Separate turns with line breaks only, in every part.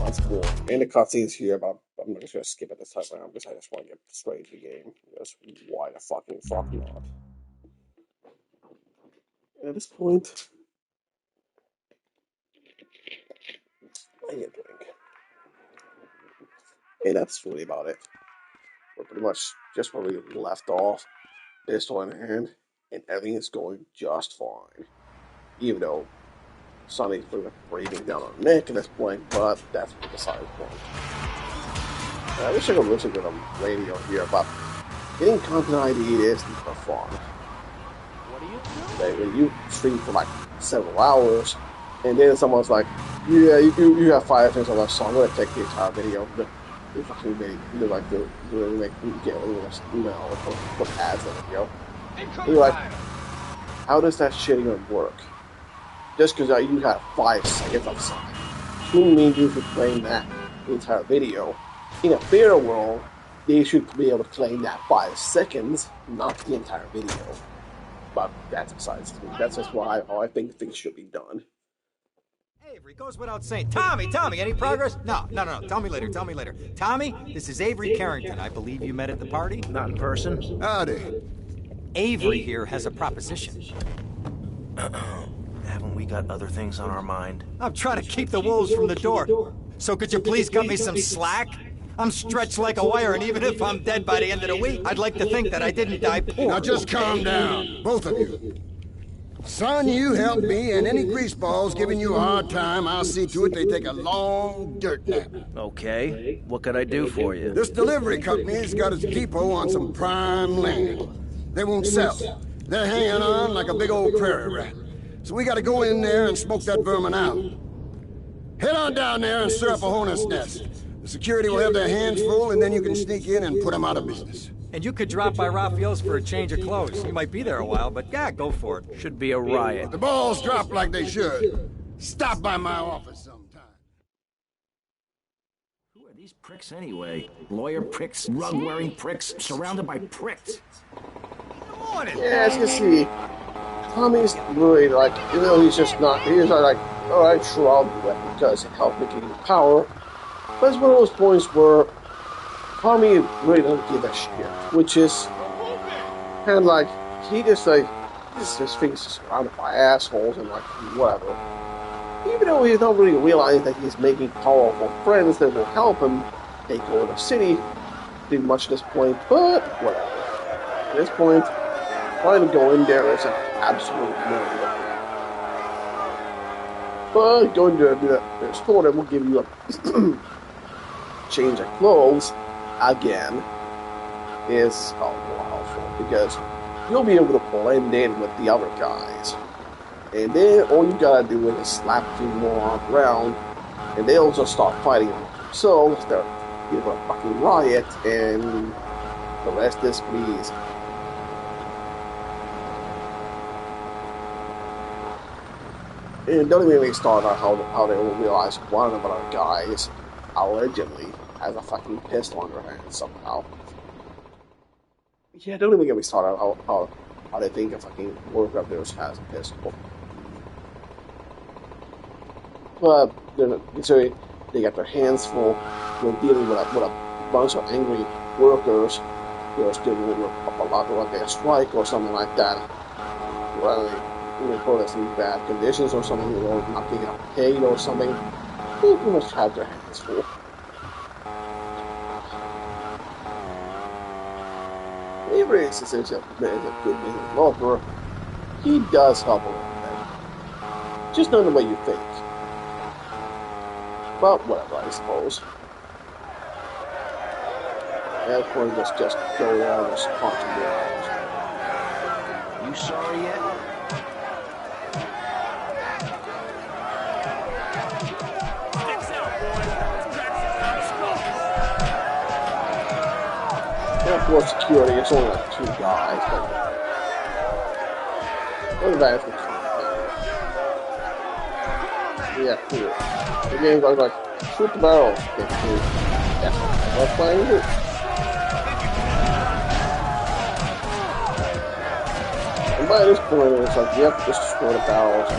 once more. And the cutscenes here, but I'm not just gonna skip it this time around because I just want to get straight to the game. Because why the fucking fuck not? And at this point, I get a drink. And that's really about it. We're pretty much just where we left off. Pistol in hand, and everything is going just fine. Even though Sonny's pretty much breathing down on Nick at this point, but that's beside the point. I wish I could listen to the radio here, but getting content ID is not fun.
What are you
Like, when you stream for like several hours, and then someone's like, "Yeah, you have 5 minutes left, so I'm gonna take the entire video." They fucking like the make you get a little email or put ads in the video. And you're like, how does that shit even work? Just because you have 5 seconds of something, shouldn't mean you should claim that the entire video. In a fair world, they should be able to claim that 5 seconds, not the entire video. But that's besides the point. That's just why I think things should be done.
Avery, goes without saying. Tommy, any progress? No. Tell me later. Tommy, this is Avery Carrington. I believe you met at the party?
Not in person.
Howdy.
Avery here has a proposition.
Haven't we got other things on our mind?
I'm trying to keep the wolves from the door. So could you please cut me some slack? I'm stretched like a wire, and even if I'm dead by the end of the week, I'd like to think that I didn't die poor.
Now just calm down, both of you. Son, you help me, and any greaseballs giving you a hard time, I'll see to it they take a long dirt nap.
Okay. What could I do for you?
This delivery company's got its depot on some prime land. They won't sell. They're hanging on like a big old prairie rat. So we gotta go in there and smoke that vermin out. Head on down there and stir up a hornet's nest. The security will have their hands full, and then you can sneak in and put them out of business.
And you could drop by Raphael's for a change of clothes. You might be there a while, but yeah, go for it.
Should be a riot.
The balls drop like they should. Stop by my office sometime.
Who are these pricks anyway? Lawyer pricks, rug-wearing pricks, surrounded by pricks.
Good morning.
Yeah, as you can see, Tommy's really like, even though he's not like, alright, sure, I'll do it because it helped me gain power. But it's one of those points where Tommy really doesn't give a shit, which is kind of like, he just thinks he's surrounded by assholes and like, whatever. Even though he's not really realizing that he's making powerful friends that will help him take over the city, pretty much at this point, but whatever. At this point, trying to go in there is an absolute no-no. But going to the store that will give you a change of clothes again is more helpful because you'll be able to blend in with the other guys. And then all you gotta do is slap a few more on the ground and they'll just start fighting themselves. They'll give a fucking riot and the rest is please. And don't even start on how they will realize one of our guys allegedly has a fucking pistol in their hand somehow. Yeah, don't even get me started on how they think a fucking worker of theirs has a pistol. But so they got their hands full. They're dealing with a bunch of angry workers. They're still dealing with a lot of like a strike or something like that. Well, put us in bad conditions or something, or not getting paid or something. They pretty much have their hands full. Avery is a good business developer. He does help a little bit. Just not the way you think. But whatever, I suppose. And of course, just go down and punch him down.
You sorry yet?
And of course, security, it's only like 2 guys, but what about if it's yeah, cool. The game goes like, shoot the barrels. That's what I'm playing here. And by this point, it's like, yep, just destroy the barrels.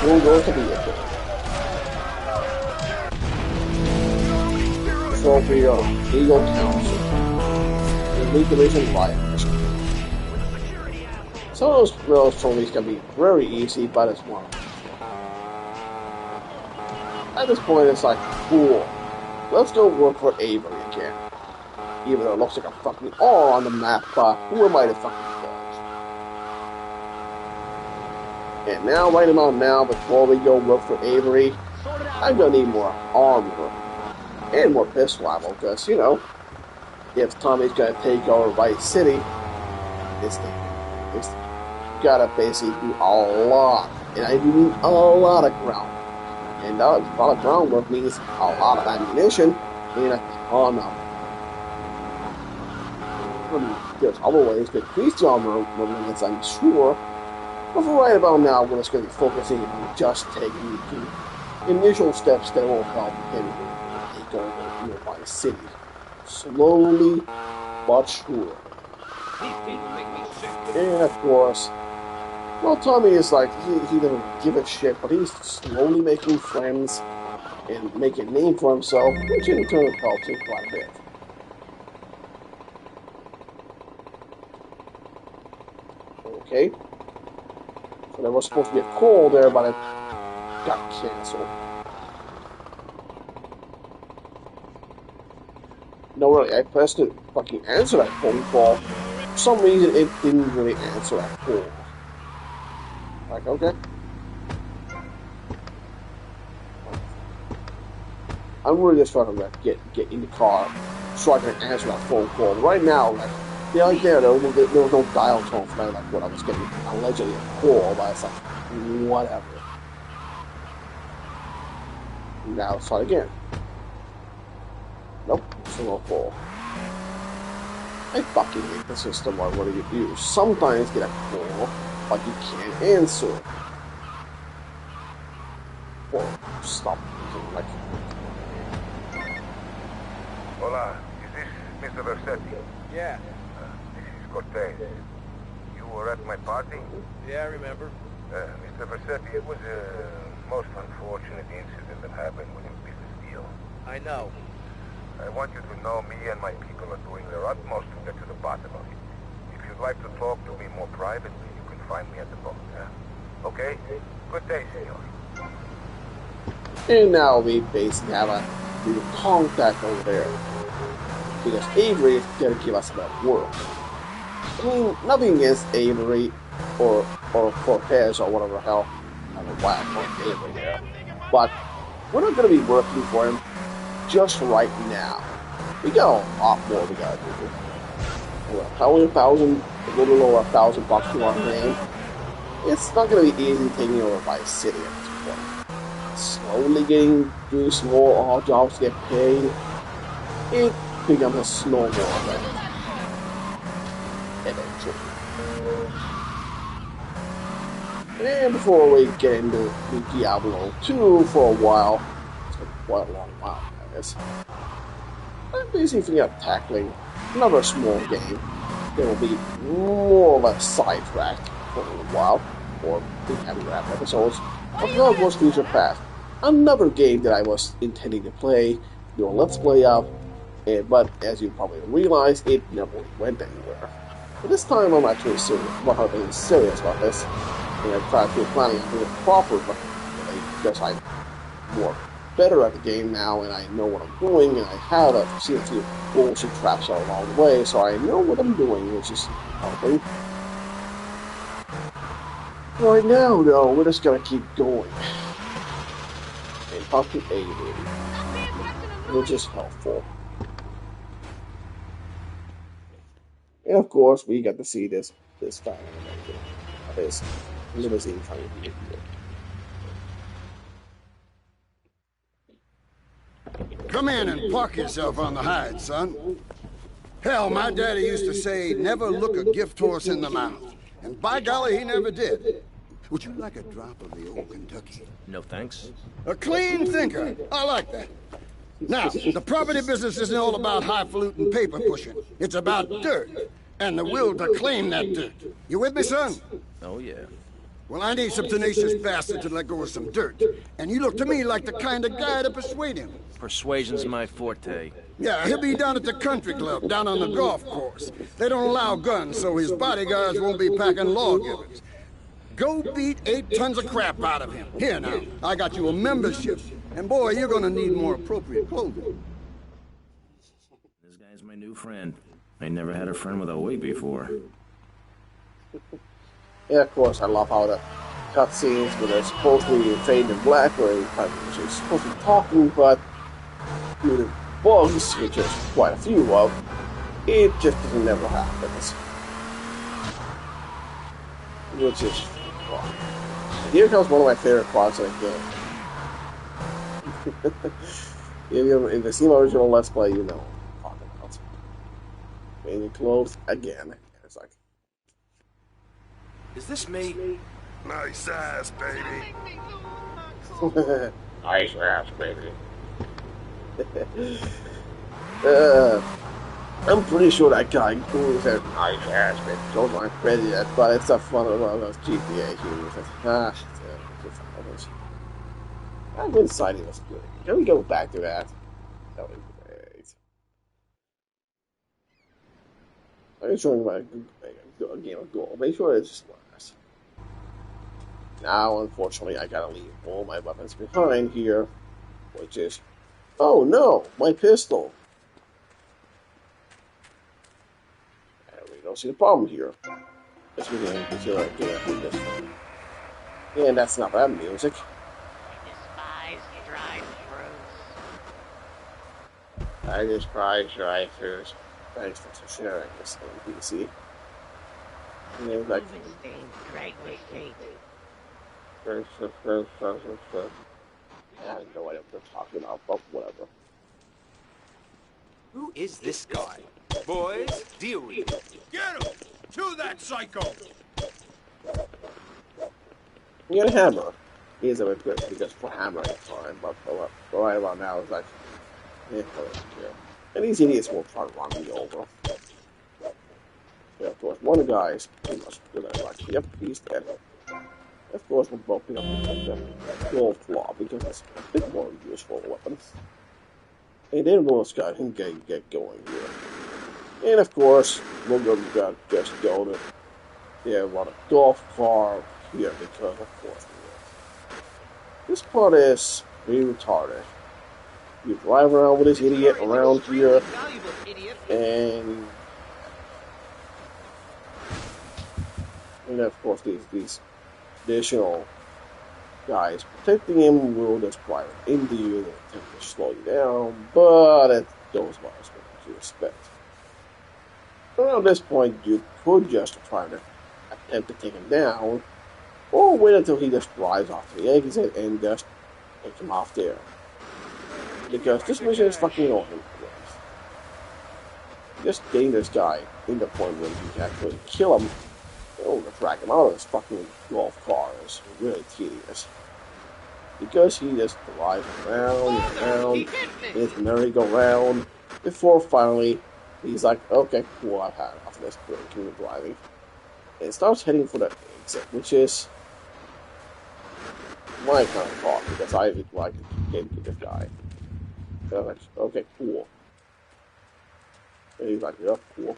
We'll go to the vehicle. go for your legal counsel and legalization riot. Some of those stories can be very easy, but it's one. At this point, it's like, cool, let's go work for Avery again. Even though it looks like a fucking R on the map, but who am I to fucking judge? And now, right about now, before we go work for Avery, I'm gonna need more armor and more pistol ammo, because, you know, if Tommy's gonna take over Vice City, it's gotta basically do a lot, and I do need a lot of ground. And a lot of groundwork means a lot of ammunition and a ton of. There's other ways to increase the armor limits, I'm sure. But for right about now, we're just going to be focusing on just taking the initial steps that will help him take over nearby city. Slowly but surely. And of course, well, Tommy is like, he doesn't give a shit, but he's slowly making friends and making a name for himself, which in turn helps him quite a bit. Okay. So there was supposed to be a call there, but it got canceled. No, really, I pressed to fucking answer that phone call. For some reason, it didn't really answer that call. Like, okay. I'm really just trying to get in the car so I can answer that phone call. Right now, like, there was no dial tone for me, like what I was getting allegedly a call, but it's like, whatever. Now let's try again. Nope, still no call. I fucking hate the system where what do you sometimes get a call, but you can't answer. Or stop using like.
Hola, is this Mr. Versetti?
Yeah.
This is Cortez. You were at my party?
Yeah, I remember.
Mr. Versetti, it was a most unfortunate incident that happened with your business deal.
I know.
I want you to know me and my people are doing their utmost to get to the bottom of it. If you'd like to talk to me more privately, you can find me at the boat, huh? Okay? Good day, senor.
And now we basically have a little contact over there. Because Avery is gonna give us that work. I mean, nothing against Avery or Cortez or whatever the hell. I don't know why I'm calling Avery there. But we're not gonna be working for him just right now. We got a lot more we gotta do. Well, probably a little over $1,000 to our name. It's not gonna be easy taking over by city at this point. Slowly getting through small odd jobs to get paid. It becomes a snowball effect. Eventually. And before we get into the Diablo 2 for a while, it's been quite a long while, I guess. I'm basically thinking of tackling another small game that will be more or less sidetracked for a little while, or we haven't wrapped episodes of Hogwarts Future Past. Another game that I was intending to play, do a Let's Play of, but as you probably realize, it never really went anywhere. But this time I'm actually serious, 100% serious about this, and I'm trying to planning on doing it proper, but because I'm more better at the game now, and I know what I'm doing, and I have seen a few bullshit traps all along the way, so I know what I'm doing, which is helping. Right now, though, we're just gonna keep going. And talk to Avery, which is helpful. And of course, we got to see this guy of his limousine trying to get here.
Come in and park yourself on the hide, son. Hell, my daddy used to say, never look a gift horse in the mouth. And by golly, he never did. Would you like a drop of the old Kentucky?
No thanks.
A clean thinker. I like that. Now, the property business isn't all about highfalutin paper pushing. It's about dirt. And the will to claim that dirt. You with me, son?
Oh, yeah.
Well, I need some tenacious bastard to let go of some dirt. And you look to me like the kind of guy to persuade him.
Persuasion's my forte.
Yeah, he'll be down at the country club, down on the golf course. They don't allow guns, so his bodyguards won't be packing lawgivers. Go beat 8 tons of crap out of him. Here now, I got you a membership. And boy, you're gonna need more appropriate clothing.
This guy's my new friend. I never had a friend with a weight before.
Yeah, of course, I love how the cutscenes where they're supposed to be faded in black, where he's supposed to be talking, but due to bugs, which there's quite a few of, it just never happens. Which is fun. And here comes one of my favorite parts of the game. If you've seen my original Let's Play, you know what I'm talking about. Changing clothes again. It's like,
Is this me?
Nice ass, baby.
nice ass, baby. I'm pretty sure that guy who said nice ass, baby, don't mind credit yet, but it's a fun of those GTA humors. I'm inside it was good. Can we go back to that? That would be great. I'm showing my game of goal. Make sure it's just last. Now, unfortunately, I gotta leave all my weapons behind here, which is, oh no, my pistol. And we don't see the problem here. Let's begin to get this one. And that's not bad music. I despise drive-thrus. Thanks for sharing this thing, PC. And they're like, I have no idea what they're talking about, but whatever.
Who is this guy? Boys, deal with it.
Get him! To that psycho!
You got a hammer. He's a bit good because for hammering time, but right about now it's like, yeah, and these idiots will try to run me over. Yeah, of course, one guy is pretty much gonna like, yep, he's dead. Of course, we're both picking up the gold claw because it's a bit more useful weapon. And then we'll Scott can get going here. And of course, we'll just go to want a golf car here because of course we will. This part is really retarded. You drive around with this idiot around here, and of course these additional guys protecting him will just drive into you and attempt to slow you down, but it goes by as what you expect. Around this point, you could just try to attempt to take him down, or wait until he just drives off to the exit and just take him off there. Because this mission is fucking annoying. Just getting this guy in the point where you can actually kill him, or drag him out of this fucking golf car is really tedious. Because he just drives around and around, his merry-go-round, before finally he's like, okay, cool, I've had enough of this breaking and driving. And starts heading for the exit, which is my kind of thought, because I would like to get this guy. So I'm like, okay, cool. And he's like, yeah, cool.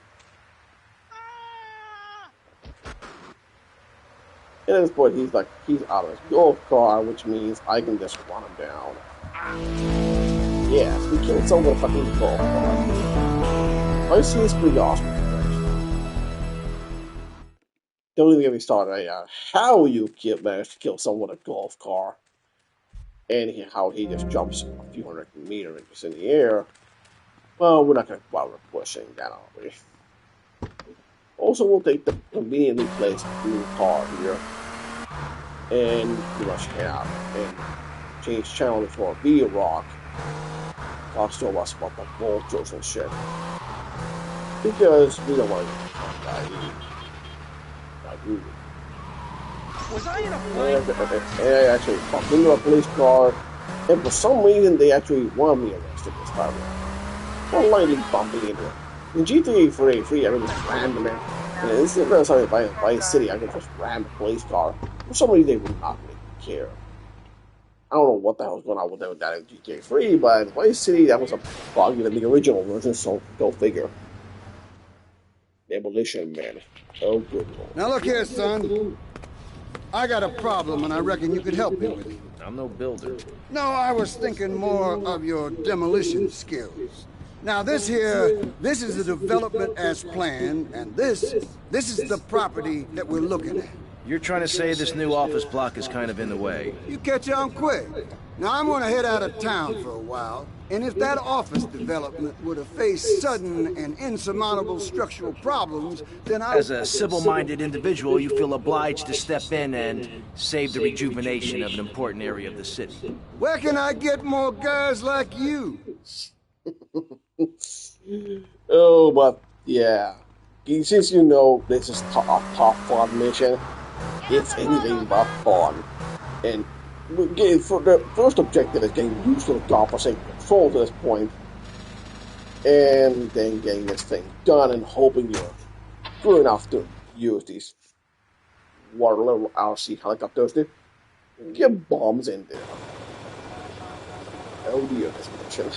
And at this point, he's like, he's out of his golf car, which means I can just run him down. Yes, we killed someone with a fucking golf car. I see it's pretty awesome. Don't even get me started on how you managed to kill someone with a golf car. And how he just jumps a few hundred meters in the air. Well, we're not going to bother pushing that, are we? Also, we'll take the conveniently placed blue car here and pretty much head out and change channel for B-Rock. Talks to us about the vultures and shit. Because we don't want to get
Was I in a
and I actually bumped into a police car, and for some reason they actually want me arrested this time around. Lightly bumping into it. In GTA 3, I can just ram them in. And instead of something by a city, I can just ram a police car. For some reason, they would not really care. I don't know what the hell's going on with that in GTA 3, but in Vice City, that was a bug in the original version, so go figure. Demolition Man. Oh, good lord.
Now look here, son. I got a problem, and I reckon you could help me with it.
I'm no builder.
No, I was thinking more of your demolition skills. Now this is the development as planned, and this is the property that we're looking at.
You're trying to say this new office block is kind of in the way.
You catch on quick. Now I'm gonna head out of town for a while, and if that office development were to face sudden and insurmountable structural problems, then
As a civil-minded individual, you feel obliged to step in and save the rejuvenation of an important area of the city.
Where can I get more guys like you?
Oh, but yeah. Since you know this is a top fun mission, it's anything but fun. And for the first objective is getting used to the accomplishing control to this point, and then getting this thing done and hoping you're good enough to use these water level RC helicopters to get bombs in there. Oh dear, this mission.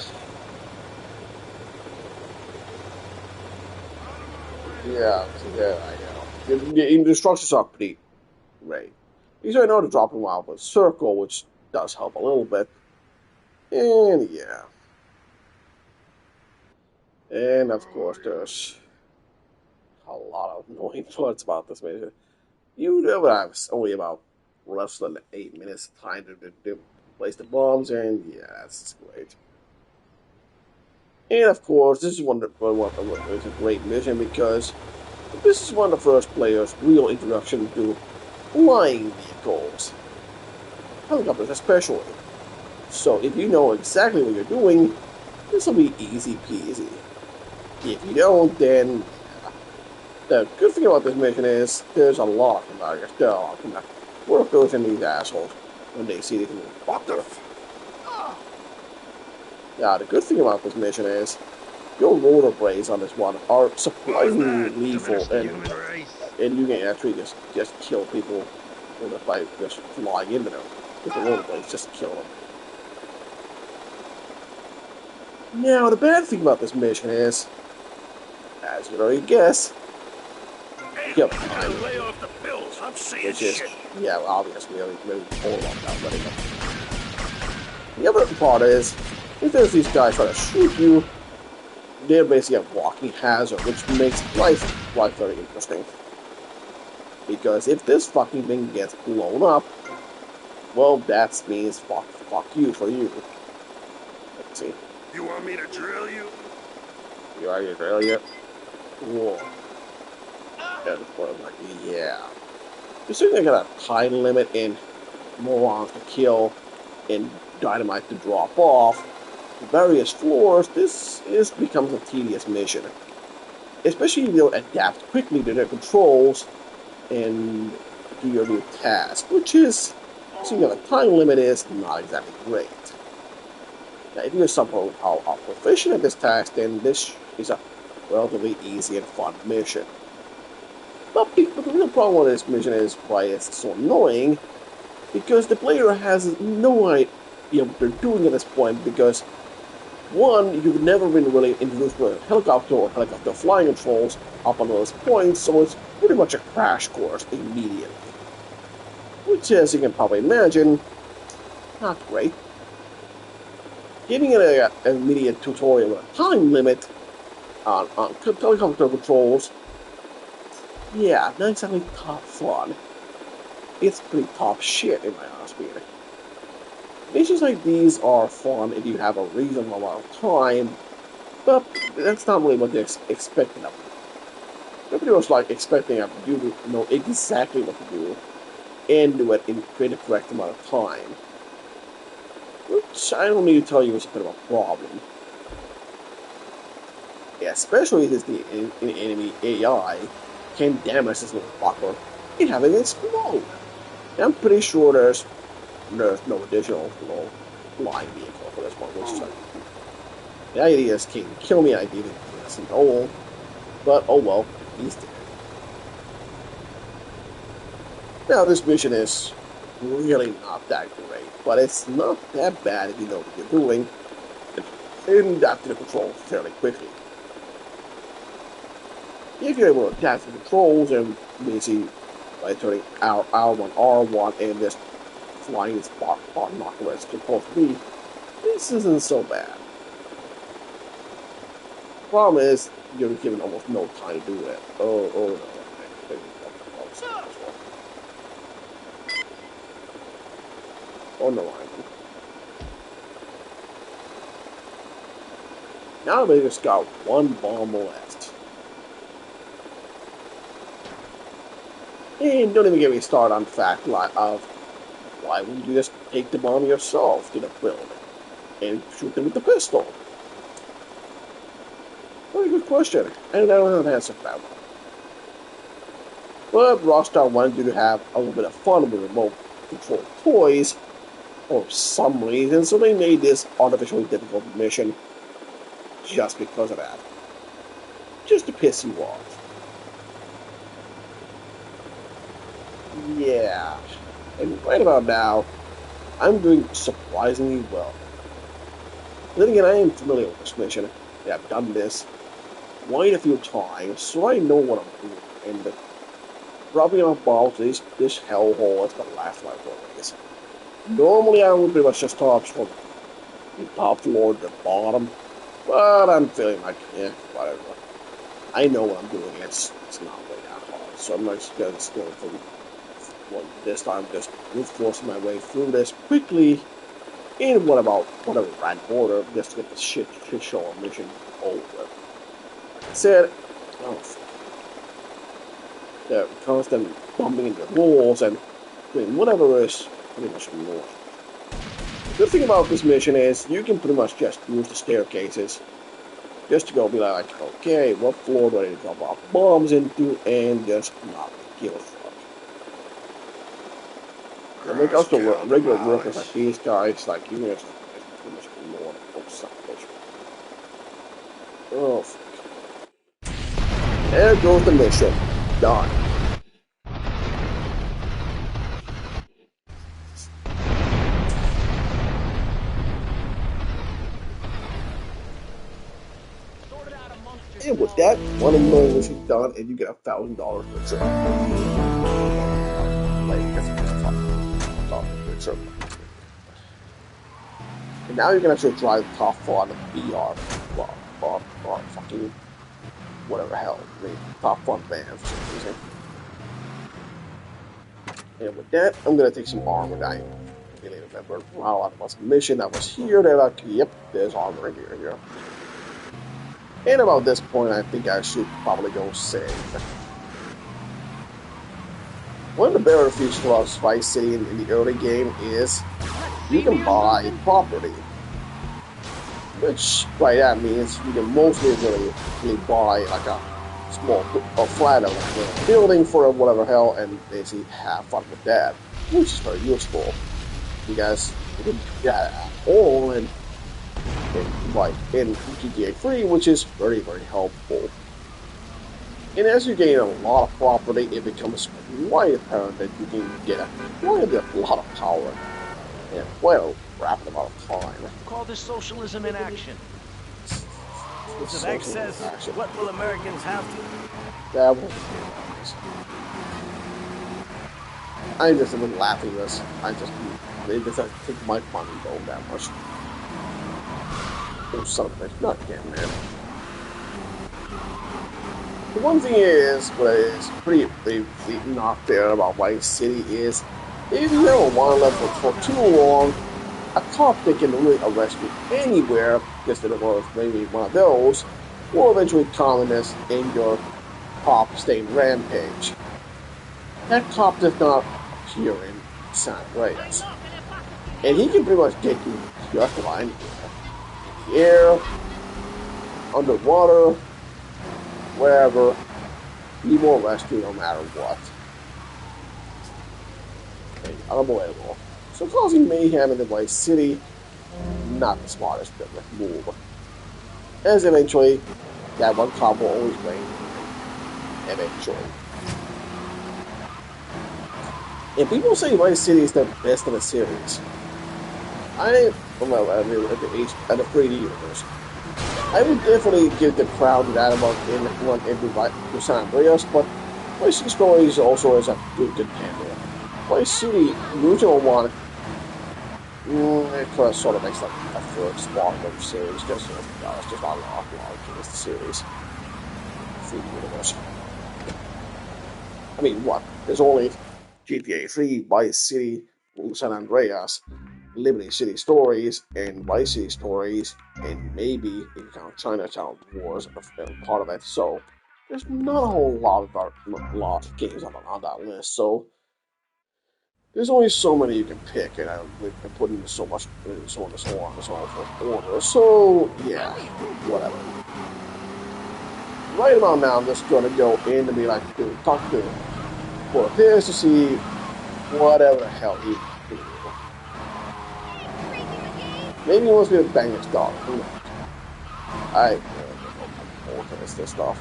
Yeah, I know. The structures are pretty great. Because I know the dropping out of a circle, which does help a little bit. And yeah. And of course, there's a lot of annoying parts about this mission. You know, I was only about less than 8 minutes time to place the bombs, and yeah, that's great. And of course, this is it's a great mission because this is one of the first players' real introduction to flying vehicles, helicopters especially. So if you know exactly what you're doing, this will be easy peasy. If you don't, then the good thing about this mission is there's a lot of familiar stuff. Workers and these assholes when they see these what the Yeah, the good thing about this mission is your rotor blades on this one are surprisingly lethal, and you can actually just kill people by just flying into them. With the rotor blades, just kill them. Now, the bad thing about this mission is, as you already guess,
Hey, lay off the bills. I'm seeing shit.
Yeah, well, obviously, maybe hold on now, letting them. The other part is, if there's these guys trying to shoot you, they're basically a walking hazard, which makes life very interesting. Because if this fucking thing gets blown up, well, that means fuck you for you. Let's see.
You want me to drill you?
You are you drill you? Whoa. Yeah. You're certainly got a time limit and morons to kill and dynamite to drop off. Various floors, this becomes a tedious mission. Especially if you don't adapt quickly to their controls and do your new task, which is, seeing that the time limit is not exactly great. Now, if you're somehow proficient at this task, then this is a relatively easy and fun mission. But the real problem with this mission is why it's so annoying, because the player has no idea what they're doing at this point, because one, you've never been really introduced to a helicopter or helicopter flying controls up on those points, so it's pretty much a crash course immediately. Which, as you can probably imagine, not great. Giving an immediate tutorial with a time limit on helicopter controls, yeah, not exactly top fun. It's pretty top shit, in my honest opinion. Missions like these are fun if you have a reasonable amount of time, but that's not really what they're expecting of you. They're pretty much like expecting you to know exactly what to do and do it in the correct amount of time. Which I don't need to tell you is a bit of a problem. Yeah, especially if the enemy AI can damage this little fucker and have it explode. And I'm pretty sure there's no additional flying vehicle for this one, which is like, the idea is can kill me, I did it, that's an old, but oh well, he's dead. Now this mission is really not that great, but it's not that bad if you know what you're doing and adapt to the controls fairly quickly. If you're able to adapt to the controls and basically by turning R1, R1, and just flying this bar knock where it's supposed to be, this isn't so bad. Problem is, you're given almost no time to do it. Oh no. Oh no, now they just got one bomb left. And don't even get me started on the fact of why wouldn't you just take the bomb yourself to the building and shoot them with the pistol? Very good question, and I don't have an answer for that one. But Rockstar wanted you to have a little bit of fun with remote control toys for some reason, so they made this artificially difficult mission just because of that. Just to piss you off. Yeah. And right about now, I'm doing surprisingly well. Then again, I am familiar with this mission. Yeah, I've done this quite a few times, so I know what I'm doing. And dropping off bombs this hellhole is gonna last like always. Normally, I would pretty much just start from the top floor to the bottom, but I'm feeling like, yeah, whatever. I know what I'm doing. It's not really that hard, so I'm not just going from this time, just forcing my way through this quickly in whatever random order, just to get the shit show mission over. Like I said, the constant bumping into walls and doing whatever is pretty much annoying. The good thing about this mission is you can pretty much just use the staircases just to go be like, okay, what floor do I need to drop off bombs into, and just not be killed for it. And when it comes to regular workers like these guys, like you can just pretty much ignore the salvation. Oh, fuck. There goes the mission. Done. And with that, 1 million is done, and you get $1,000 for it. And now you can actually drive the top floor on the VR, or fucking whatever hell, top fun van for some reason. And with that, I'm gonna take some armor. I really remember wow, that was a mission that was here. They're like, yep, there's armor in here. And about this point, I think I should probably go save. One of the better features about Vice City in the early game is you can buy property. Which, by that means, you can mostly really buy like a small flat of a building for whatever hell and basically have fun with that. Which is very useful. Because you can do that at all in GTA 3, which is very, very helpful. And as you gain a lot of property, it becomes quite apparent that you can get quite a lot of power in quite a rapid amount of time.
Call this socialism in action.
If X says, what will Americans have to?
That was nice. I'm just a little laughing at this. I think my money going that much. Oh, son of a bitch, not again, man. The one thing is, what is pretty not fair about Vice City is, if you don't want to live for too long, a cop that can really arrest you anywhere, just in the world, maybe one of those, will eventually comment this in your cop-stained rampage. That cop does not appear in San Andreas, and he can pretty much get you just about anywhere. In the air, underwater, wherever, he will arrest you no matter what. And unavoidable. So causing mayhem in the Vice City, not the smartest move. As eventually, that one cop will always win. Eventually. And people say Vice City is the best of the series. Well, I mean, at the 3D universe, I would definitely give the crowd that about in one every San Andreas, but Vice City Stories also is a good candidate. Vice City, the original one, it kind of sort of makes like a third spot of the series, just it's just not a lot of the series. 3D universe. I mean, what? There's only GTA 3, Vice City, San Andreas, Liberty City Stories, and Vice City Stories, and maybe if you count Chinatown Wars part of it. So there's not a whole lot of games on that list. So there's only so many you can pick, and we've been putting so much order. So yeah, whatever. Right about now, I'm just gonna go in and be like, talk to for appears to see whatever the hell he can do. Maybe he wants me to bang his dog. Who knows? I don't this stuff.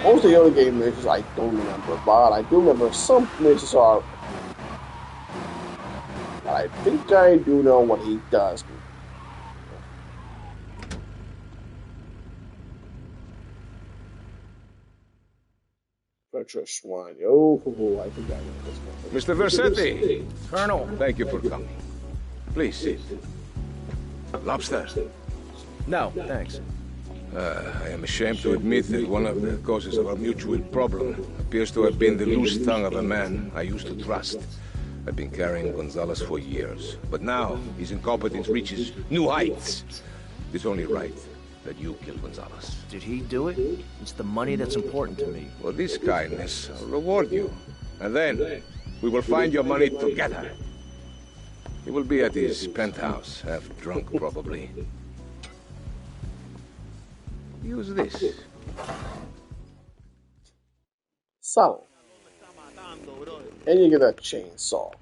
Most of the other game missions I don't remember, but I do remember some missions are. I think I do know what he does. Treacherous swine. Oh, I think I know this one.
Mr. Vercetti.
Colonel.
Thank you for coming. Please sit. Lobster.
No, thanks.
I am ashamed to admit that one of the causes of our mutual problem appears to have been the loose tongue of a man I used to trust. I've been carrying Gonzalez for years, but now his incompetence reaches new heights. It's only right that you kill Gonzalez.
Did he do it? It's the money that's important to me.
For this kindness, I'll reward you. And then, we will find your money together. He will be at his penthouse, half drunk probably. Use this.
Subtle. And you get a chainsaw.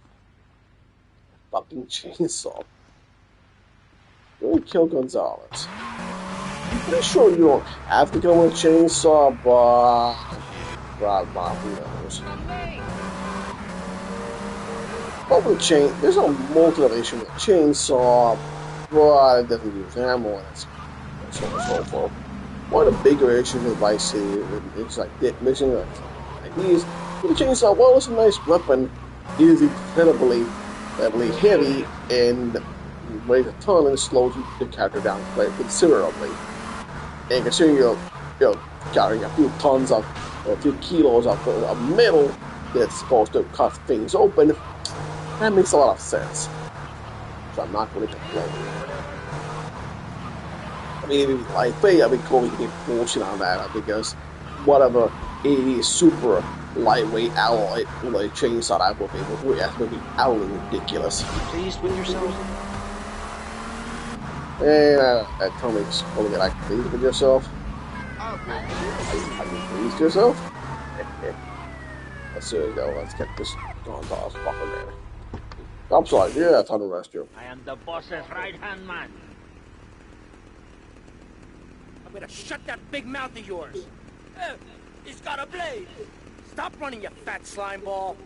Fucking chainsaw. You're gonna kill Gonzalez. I'm pretty sure you don't have to go with a chainsaw, but who knows? But with there's no motivation with a chainsaw, but it doesn't use ammo, and so on and so forth. One of the bigger issues with Vice City is like missing like these. With a chainsaw, well, it's a nice weapon. It is incredibly heavy and weighs a ton and slows the character down quite considerably. And considering you're carrying a few tons of, or a few kilos of metal that's supposed to cut things open, that makes a lot of sense. So I'm not going to complain. I mean, I'd be going to get bullshit on that because whatever 80 super lightweight alloy with a chainsaw I will be able to would be utterly ridiculous.
Pleased with yourself?
And tell me, only get like pleased with yourself. Are you pleased with yourself? Let's see, let's get this going to us fucking man. I'm sorry, yeah, it's time to arrest you.
I am the boss's right-hand man. I'm gonna shut that big mouth of yours. He's got a blade. Stop running, you fat slime ball.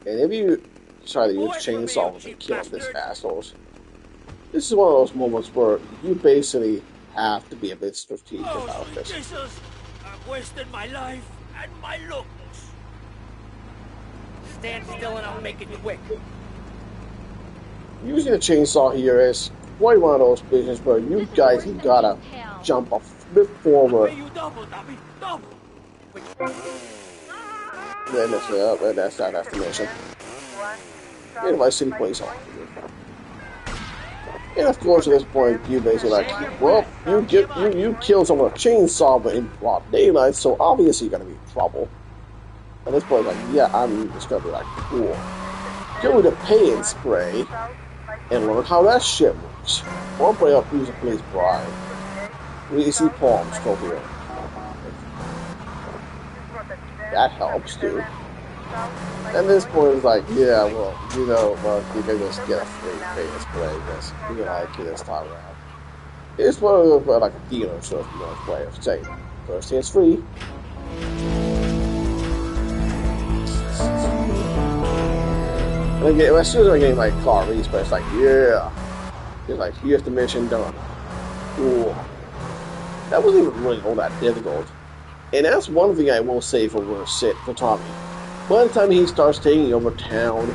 And if you try to use chainsaws and kill these assholes, this is one of those moments where you basically have to be a bit strategic about this.
Jesus, I've wasted my life and my looks. Stand still and I'll make it quick.
Using a chainsaw here is quite one of those business where you guys you gotta jump a bit forward. Then that's the mission. And Vice City Police on. And of course, at this point, you basically like, well, you kill someone with a chainsaw, but in broad daylight, so obviously you're gonna be in trouble. At this point, like, yeah, I'm just gonna be like, cool. Go with a pay and spray, and learn how that shit works. Or play up, use a police bribe. We see palms go here. That helps too. And this point is like, yeah, well, you know, well, you can just get a free pay and spray because you like it this time around. It's one of those like a dealer sort of way of saying, first it's free. And again, as soon as I'm getting my car respawn, it's like, yeah. It's like, here's the mission done. Cool. That wasn't even really all that difficult. And that's one thing I will say for Tommy. By the time he starts taking over town,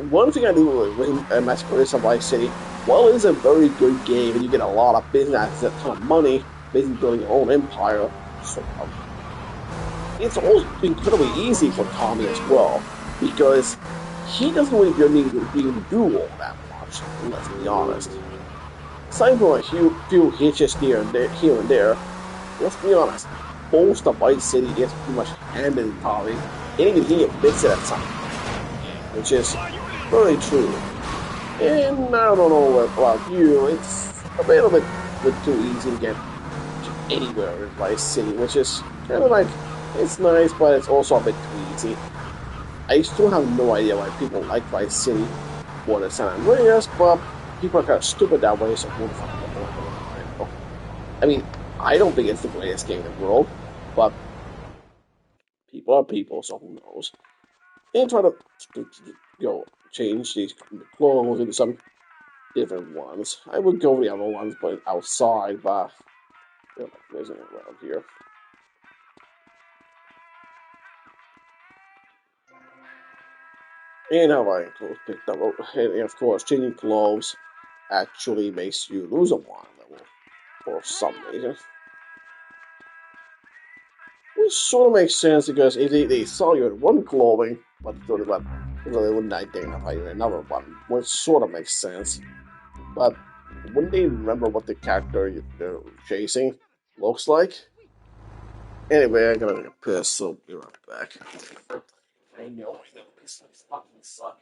one thing I do with Masquerade of Vice City, while it's a very good game and you get a lot of business, a ton of money, basically building your own empire, so it's also incredibly easy for Tommy as well, because he doesn't really need to do all that much, let's be honest. Aside from a few hitches here and there, let's be honest, most of Vice City is pretty much handed to Tommy, and even he admits it at some point, which is very true. And I don't know about you, it's a little bit too easy to get anywhere in Vice City, which is kind of like, it's nice, but it's also a bit too easy. I still have no idea why people like Vice City more than San Andreas, but people are kind of stupid that way, so who the fuck knows? I mean, I don't think it's the greatest game in the world, but people are people, so who knows? And try to change these clothes into some different ones. I would go with the other ones, but outside, but there's anything around here. And how I picked up, and of course, changing clothes actually makes you lose a one level for some reason. Which sort of makes sense because if they saw you in one clothing, but they wouldn't identify you in another one, which sort of makes sense. But wouldn't they remember what the character they're chasing looks like? Anyway, I'm gonna get pissed, so be right back. I know, this fucking sucks.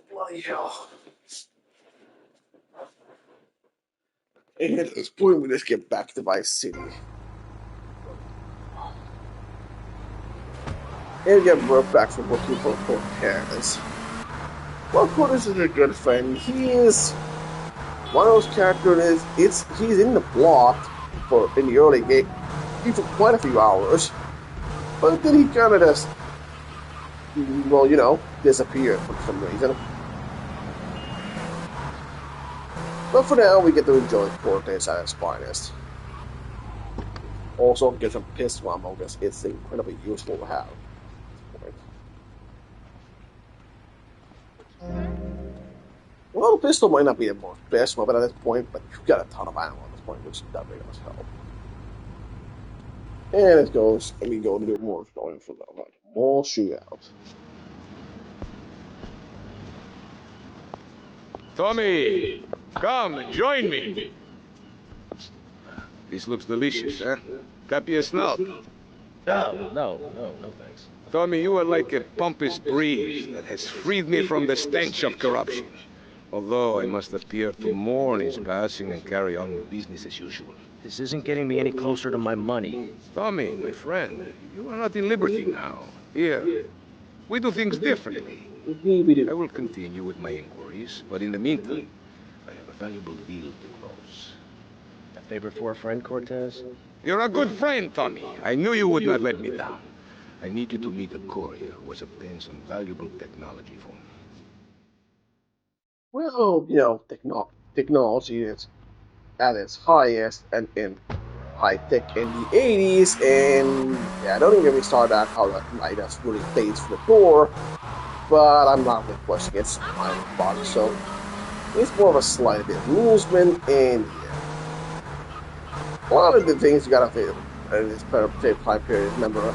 Bloody hell. And at this point, we just get back to Vice City. And get brought back from looking for Cortez. Well, Cortez is a good friend. He is one of those characters. He's in the plot in the early game for quite a few hours, but then he kind of just, disappeared for some reason. But for now, we get to enjoy Cortez at his finest. Also, get some pistol ammo because it's incredibly useful to have. Well, the pistol might not be the best weapon at this point, but you've got a ton of ammo at this point, which definitely does help. And it goes, and we go to do more going for the more shootouts.
Tommy, come and join me. This looks delicious, huh? Copy a snout.
No, thanks.
Tommy, you are like a pompous breeze that has freed me from the stench of corruption. Although I must appear to mourn his passing and carry on with business as usual.
This isn't getting me any closer to my money.
Tommy, my friend, you are not in Liberty now. Here, we do things differently. I will continue with my inquiries, but in the meantime, I have a valuable deal to close.
A favor for a friend, Cortez?
You're a good friend, Tommy. I knew you would not let me down. I need you to meet a courier who has obtained some valuable technology for me.
Well, technology is at its highest and in high tech in the 80s, and yeah, don't even get me started on how that light us really fades for the door, but I'm not really pushing it. I'm body, so it's more of a slight bit of movement, and yeah. a lot of the things you gotta feel in this time period, remember,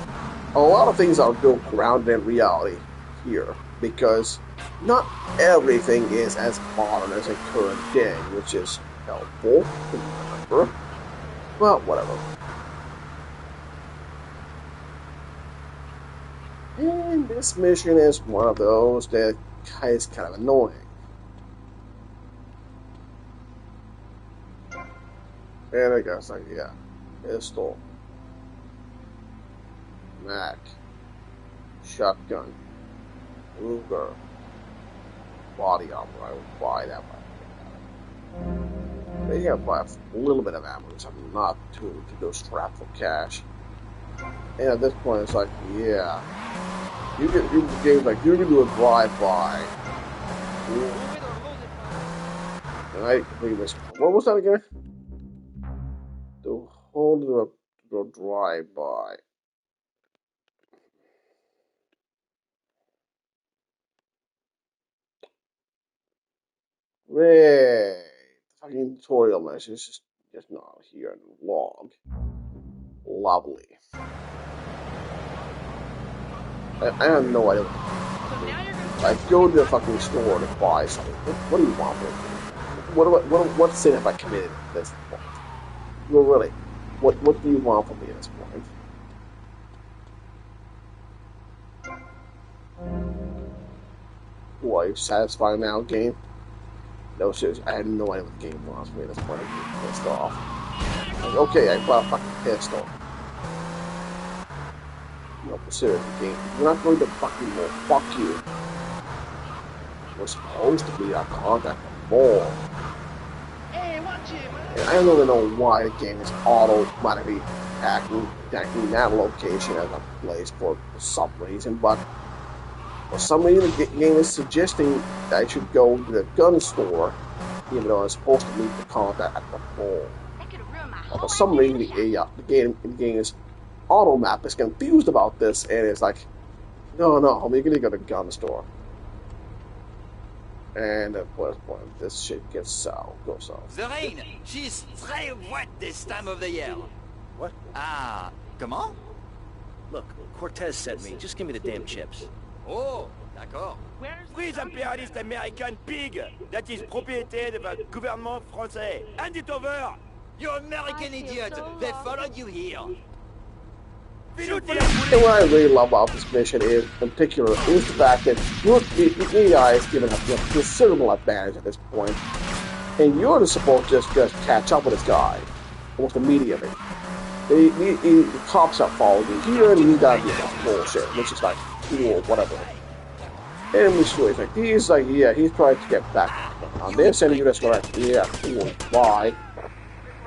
a lot of things are built grounded in reality here, because not everything is as modern as a current day, which is helpful to remember. Well, whatever. And this mission is one of those that is kind of annoying. And I guess, like, yeah, pistol, Mac, shotgun, Ruger, body armor. I would buy that one. They have a little bit of ammo, so I'm not to go strapped for cash. And at this point, it's like, yeah, you game's like, you can do a drive-by. And I completely missed. What was that again? The whole drive-by. Great. Fucking tutorial message is just not here in the log. Lovely. I have no idea. I go to the fucking store to buy something. What do you want from me? What sin have I committed at this point? Well, really, what do you want from me at this point? Are you satisfied now, game? No, seriously, I had no idea what the game wants from me at this point. I'm pissed off. Like, okay, I bought a fucking pistol. No, for serious, game. You're not going to fucking more. Fuck you. We're supposed to be our contact more. And I don't really know why the game is automatically attacking that location as a place for some reason, but for some reason the game is suggesting that I should go to the gun store, even though I'm supposed to meet the contact at the mall. For some reason the game's auto map is confused about this, and it's like, no, homie, you're gonna go to the gun store. And at what point this shit goes south.
The rain, she's très wet this time of the year.
What?
Ah, comment?
Look, Cortez sent me. Just give me the damn chips.
Oh, d'accord.
Freeze imperialist American pig that is propriété of the gouvernement français. Hand it over!
You American idiot! They followed you here.
Shoot
And what I really love about this mission is, in particular, is the fact that the AI is given a considerable advantage at this point, and you're supposed to just catch up with this guy almost immediately. The cops are following you here, and you gotta do this bullshit, which is like, cool, whatever. And we sure like he's trying to get back on this, and you just go like, yeah, cool, bye,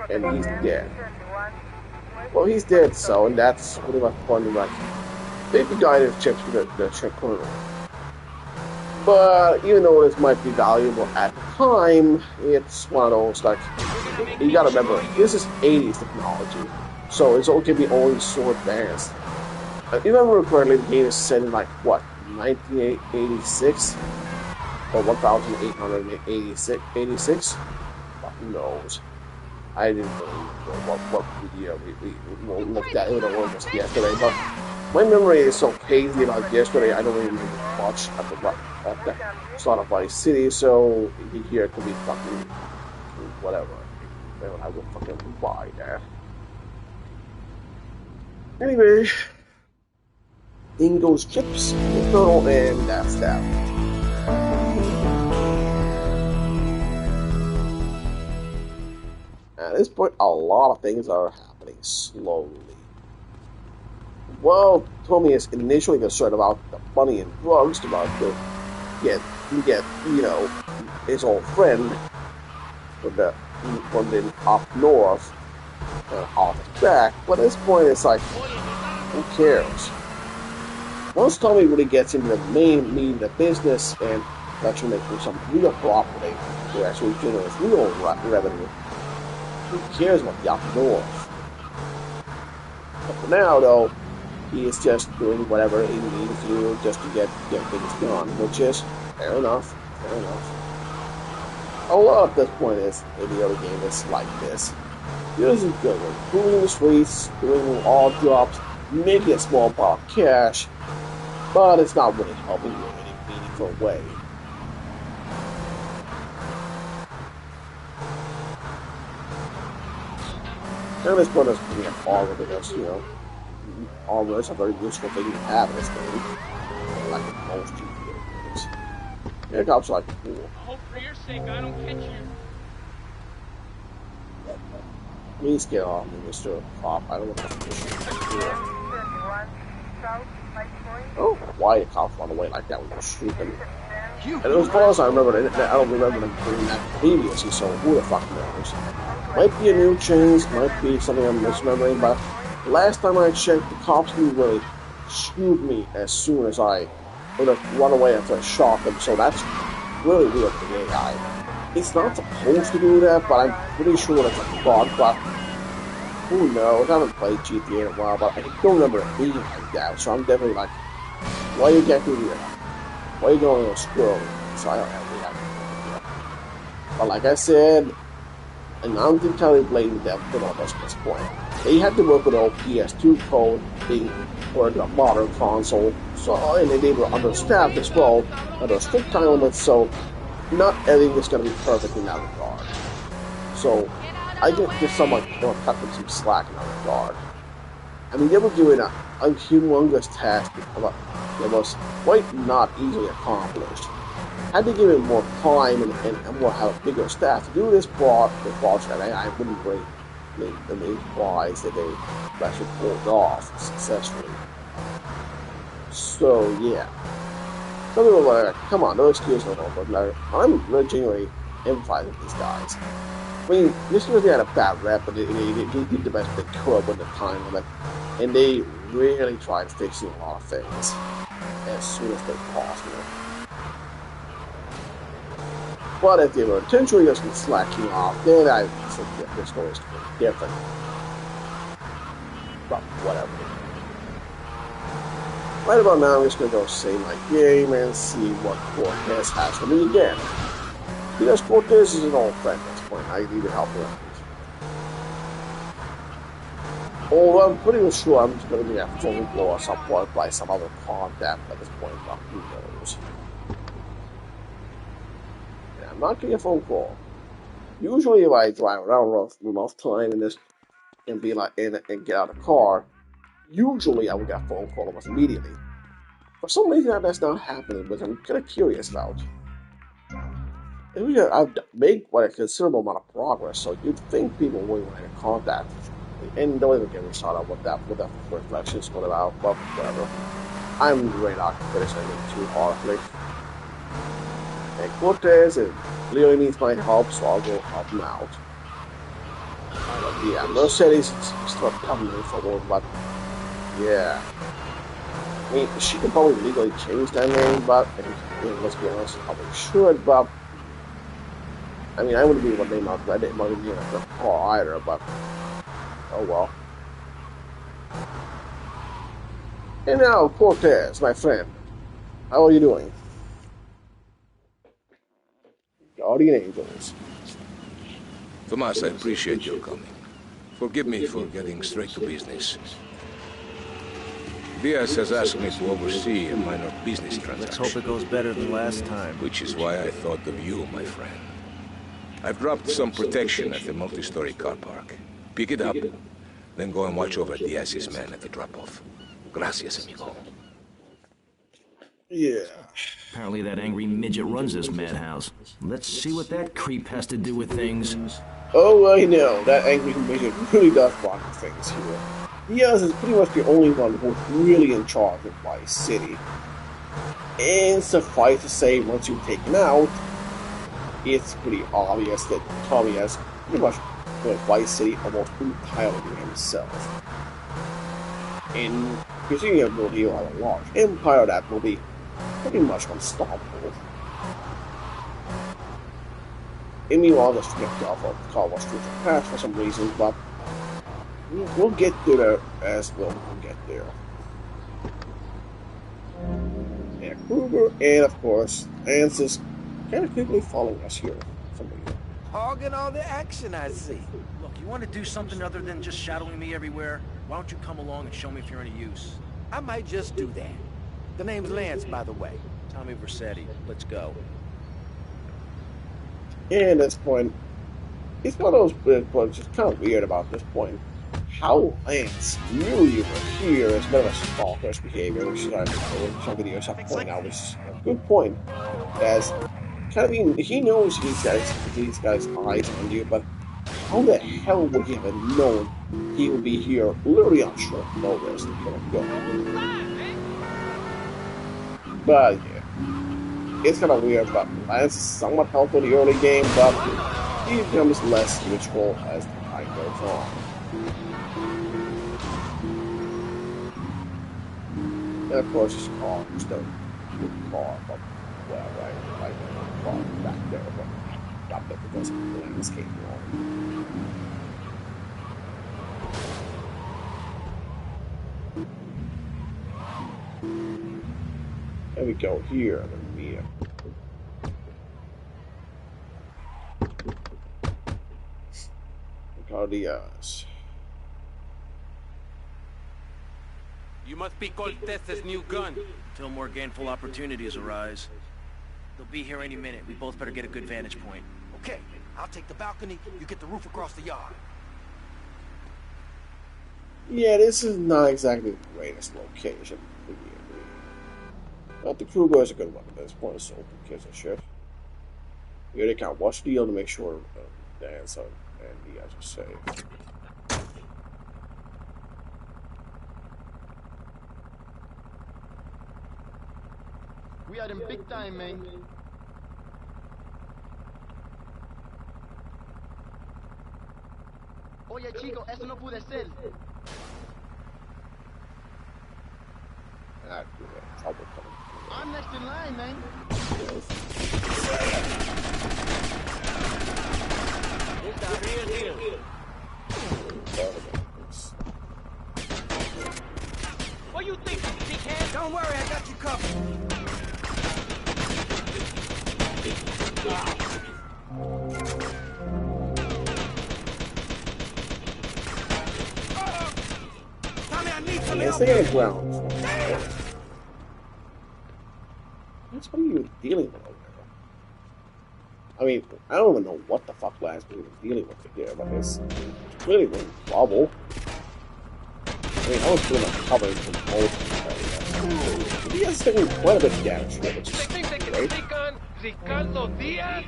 and he's dead. Well, he's dead, so, and that's pretty much funny, like, they've guided chips to the corner. But even though this might be valuable at the time, it's one of those, like, you gotta remember, this is 80s technology, so it's going to be only so advanced. If you remember correctly, the game is set in, like, what, 1986? Or 1886? Who knows? I didn't really know what year we looked at. It was yesterday, but my memory is so hazy about yesterday. I don't really remember much at the start of Vice City, so here it could be fucking whatever. I will fucking buy that. Anyway, in goes chips, the turtle, and that's that. At this point, a lot of things are happening slowly. Well, Tommy is initially concerned about the money and drugs, about to get his old friend from the up north off his back. But at this point, it's like, who cares? Once Tommy really gets into the main meat of the business and actually making some real property to actually generate real revenue, who cares about the up north? But for now, though, he is just doing whatever he needs to do just to get things done, which is fair enough. A lot of this point in the other game is like this. This is good. Improving the streets, doing odd jobs, making a small amount of cash, but it's not really helping you in any meaningful way. And this one is pretty up armor because, you know, armor is a very useful thing to have in this game. Like in most GTA games. Yeah, the cops are like, cool.
I hope for your sake I don't catch you.
Please get off me, Mr. Cop. I don't want to Oh, why the cops run away like that when you shoot them? And as far as I remember, I don't remember them doing that previously, so who the fuck knows? Might be a new change, might be something I'm misremembering, but last time I checked, the cops didn't really shoot me as soon as I would have run away after I shot them, so that's really weird for the AI. It's not supposed to do that, but I'm pretty sure that's a bug, but who knows? I haven't played GTA in a while, but I don't remember it being like that, so I'm definitely like, why you get through here? Why are you going to squirrel? So I don't have any idea. But like I said, and I'm entirely blaming them for all this point. They had to work with old PS2 code being for the modern console, so and they were understaffed as well, under strict time limits, so not everything is going to be perfect in that regard. So I get just someone cut them some slack in that regard. I mean, they were doing a humongous task that was quite not easily accomplished. Had to give it more time and more have a bigger staff to do this project. I wouldn't really be surprised that they actually pulled off successfully. So yeah, some people are like, "Come on, no excuse no more." But like, I'm really genuinely empathizing with these guys. I mean, this really had a bad rep, but they did the best they could with the time limit, and they really tried fixing a lot of things as soon as they possible. But if they were intentionally just slacking off, then I think that this story is different. But whatever. Right about now, I'm just gonna go save my game and see what Cortez has for me again. Because Cortez is an old friend at this point. I need to help him out. Although I'm pretty sure I'm just gonna be a phone call or some point by some other contact at this point, but who knows. I'm not getting a phone call. Usually, if I drive around enough time and be like and get out of the car, usually I would get a phone call almost immediately. For some reason, that's not happening, but I'm kind of curious about. And I've made quite a considerable amount of progress, so you'd think people would want to contact me, and don't even get me started on what that reflection is all about. But whatever. I'm really not criticizing too harshly. And Cortez really needs my help, so I'll go help him out. But yeah, Mercedes start coming in for work, but yeah. I mean, she could probably legally change that name, but let's be honest, probably should, but I mean, I wouldn't be able to name out that name on the car either, but oh well. And now, Cortez, my friend, how are you doing? Guardian Angels.
Tomas, I appreciate your coming. Forgive me for getting straight to business. Diaz has asked me to oversee a minor business transaction.
Let's hope it goes better than last time.
Which is why I thought of you, my friend. I've dropped some protection at the multi-story car park. Pick it up, then go and watch over Diaz's men at the drop-off. Gracias, amigo.
Yeah.
Apparently that angry midget runs this madhouse. Let's see what that creep has to do with things.
Oh, I know. That angry midget really does rock things here. Diaz is pretty much the only one who's really in charge of Vice City. And suffice to say, once you take him out, it's pretty obvious that Tommy has pretty much put Vice City almost entirely to himself. And considering he will deal with a large empire that will be pretty much unstoppable. And meanwhile, just flipped off of Carlos Future Past for some reason, but we'll get to there as well. We'll get there. And Kruger, and of course, Ansys kind of quickly following us here.
Hogging all the action, I see.
Look,
you want to do something other than just shadowing me everywhere, why don't you come along and show me if you're any use?
I might just do that. The name's Lance, by the way.
Tommy Vercetti. Let's go.
And at this point, it's one of those bits, but it's just kind of weird about this point. How Lance knew you were here is a bit of a stalker's behavior, which is some videos have pointed out, which is a good point. As kind of he knows these guys' eyes on you, but how the hell would he have known he would be here literally on short notice to go? But yeah, it's kind of weird, but Lance is somewhat helpful in the early game, but he becomes less useful as the time goes on. And of course, his car is still a good car, but well, right, car back there, but got that because of the landscape wrong. There we go here, the Mia. Cardias.
You must be Cortez's new gun.
Until more gainful opportunities arise. They'll be here any minute. We both better get a good vantage point.
Okay, I'll take the balcony, you get the roof across the yard.
Yeah, this is not exactly the greatest location. But the Kruger is a good one at this point, so who gives a shit. Yeah, they can't watch the deal to make sure Dance and the guys are safe.
We are in big time, man. Oye, chico, eso no puede ser.
Ah, yeah, trouble coming.
I'm next in line, man.
It's the real deal. What you think, dickhead? Don't worry, I got you covered. Tommy, I need some help.
Stay on the ground. That's what are you dealing with over there? I mean, I don't even know what the fuck Lance was dealing with here, but it's clearly no trouble. I mean, I was doing a cover from both. He has taken quite a bit of damage here, which is great.
Ricardo Diaz?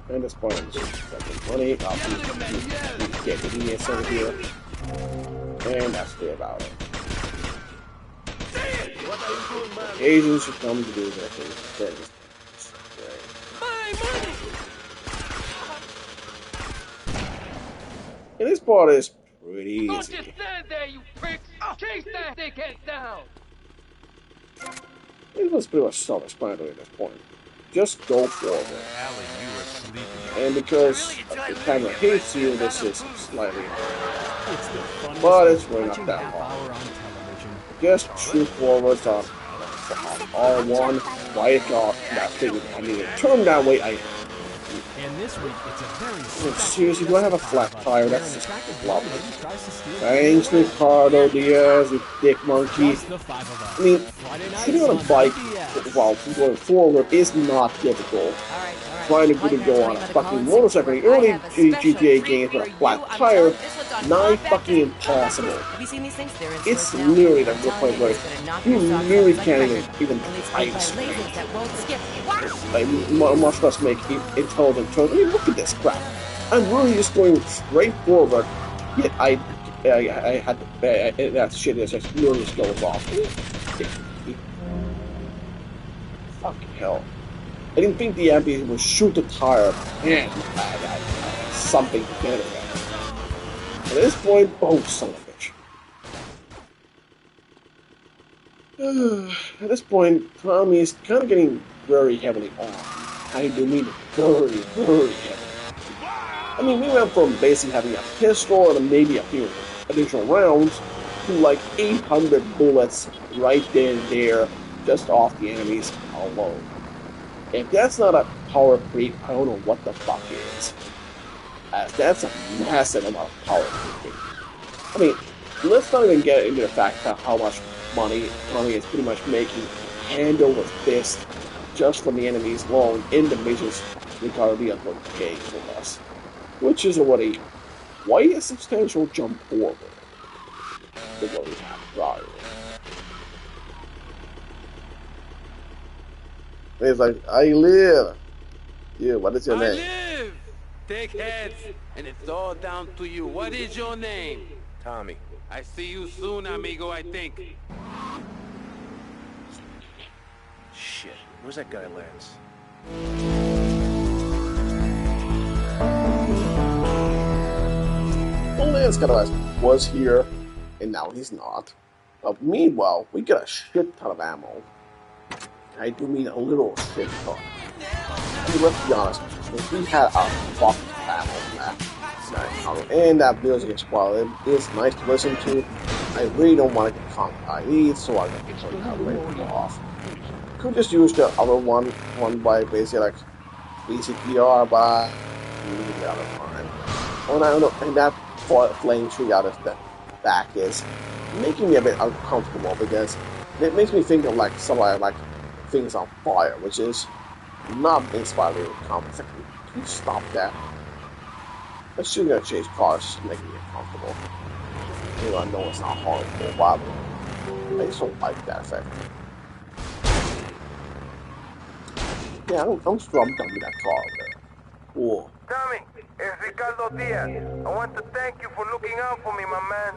And this point, I'm just collecting money. I'll get the ES over here. And that's really about it. Asians should come to do their thing. And this part is pretty easy.
Don't just stand there, you pricks! Chase that dickhead down!
It was pretty much self-explanatory at this point. Just go forward. And because the camera hates you, this is slightly hard. But it's really not that hard. Just shoot forwards on R1, right off that thing. I mean, turn that way.
And this week, it's a very
seriously, do I have a flat tire? That's just lovely. Thanks, Ricardo Diaz, you dick monkey. I mean, sitting on a bike while going forward is not difficult. Trying to go on a fucking motorcycle in the early GTA games with a flat tire, not fucking impossible. It's literally the point where you literally can't even try to swing. Like, much less make intelligent choices. I mean, look at this crap. I'm really just going straight forward, yet I had to, that shit is just literally just goes off. Fucking hell. I didn't think the ambulance would shoot the tire and something to get it at. At this point, oh, son of a bitch. At this point, Tommy is kind of getting very heavily armed. I do mean very, very heavy. I mean, we went from basically having a pistol and maybe a few additional rounds to like 800 bullets right then and there, just off the enemies alone. If that's not a power creep, I don't know what the fuck is. That's a massive amount of power creeping. I mean, let's not even get into the fact of how much money Tommy is pretty much making hand over fist just from the enemies alone in the missions Ricardo Diaz will gain with us. Which is already quite a substantial jump forward than what we had prior. It's like, I live! Yeah, what is your name?
I live! Dickheads! And it's all down to you. What is your name?
Tommy.
I see you soon, amigo, I think.
Shit, where's that guy, Lance?
Well, Lance was here, and now he's not. But meanwhile, we got a shit ton of ammo. I do mean a little shit ton. I mean, let's be honest, if we had a fucking ammo map, and that music is, while it is nice to listen to, I really don't want to get found by IDs, so I'm going to turn that radio off. Could just use the other one by basically like BCPR, but leave it out of time. Oh, I don't know, and that flame tree out of the back is making me a bit uncomfortable because it makes me think of like somebody like things on fire, which is not inspiring comfort. Can you stop that? I'm still gonna chase cars, making me uncomfortable. Even though I know it's not horrible, but I just don't like that effect. Yeah, I'm strong done with that car over there. Cool.
Tommy, it's Ricardo Diaz. I want to thank you for looking out for me, my man.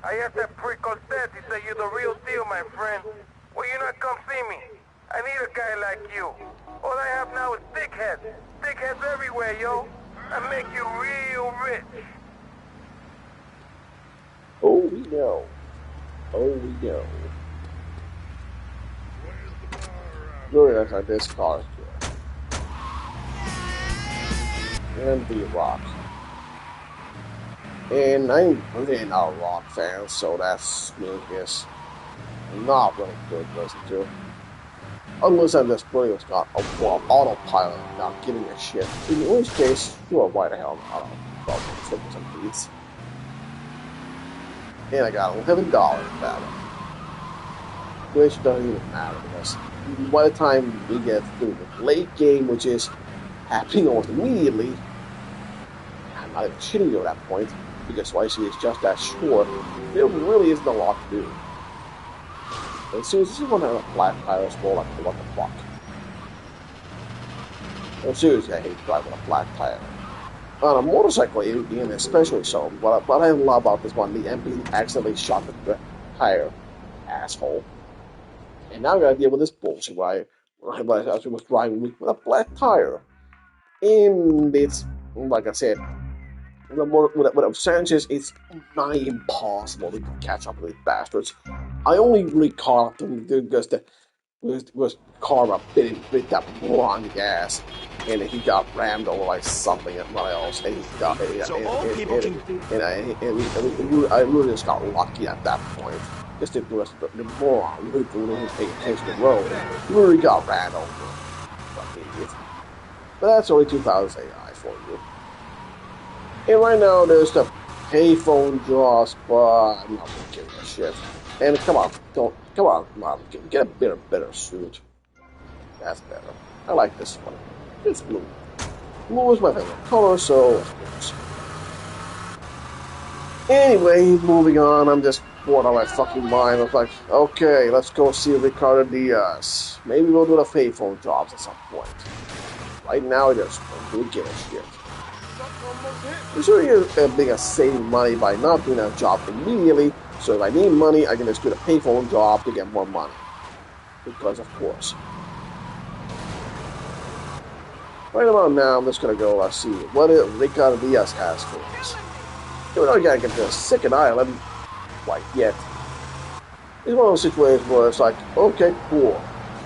I asked that prick Cortez, he said you're the real deal, my friend. Will you not come see me? I need a guy like you. All I have now is dickheads. Dickheads everywhere, yo. I make you real rich.
Oh, we know. Oh, we know. Really looks like this car. And the rock. And I'm really not a rock fan, so that's is not really good to listen to. Unless I'm just putting it's got a autopilot, not giving a shit. In which case, sure, why the hell not? I'll flip some beats. And I got $11 back. Which doesn't even matter because by the time we get through the late game, which is happening almost immediately, I'm not even shitting you at that point, because YC is just that short, there really isn't a lot to do. As soon as you want to have a flat tire roll, like, what the fuck? No, seriously, I hate driving a flat tire. On a motorcycle, even especially so, what I love about this one, the MP accidentally shot the tire, asshole. And now I gotta deal with this bullshit where I was driving with a flat tire. And it's, like I said, with Sanchez, it's nigh impossible to catch up with these bastards. I only really caught up to them because was Karma bit that moron in the ass, and he got rammed over like something else, and he got I really just got lucky at that point. Just the moron who didn't pay attention to the road really got ran over. Fucking idiot. But that's only 2,000 AI for you. And right now there's the payphone drops, but I'm not gonna give a shit. And come on, Mom, get a better suit. That's better. I like this one. It's blue. Blue is my favorite color, so anyway, moving on. I'm just bored out of my fucking mind. I was like, okay, let's go see Ricardo Diaz. Maybe we'll do the payphone jobs at some point. Right now, I just don't give a shit. I'm sure you're being a saving money by not doing that job immediately. So if I need money, I can just do the payphone job to get more money. Because of course. Right about now, I'm just gonna go see what Ricardo Diaz has for us. We're not gonna get to a second island quite yet. It's one of those situations where it's like, okay, cool.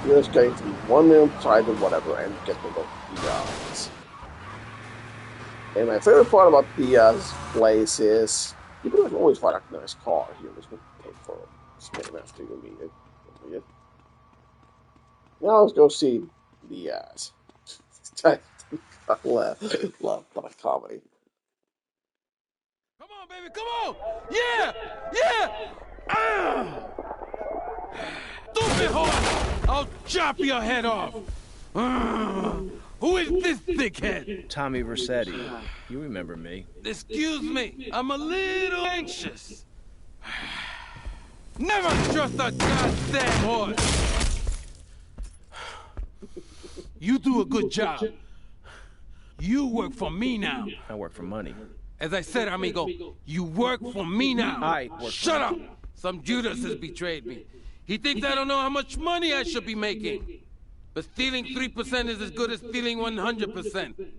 You're just going from one side to whatever and get to go Diaz. And my favorite part about Diaz's place is you pretty much always find a nice car here, which would take for a spin after you meet it. Now let's go see Diaz. I love that comedy.
Come on, baby, come on! Yeah! Yeah! Ah! Stupid horse! I'll chop your head off! Ah! Who is this thickhead?
Tommy Vercetti. You remember me.
Excuse me, I'm a little anxious. Never trust a goddamn horse! You do a good job. You work for me now.
I work for money.
As I said, amigo, you work for me now. Shut up! Some Judas has betrayed me. He thinks I don't know how much money I should be making. But stealing 3% is as good as stealing 100%.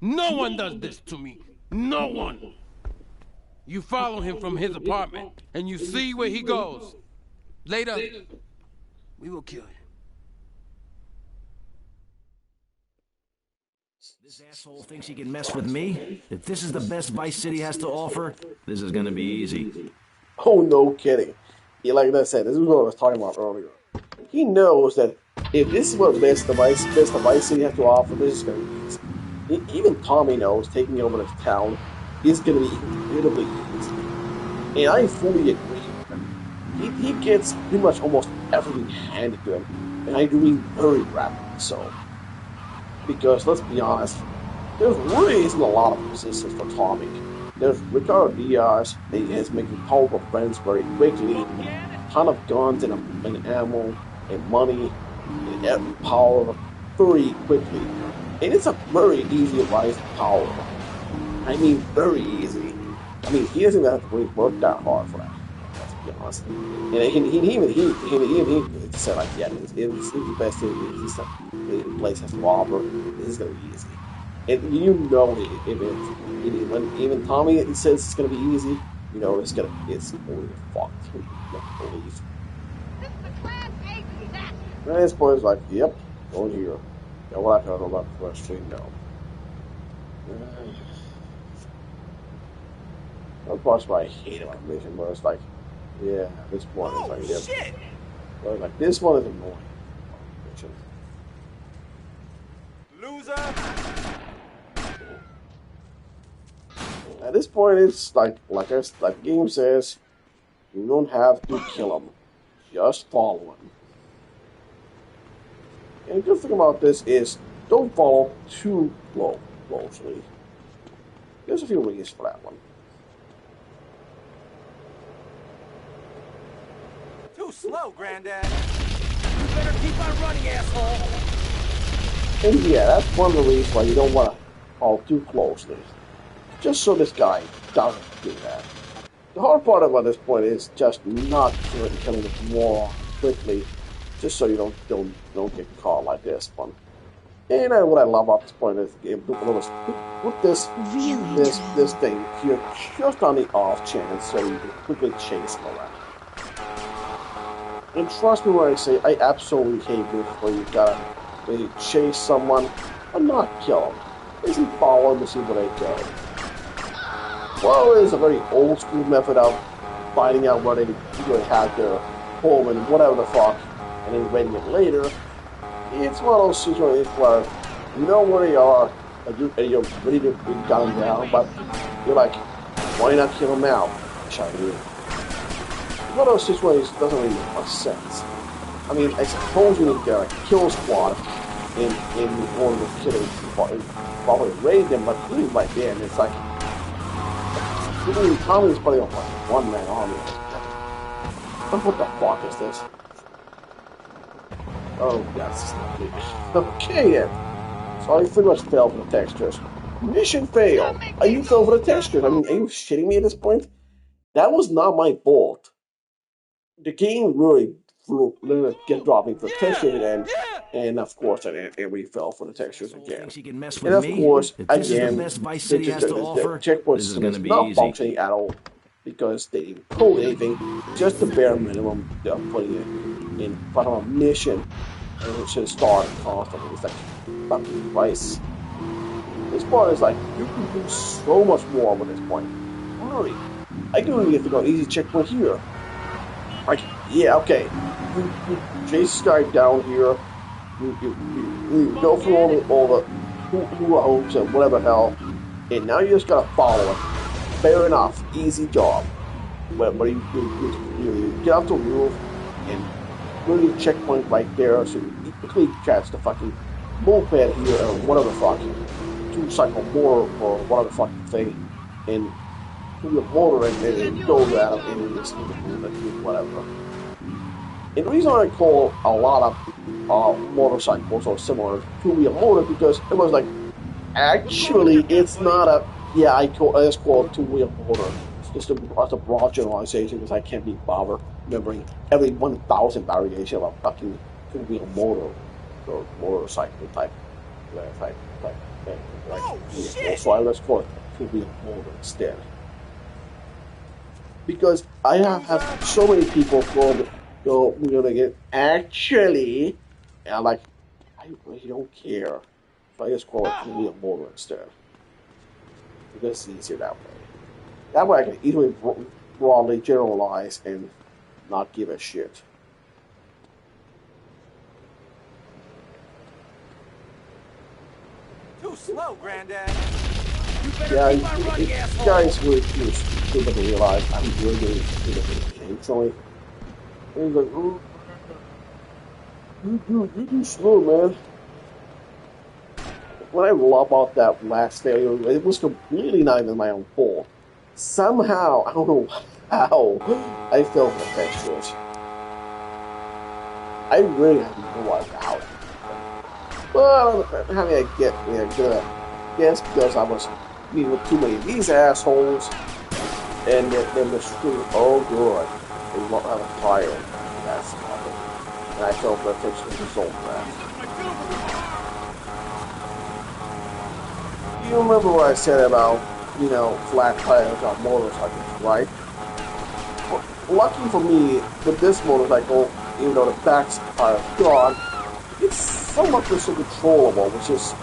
No one does this to me. No one. You follow him from his apartment, and you see where he goes. Later, we will kill him.
This asshole thinks he can mess with me? If this is the best Vice City has to offer, this is gonna be easy.
Oh, no kidding. Yeah, like I said, this is what I was talking about earlier. He knows that if this is what best the Vice City has to offer, this is going to be easy. Even Tommy knows taking over this town is going to be incredibly easy. And I fully agree with him. He gets pretty much almost everything handed to him, and I do very rapidly so. Because, let's be honest, there really isn't a lot of resistance for Tommy. There's Ricardo Diaz, he is making powerful friends very quickly, a ton of guns and ammo and money and power very quickly. And it's a very easy rise to power. I mean, very easy. I mean, he doesn't even have to really work that hard for that, let's be honest. And he said, like, yeah, it's the best thing the place has to offer. This is going to be easy. And you know, when even Tommy says it's gonna be easy, you know it's gonna be fucked. Believe. And this boy's like, yep, go here. Yeah, what I know about the first street now. That's why I hate about mission, where it's like, yeah, this one is like, yep.
Shit!
But like this one is annoying. Mission.
Loser!
At this point, it's like the game says, you don't have to kill him, just follow him. And the good thing about this is, don't follow too closely. There's a few reasons for that one.
Too slow, Granddad. You better keep on running, asshole.
And yeah, that's one of the reasons why you don't want to follow too closely. Just so this guy doesn't do that. The hard part about this point is just not killing it more quickly, just so you don't get caught like this one. And what I love about this point is put this thing here just on the off chance, so you can quickly chase him around. And trust me when I say I absolutely hate this where you gotta chase someone but not kill them. Isn't follow them to see where they go. Well, it is a very old school method of finding out where they have their home and whatever the fuck, and then raiding it later. It's one of those situations where you know where they are, and you're ready to be gunned down, but you're like, why not kill them now? Chinese. One of those situations doesn't really make much sense. I mean, I suppose you need to get a kill squad in order to kill them, probably raid them, but really right there, and it's like, Tommy's probably on like one-man army. What the fuck is this? Oh, that's not me. Okay then. So I pretty much fell for the textures. Mission failed. You fell for the textures. I mean, are you shitting me at this point? That was not my fault. The game really dropping for the textures again. And of course, we fell for the textures again. And of course, again, the checkpoints is not functioning at all because they didn't code anything, just the bare minimum they're putting it in front of a mission, and it should start constantly. It's like fucking Christ. This part is like you can do so much more with this point. Hurry! I can really get to go easy checkpoint here. Like, yeah, okay. You chase this guy down here. You go through all the hula hoops and whatever hell, and now you just gotta follow it. Fair enough, easy job. But you get up to the roof and really checkpoint right there, so you quickly catch the fucking moped here or whatever fucking 2-cycle motor or whatever fucking thing, and pull your motor and it goes at them and you just whatever. And the reason I call a lot of motorcycles or similar two-wheel motor because it was like, actually, it's not a, yeah, I just call it two-wheel motor. It's just a broad generalization because I can't be bothered remembering every 1,000 variation of a fucking two-wheel motor or motorcycle type thing. Oh, shit. So I let's call it two-wheel motor instead. Because I have so many people go, we're gonna get actually, and I'm like, I really don't care. So I just call it two-wheel motor instead. Because it's easier that way. That way I can easily broadly generalize and not give a shit.
Too slow, Granddad.
Yeah, you guys really too stupid to realize I'm really doing stupid occasionally. And he's like, oh, you're too slow, man. When I love about that last failure, it was completely not even my own fault. Somehow, I don't know how, I felt contentious. I really have no idea how. Well, how did I get good? Yes, because I was meeting with too many of these assholes, and then the screw, oh good, they won't have a tire. That's nothing. And I felt the official result of that. You remember what I said about, flat tires on motorcycles, right? Well, lucky for me, with this motorcycle, even though the back tire is gone, it's somewhat controllable, which is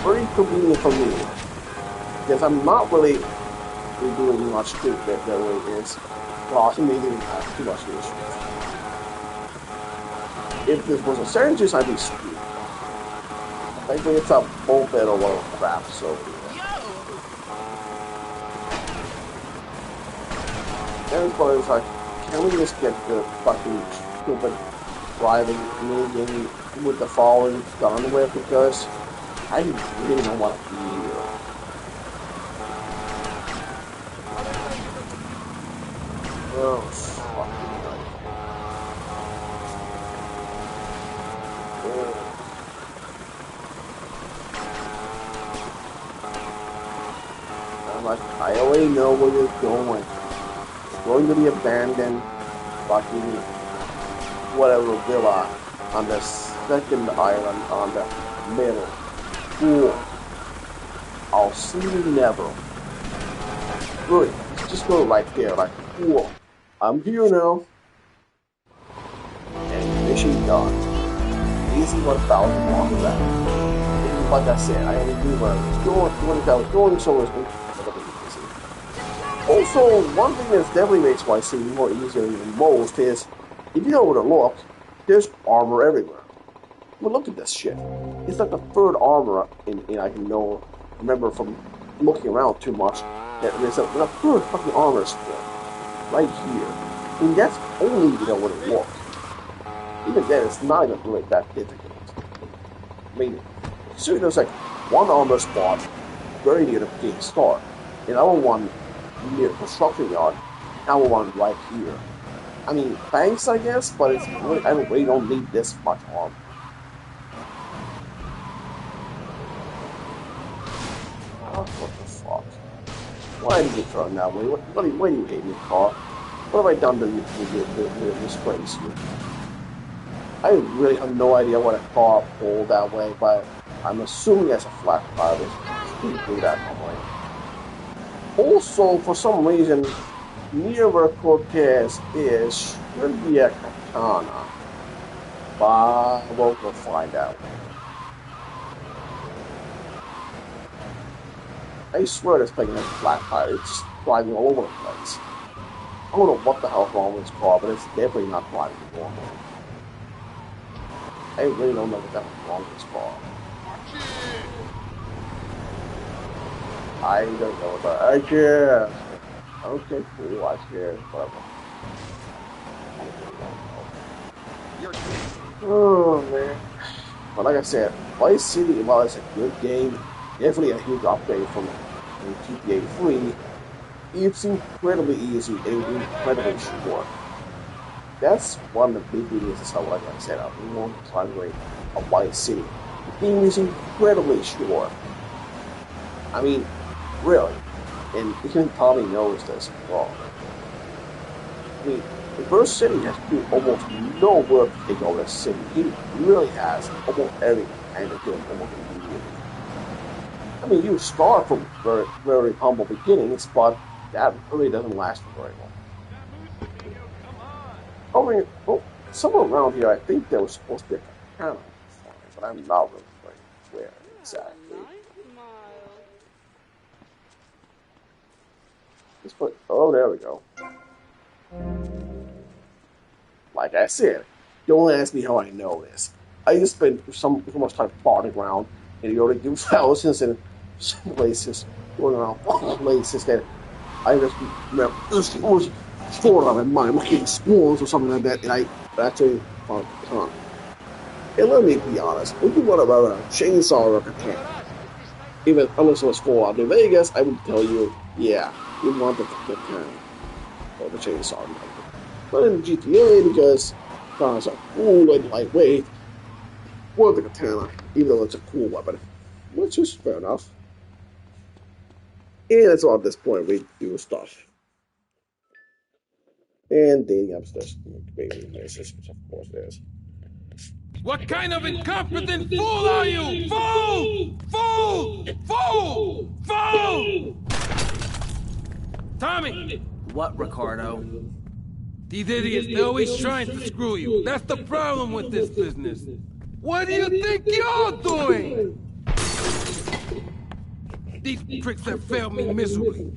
very convenient for me. Because I'm not really doing much to it that really is causing me to have too much issues. If this was a Serengis, I'd be screwed. I think it's a moped or whatever crap, so. Everybody was like, can we just get the fucking stupid driving meeting with the following done with, because I really don't want to be here. Oh, fucking night. I'm like, I already know where you're going. You're going to the abandoned fucking whatever villa on the second island on the middle. Cool. I'll see you never. Good. Just go right there, like, cool. I'm here now. And mission done. Easy 1,000 blocks of that. Like I said, I only knew where I was going, so it was easy. Also, one thing that definitely makes YC more easier than most is, if you know where to look, there's armor everywhere. Well, look at this shit. It's like the third armor, and I can remember from looking around too much, that there's a third fucking armor square right here. And that's only you know where to look. Even then, it's not even really that difficult. I mean, so there's like one armor spot very near the game start, another one near the construction yard, another one right here. I mean, thanks, I guess, but it's really, I really don't need this much armor. Oh, what the fuck? Why did you turn that way? Why do you hate me, car? What have I done to this place? I really have no idea what a car pulled that way, but I'm assuming it's a flat tire that's do that way. Also, for some reason, near where Cortez is should be a katana. But we'll find out. I swear this thing is a flat tire. It's just driving all over the place. I don't know what the hell's wrong with this car, but it's definitely not driving normal. I really don't know what that long is for. I don't know what that. I guess. Okay, cool. I guess. Whatever. Oh man. But like I said, Vice City, while it's a good game, definitely a huge upgrade from GTA 3. It's incredibly easy and incredibly short. That's one of the big reasons how, like I said, I want to migrate a Vice City. The game is incredibly short. I mean, really. And you can probably notice this as well. I mean, the first city has to do almost no work to take over the city. It really has almost everything kind of doing almost immediately. I mean, you start from very, very humble beginnings, but that really doesn't last for very long. Oh, somewhere around here, I think there was supposed to be a katana, but I'm not really where exactly. Let's put. Oh, there we go. Like I said, don't ask me how I know this. I just spent so much time farting around in the early 2000s and some places, going around places that I just remember this was stored on my mind, looking spawns or something like that, and I actually found a katana. And let me be honest, if you want to wear a chainsaw or a katana, even unless it was Fallout New Vegas, I would tell you, yeah, you want the katana or the chainsaw. But in GTA, because katanas are cool and lightweight, want the katana, even though it's a cool weapon, which is fair enough. And that's all at this point we do stuff. And dating upstairs, baby places, which of course there is.
What kind of incompetent fool are you? Fool! Fool! Fool! Fool! Tommy!
What, Ricardo?
These idiots, they're always trying to screw you. That's the problem with this business. What do you think you're doing? These pricks have failed me miserably.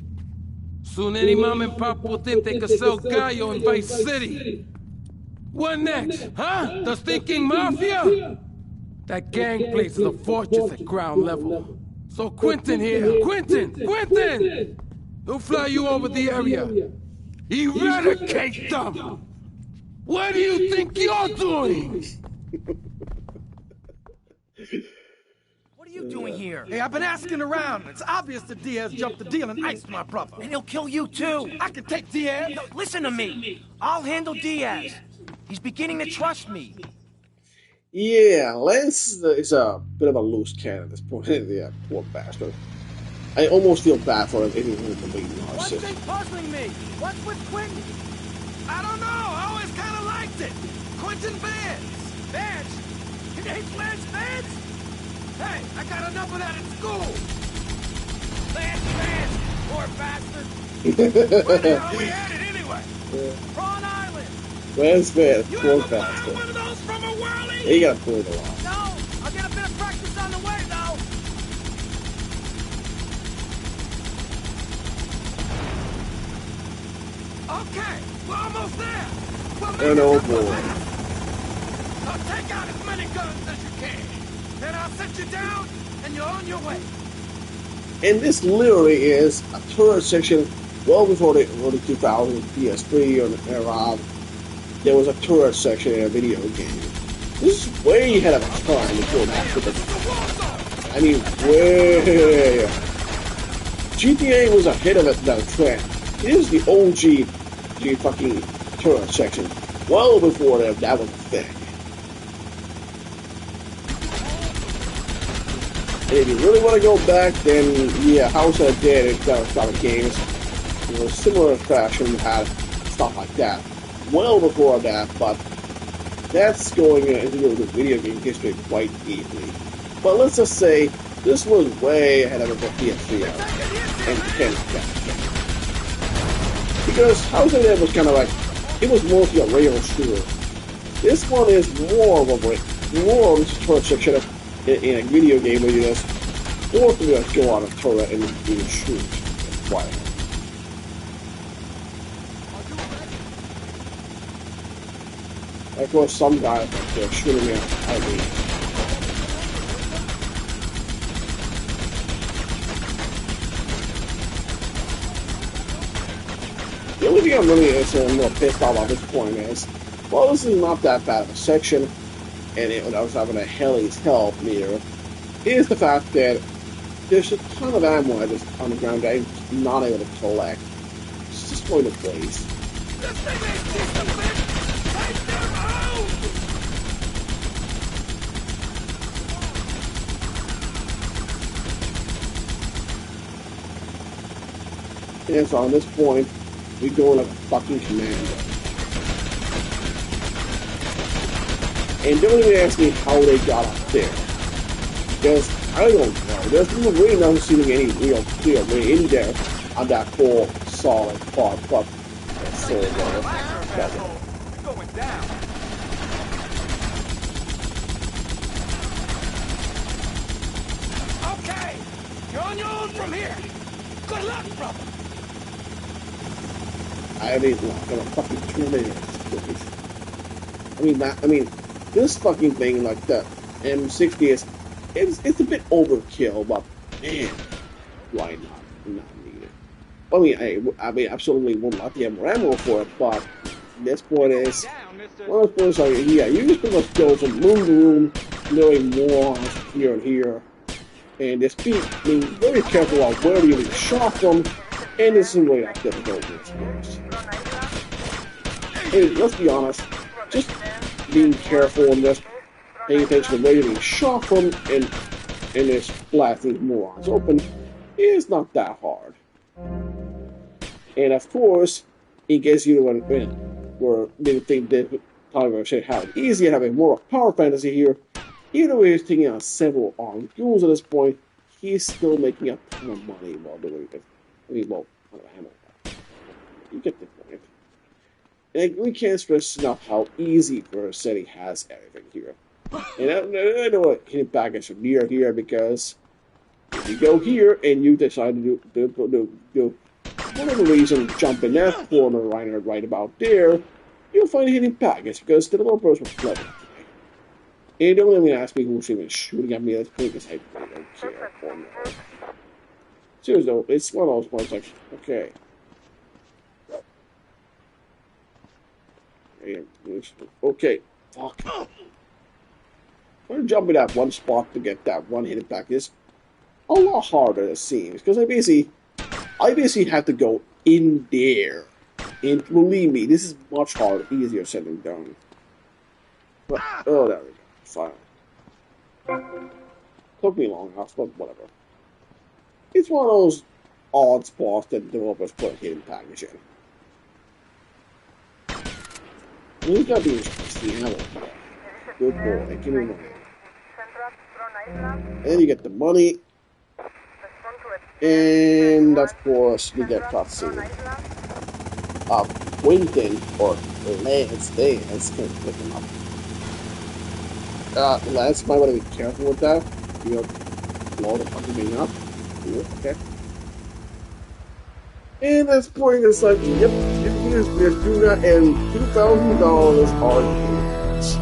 Soon any mom and pop will think they could sell Gallo in Vice City. What next, huh? The stinking mafia? That gang place is a fortress at ground level. So Quentin here, Quentin! He'll fly you over the area. Eradicate them! What do you think you're doing?
What are you doing here?
Hey, I've been asking around. It's obvious that Diaz jumped the deal and iced my brother.
And he'll kill you too.
I can take Diaz.
No, listen to me. I'll handle Diaz. He's beginning to trust me.
Yeah, Lance is a bit of a loose cannon at this point. Yeah, poor bastard. I almost feel bad for him if he's a complete
One
narcissist.
thing puzzling me. What's with Quentin?
I don't know. I always kind of liked it. Quentin Vance.
Vance? Your name's Lance Vance?
Hey, I got enough of that at school.
Vance, poor bastard.
Where the hell are we headed anyway?
Prawn Island.
Lance Vance,
You
poor
ever find
bastard.
one of those from a whirly?
He got pulled along.
No, I'll get a bit of practice on the way, though.
Okay, we're almost there. We'll make
And
it
oh
up
boy.
later. Now take out as many guns as you can. Then I'll set you down, and you're on your way.
And this literally is a turret section well before the early 2000s PS3 or the era. There was a turret section in a video game. This is way ahead of its time before that. I mean, way. GTA was ahead of that trend. It is the OG fucking turret section. Well before that was a thing. And if you really want to go back, then yeah, House of the Dead and that kind of games, you know, similar fashion had stuff like that. Well before that, but that's going into the video game history quite easily. But let's just say this was way ahead of the PS3 and 10. Because House of the Dead was kind of like, it was mostly a rail shooter. This one is more of a turret section in a video game where you just force me to go on a turret and you shoot and fire. Of course, some guys are shooting me at me. The only thing I'm really a little pissed off at this point is, well, this is not that bad of a section, and I was having a Heli's help meter, is the fact that there's a ton of ammo at this underground that I'm not able to collect. It's just going to waste. And so on this point, we go like a fucking commando. And don't even ask me how they got up there. Because I don't know. There's really not seeing any real clear way in there on that whole solid part. But that's so well.
Going down.
Okay, you're on your own from here. Good luck, brother.
I mean, I'm gonna fucking terminate it. I mean, this fucking thing like the M60 is, it's a bit overkill, but man, why not need it? I mean, absolutely won't let the more ammo for it, but this point is, one of those points like, yeah, you just pretty much go from room to room, knowing more here and here, and just being very careful about where you're being shot from, and this is really not difficult to experience. And let's be honest, just being careful and just paying attention to where you're being shot from and just blasting morons open is not that hard. And of course, in case you didn't think that Tyler should have it easy, having more of power fantasy here, even though he's taking out several armed ghouls at this point, he's still making a ton of money while doing it. I mean, well, kind of hammer. You get the point. And we can't stress enough how easy Vercetti has everything here. And I know what hidden package from here because if you go here and you decide to do whatever reason, jump in that corner right about there, you'll find a hidden package because the developers were clever. And don't even ask me who's even shooting at me at this point because I really don't care for me. Seriously though, it's one of those points like, okay. Okay, fuck. I'm gonna jump in that one spot to get that one hidden package. It's a lot harder than it seems because I basically have to go in there. And believe me, this is much harder, easier said than done. But, oh, there we go. Fine. Took me long enough, but whatever. It's one of those odd spots that developers put a hidden package in. He's got to be interesting. Good boy. Give me money. And then you get the money. And of course, we get cutscene. Quentin, or Lance, can't pick him up. Lance might want to be careful with that. You know, blow the fucking thing up. Okay. And this point is like, yep, here's Tuna and $2,000 are yours.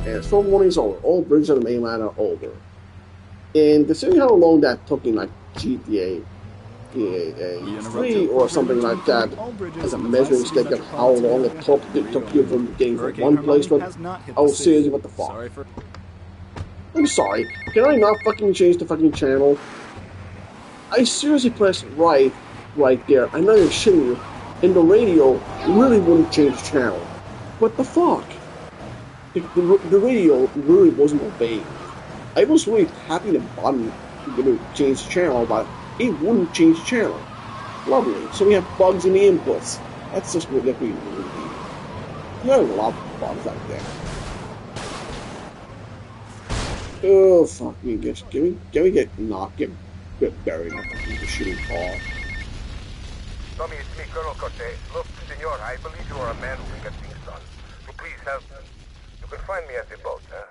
And so morning's over. All bridges on the mainland are over. And considering how long that took in like GTA 3 or something like that, as a measuring stick of how long it took you from getting from one place to another, oh seriously, what the fuck? I'm sorry, can I not fucking change the fucking channel? I seriously pressed right there, I'm not even shitting you, and the radio really wouldn't change the channel. What the fuck? The radio really wasn't obeying. I was really tapping the button to change the channel, but it wouldn't change the channel. Lovely. So we have bugs in the inputs. That's just what we really need. You have a lot of bugs out there. Oh, fuck me. Can we get buried in the shooting car?
Tommy, it's me, Colonel Cortez. Look, senor, I believe you are a man who can get things done. So please help me. You can find me at the boat, huh?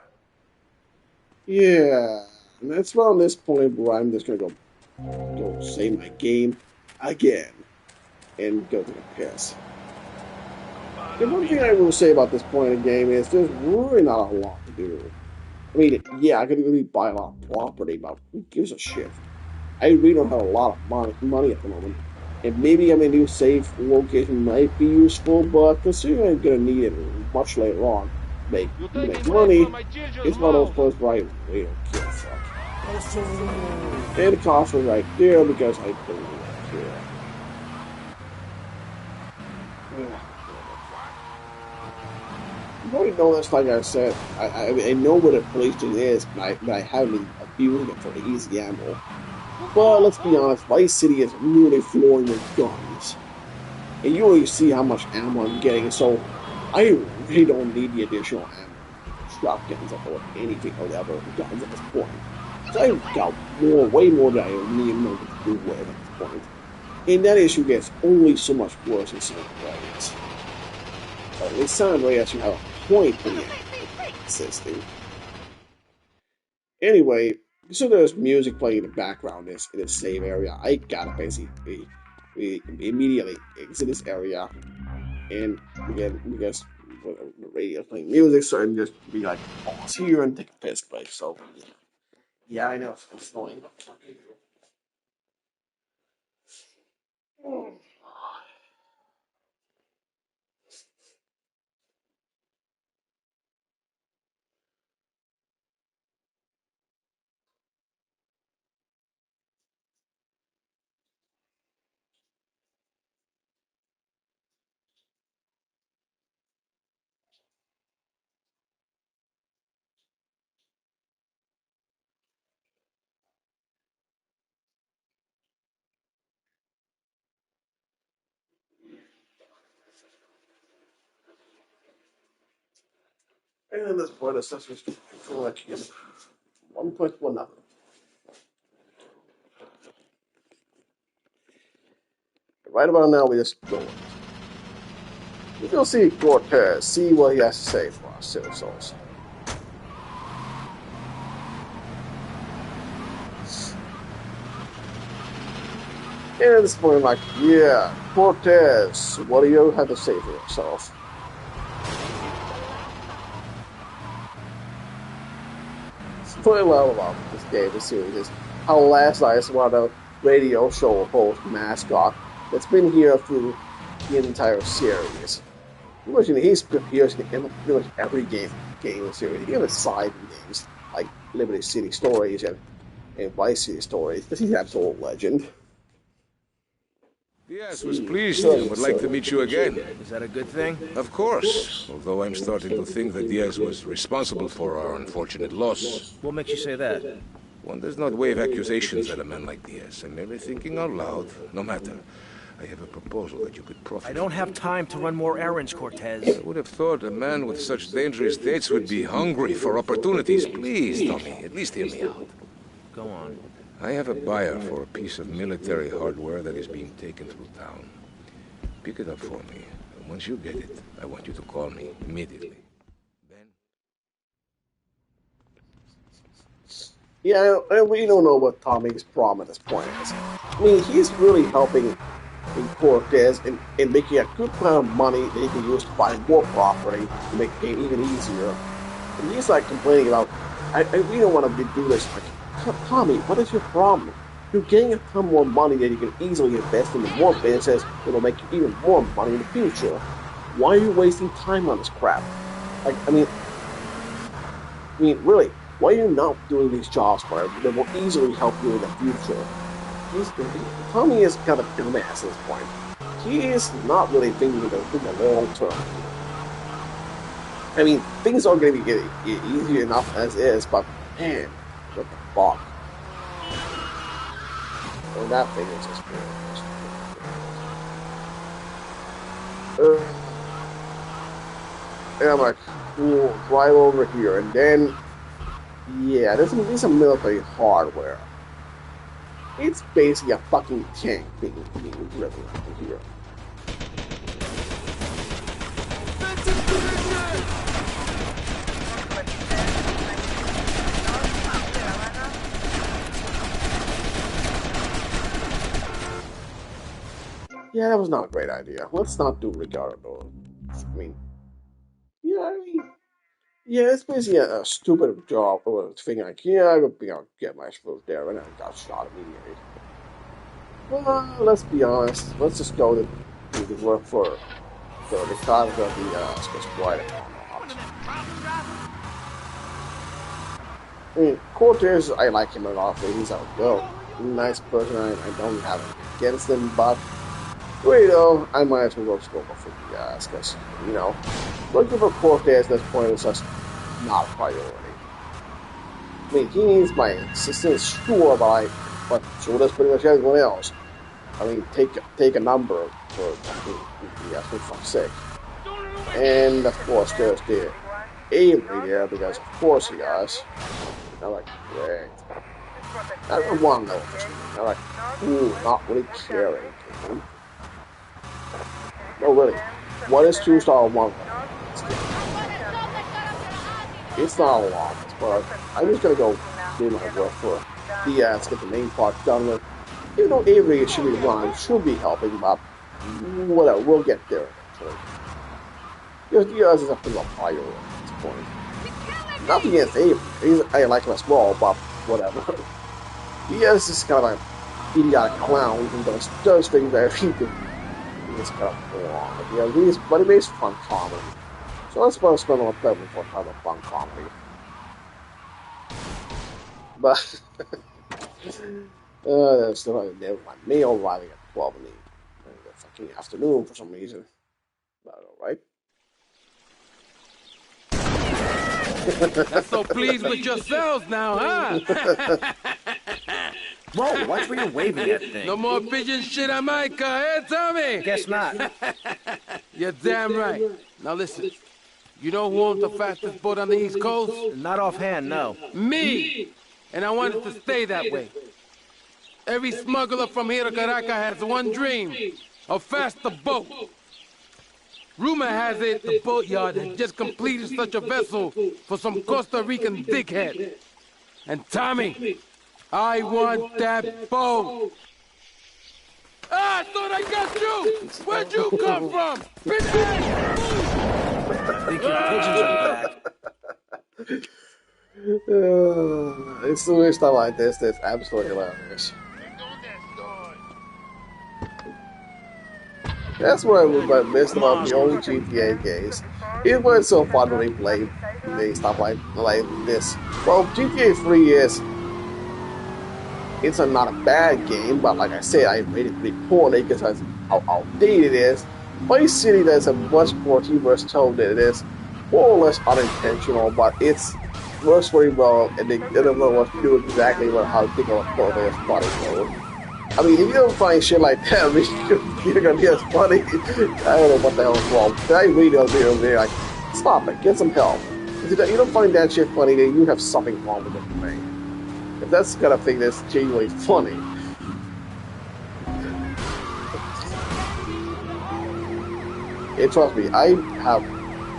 Yeah, and that's around this point where I'm just gonna go save my game again and go to the piss. The one thing I will say about this point in the game is there's really not a lot to do. I mean, yeah, I could really buy a lot of property, but who gives a shit? I really don't have a lot of money at the moment. And maybe a new safe location might be useful, but considering I'm gonna need it much later on, make money, it's one of those places where I really don't give a fuck. And the cost was right there because I don't really care. You already know this, like I said, I know what a police station is, but I haven't been abusing it for the easy ammo. But let's be honest, Vice City is really flowing with guns. And you already see how much ammo I'm getting, so I really don't need the additional ammo. Shotguns or anything or the other guns at this point. So I've got way more than I need to do with at this point. And that issue gets only so much worse in San Andreas. At least San Andreas, you have a point in the existing. Anyway, so there's music playing in the background in this same area. I gotta basically immediately exit this area, and again because the radio playing music, so I'm just be like pause here and take a piss break. So yeah, I know it's annoying. And this point is just for like 1.1 up. Right about now, we just go. We're gonna see Cortez, see what he has to say for us citizens. And at this point, I'm like, yeah, Cortez, what do you have to say for yourself? What I love about this game, this series, is how last night I saw the radio show host mascot that's been here through the entire series. He's appears in pretty much every game in the series, even side games like Liberty City Stories and Vice City Stories, because he's an absolute legend.
Yes, was pleased and would like to meet you again.
Is that a good thing?
Of course, although I'm starting to think that Diaz was responsible for our unfortunate loss.
What makes you say that?
One does not wave accusations at a man like Diaz. I'm merely thinking out loud. No matter. I have a proposal that you could profit.
I don't have time to run more errands, Cortez.
I would have thought a man with such dangerous dates would be hungry for opportunities. Please, Tommy, at least hear me out.
Go on.
I have a buyer for a piece of military hardware that is being taken through town. Pick it up for me. And once you get it, I want you to call me immediately. Then...
Yeah, and we don't know what Tommy's problem at this point is. I mean, he's really helping Cortez in making a good amount of money that he can use to buy more property to make the game even easier. And he's like complaining about, we don't want to do this. Like, Tommy, what is your problem? You're getting a ton more money that you can easily invest into more business that will make you even more money in the future. Why are you wasting time on this crap? Like, I mean, really, why are you not doing these jobs that will easily help you in the future? Tommy is kind of a dumbass at this point. He is not really thinking in the long term. I mean, things are going to be getting easier enough as is, but man, what the fuck? And that thing is just weird. And I'm like, cool, right over here, and then, yeah, there's some military hardware. It's basically a fucking tank being driven over here. Yeah, that was not a great idea. Let's not do Ricardo I mean, yeah, it's basically a stupid job or thing like, yeah, I'm gonna get my food there, and then I got shot immediately. Well, let's be honest. Let's just go to work for the cars of the Space Quiet. I mean, Cortez, I like him a lot. He's a nice person. I don't have anything against him, but I might as well just go for the guys because looking for Cortez at this point is just not a priority. I mean, he needs my assistance, sure, but so does pretty much everyone else. I mean, take a number for for fuck's sake. And of course, there's the Avery there because of course he does. I'm like, great. I don't want to know. I'm like, not really caring. No, really. What is 2-star 1? It's not a lot, but I'm just gonna go do my work for Diaz, get the main part done with. Even though Avery should be running, should be helping, but whatever, we'll get there eventually. Because Diaz is a bit of a priority at this point. Nothing against Avery, I like him as well, but whatever. Diaz is kind of an idiotic clown who does things that he can. He's kind of wrong. But he makes fun comedy. So let's spend a lot of time for fun comedy. But there's still never mind. Mail arriving at 12 in the fucking afternoon for some reason. But alright.
Not so pleased with yourselves now, huh?
Whoa, watch where you're waving that thing.
No more pigeon shit on my car, eh, Tommy?
Guess not.
You're damn right. Now listen, you know who owns the fastest boat on the East Coast?
Not offhand, no.
Me! And I want it to stay that way. Every smuggler from here to Caracas has one dream, a faster boat. Rumor has it the boatyard has just completed such a vessel for some Costa Rican dickhead. And Tommy, I want that boat. Ah, I thought I got you! Where'd you come from?
Think your pigeons are back.
It's the weird stuff like this that's absolutely hilarious. That's what I missed about the old GTA games. It was so fun when they played stuff like this. Well, GTA 3 is... It's not a bad game, but like I said, I rated it pretty poorly because of how outdated it is. Vice City does a much more humorous tone than it is, more or less unintentional, but it's works very well, and they don't know what to do exactly how to think of a funny mode. I mean, if you don't find shit like that, I mean, you're gonna be as funny. I don't know what the hell is wrong. But I read those videos, they're like, stop it, get some help. If you don't find that shit funny, then you have something wrong with the thing. If that's the kind of thing that's genuinely funny. And trust me, I have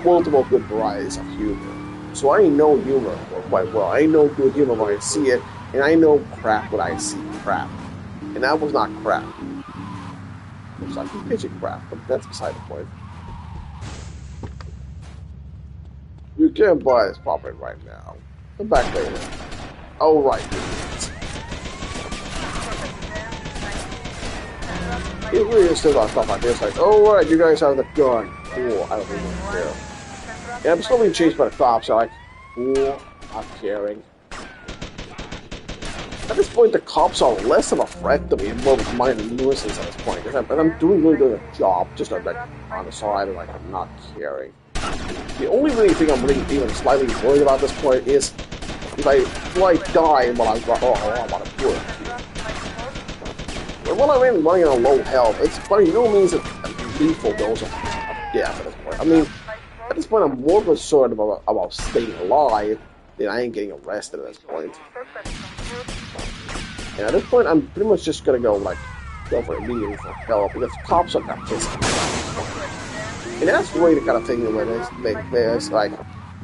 multiple good varieties of humor. So I know humor quite well. I know good humor when I see it, and I know crap when I see crap. And that was not crap. It was like pitching crap, but that's beside the point. You can't buy this property right now. Come back later. Oh, right. It really is still about stuff like this, like, oh, right, you guys have the gun. Cool, I don't even care. Yeah, I'm still being chased by the cops, so like, cool, not caring. At this point, the cops are less of a threat to me and more of a minor nuisance at this point. And I'm really doing a job, just like on the side, and like I'm not caring. The only really thing I'm really even slightly worried about at this point is if I die while I'm on a work. But while I'm really running on low health, it's by no means a lethal dose of death at this point. I mean, at this point, I'm more concerned about staying alive than I ain't getting arrested at this point. And at this point, I'm pretty much just gonna go for immediately for help because cops are not pissed. And that's really the kind of thing that there's like,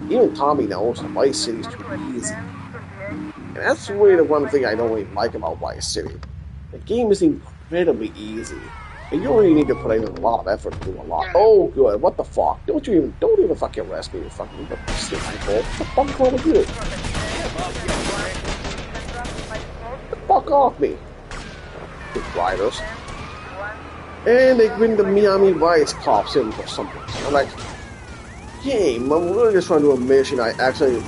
even Tommy knows that Vice City is too easy. And that's really the one thing I don't really like about Vice City. The game is incredibly easy. And you really need to put in a lot of effort to do a lot. Oh, good. What the fuck? Don't even fucking arrest me, you fucking asshole. What the fuck is wrong with you? Get the fuck off me. Big riders. And they bring the Miami Vice cops in for something. I'm like, game, I'm really just trying to do a mission. I actually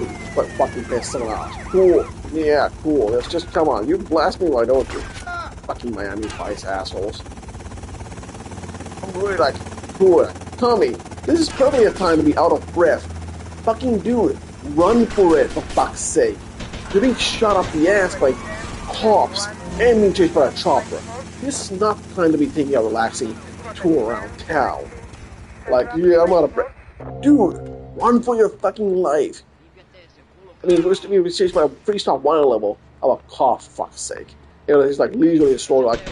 fucking pissed someone out. Cool. Yeah, cool. Let's just, come on. You blast me, why don't you? Fucking Miami Vice assholes. I'm really like, cool. Tommy, this is probably a time to be out of breath. Fucking do it. Run for it, for fuck's sake. You're being shot up the ass by cops and being chased by a chopper. This is not the time to be taking a relaxing tour around town. Like, yeah, I'm out of breath. Dude, run for your fucking life. I mean, we're chased by a freestyle wine level of a cop, for fuck's sake. You know, he's like leisurely a story like,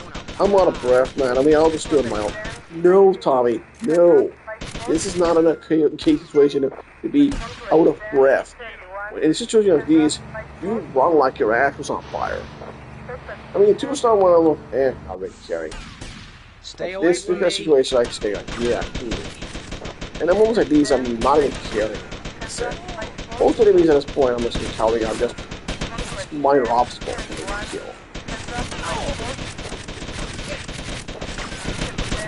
I'm out of breath, man. I mean, I'll just do it my own. No, Tommy, no. This is not an okay situation to be out of breath. In a situation like these, you run like your ass was on fire. I mean, 2-star wine level, I'll really carry. This situation, I stay like, yeah. And in moments like these, I'm not even caring. Most of the enemies at this point, I'm just encountering are just minor obstacles for me to kill.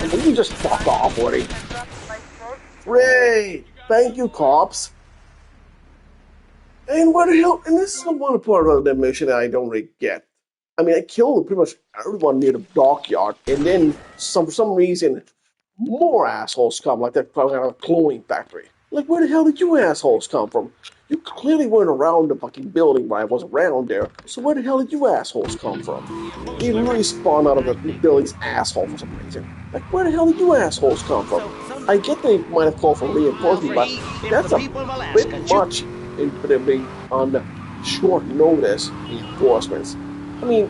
And we can just fuck off already. Great! Thank you, cops. And where the hell? And this is one part of the mission that I don't really get. I mean, I killed pretty much everyone near the dockyard, and then for some reason, more assholes come, like that cloning factory. Like, where the hell did you assholes come from? You clearly weren't around the fucking building when I was around there, so where the hell did you assholes come from? They literally spawned out of the building's asshole for some reason. Like, where the hell did you assholes come from? I get they might have called for reinforcement, but that's a bit much in being on the short notice reinforcements. I mean,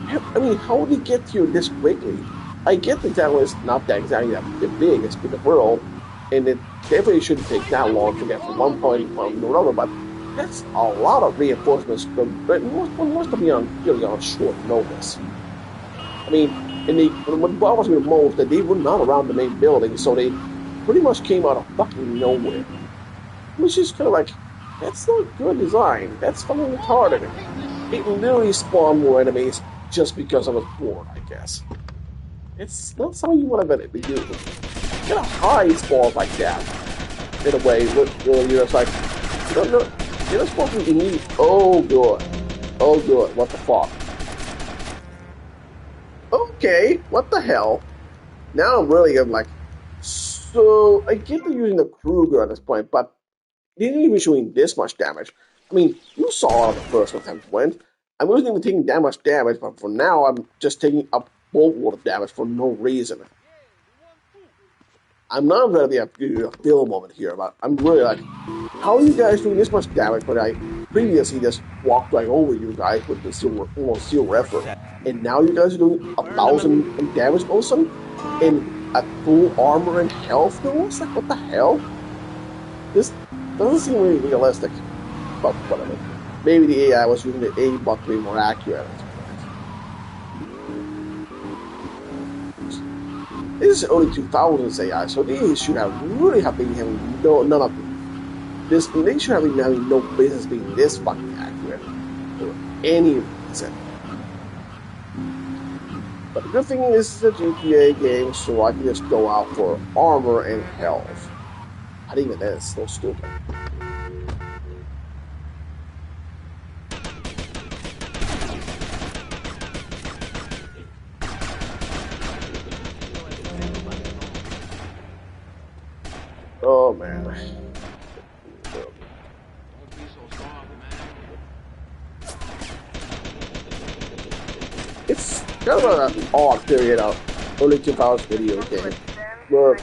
how did you get here this quickly? I get the town is not that exactly the biggest in the world, and it definitely shouldn't take that long to get from one point to another, but that's a lot of reinforcements, but must be on really on short notice. I mean, what bothers me the most that they were not around the main building, so they pretty much came out of fucking nowhere. Which is kind of like, that's not good design. That's fucking retarded. It literally spawned more enemies just because I was bored, I guess. It's not something you want to be doing. Get a high spawn like that. In a way, you're just like, you're not supposed to be elite. Oh, good. Oh, good. What the fuck? Okay, what the hell? Now I'm like, so I get they're using the Kruger at this point, but they didn't even showing this much damage. I mean, you saw how the first attempt went. I wasn't even taking that much damage, but for now, I'm just taking a boatload of damage for no reason. I'm not going to be a Bill moment here, but I'm really like, how are you guys doing this much damage? But I previously just walked right over you guys with the silver effort, and now you guys are doing 1,000 in damage all of a sudden, in a full armor and health. It's like, what the hell? This doesn't seem really realistic, but whatever. Maybe the AI was using the A button to be more accurate. This is early 2000s AI, so they should have really have been having none of this. They should have been having no business being this fucking accurate for any reason. But the good thing is it's a GTA game, so I can just go out for armor and health. Not even that, it's so stupid. Oh man. It's kind of an odd period of early 2000s video game where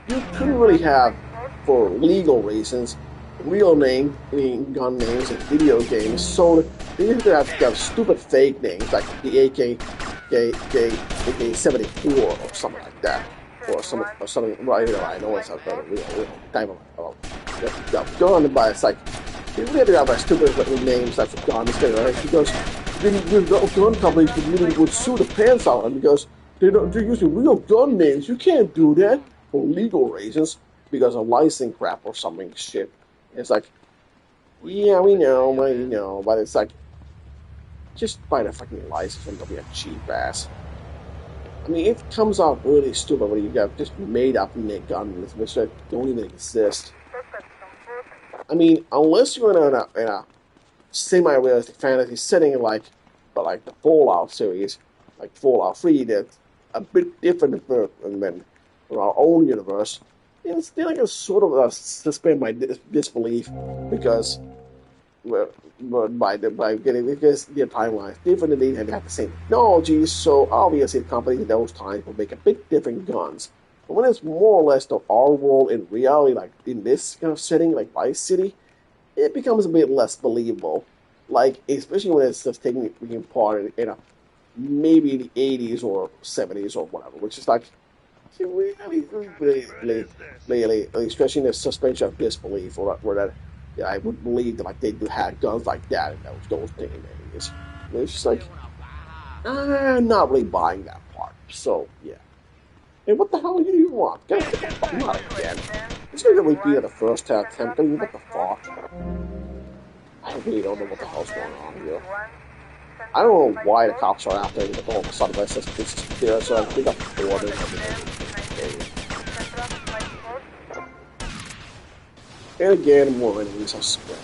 you couldn't really have, for legal reasons, real name, gun names in video games, so they used to have stupid fake names like the AK-74 or something like that. Or something, well, I know it's a real type of gun, but it's like, they really have stupid little names like guns, right? Because the gun companies would sue the pants out of them because they're using real gun names. You can't do that for legal reasons because of license crap or something shit. It's like, yeah, we know, but it's like, just buy the fucking license and don't be a cheap ass. I mean, it comes out really stupid when you got just made up guns which don't even exist. I mean, unless you're in a semi-realistic fantasy setting like the Fallout series, like Fallout 3, that's a bit different than our own universe. And still, I can sort of suspend my disbelief because by getting because their timeline is different and they have the same technology, so obviously the company in those times will make a bit different guns. But when it's more or less the our world in reality, like in this kind of setting, like Vice City, it becomes a bit less believable. Like, especially when it's just taking part in a maybe the 80s or 70s or whatever, which is like really, especially in the suspension of disbelief, or where that I would believe that like they had guns like that in those days. It's just like I'm not really buying that part. So yeah. Hey, what the hell do you want? Get the fuck out again. It's gonna repeat the first attempt. I mean, what the fuck? I really don't know what the hell's going on here. I don't know why the cops are after me, but all of a sudden it's there, so I think I'm bored and everything. And again, more enemies are spread.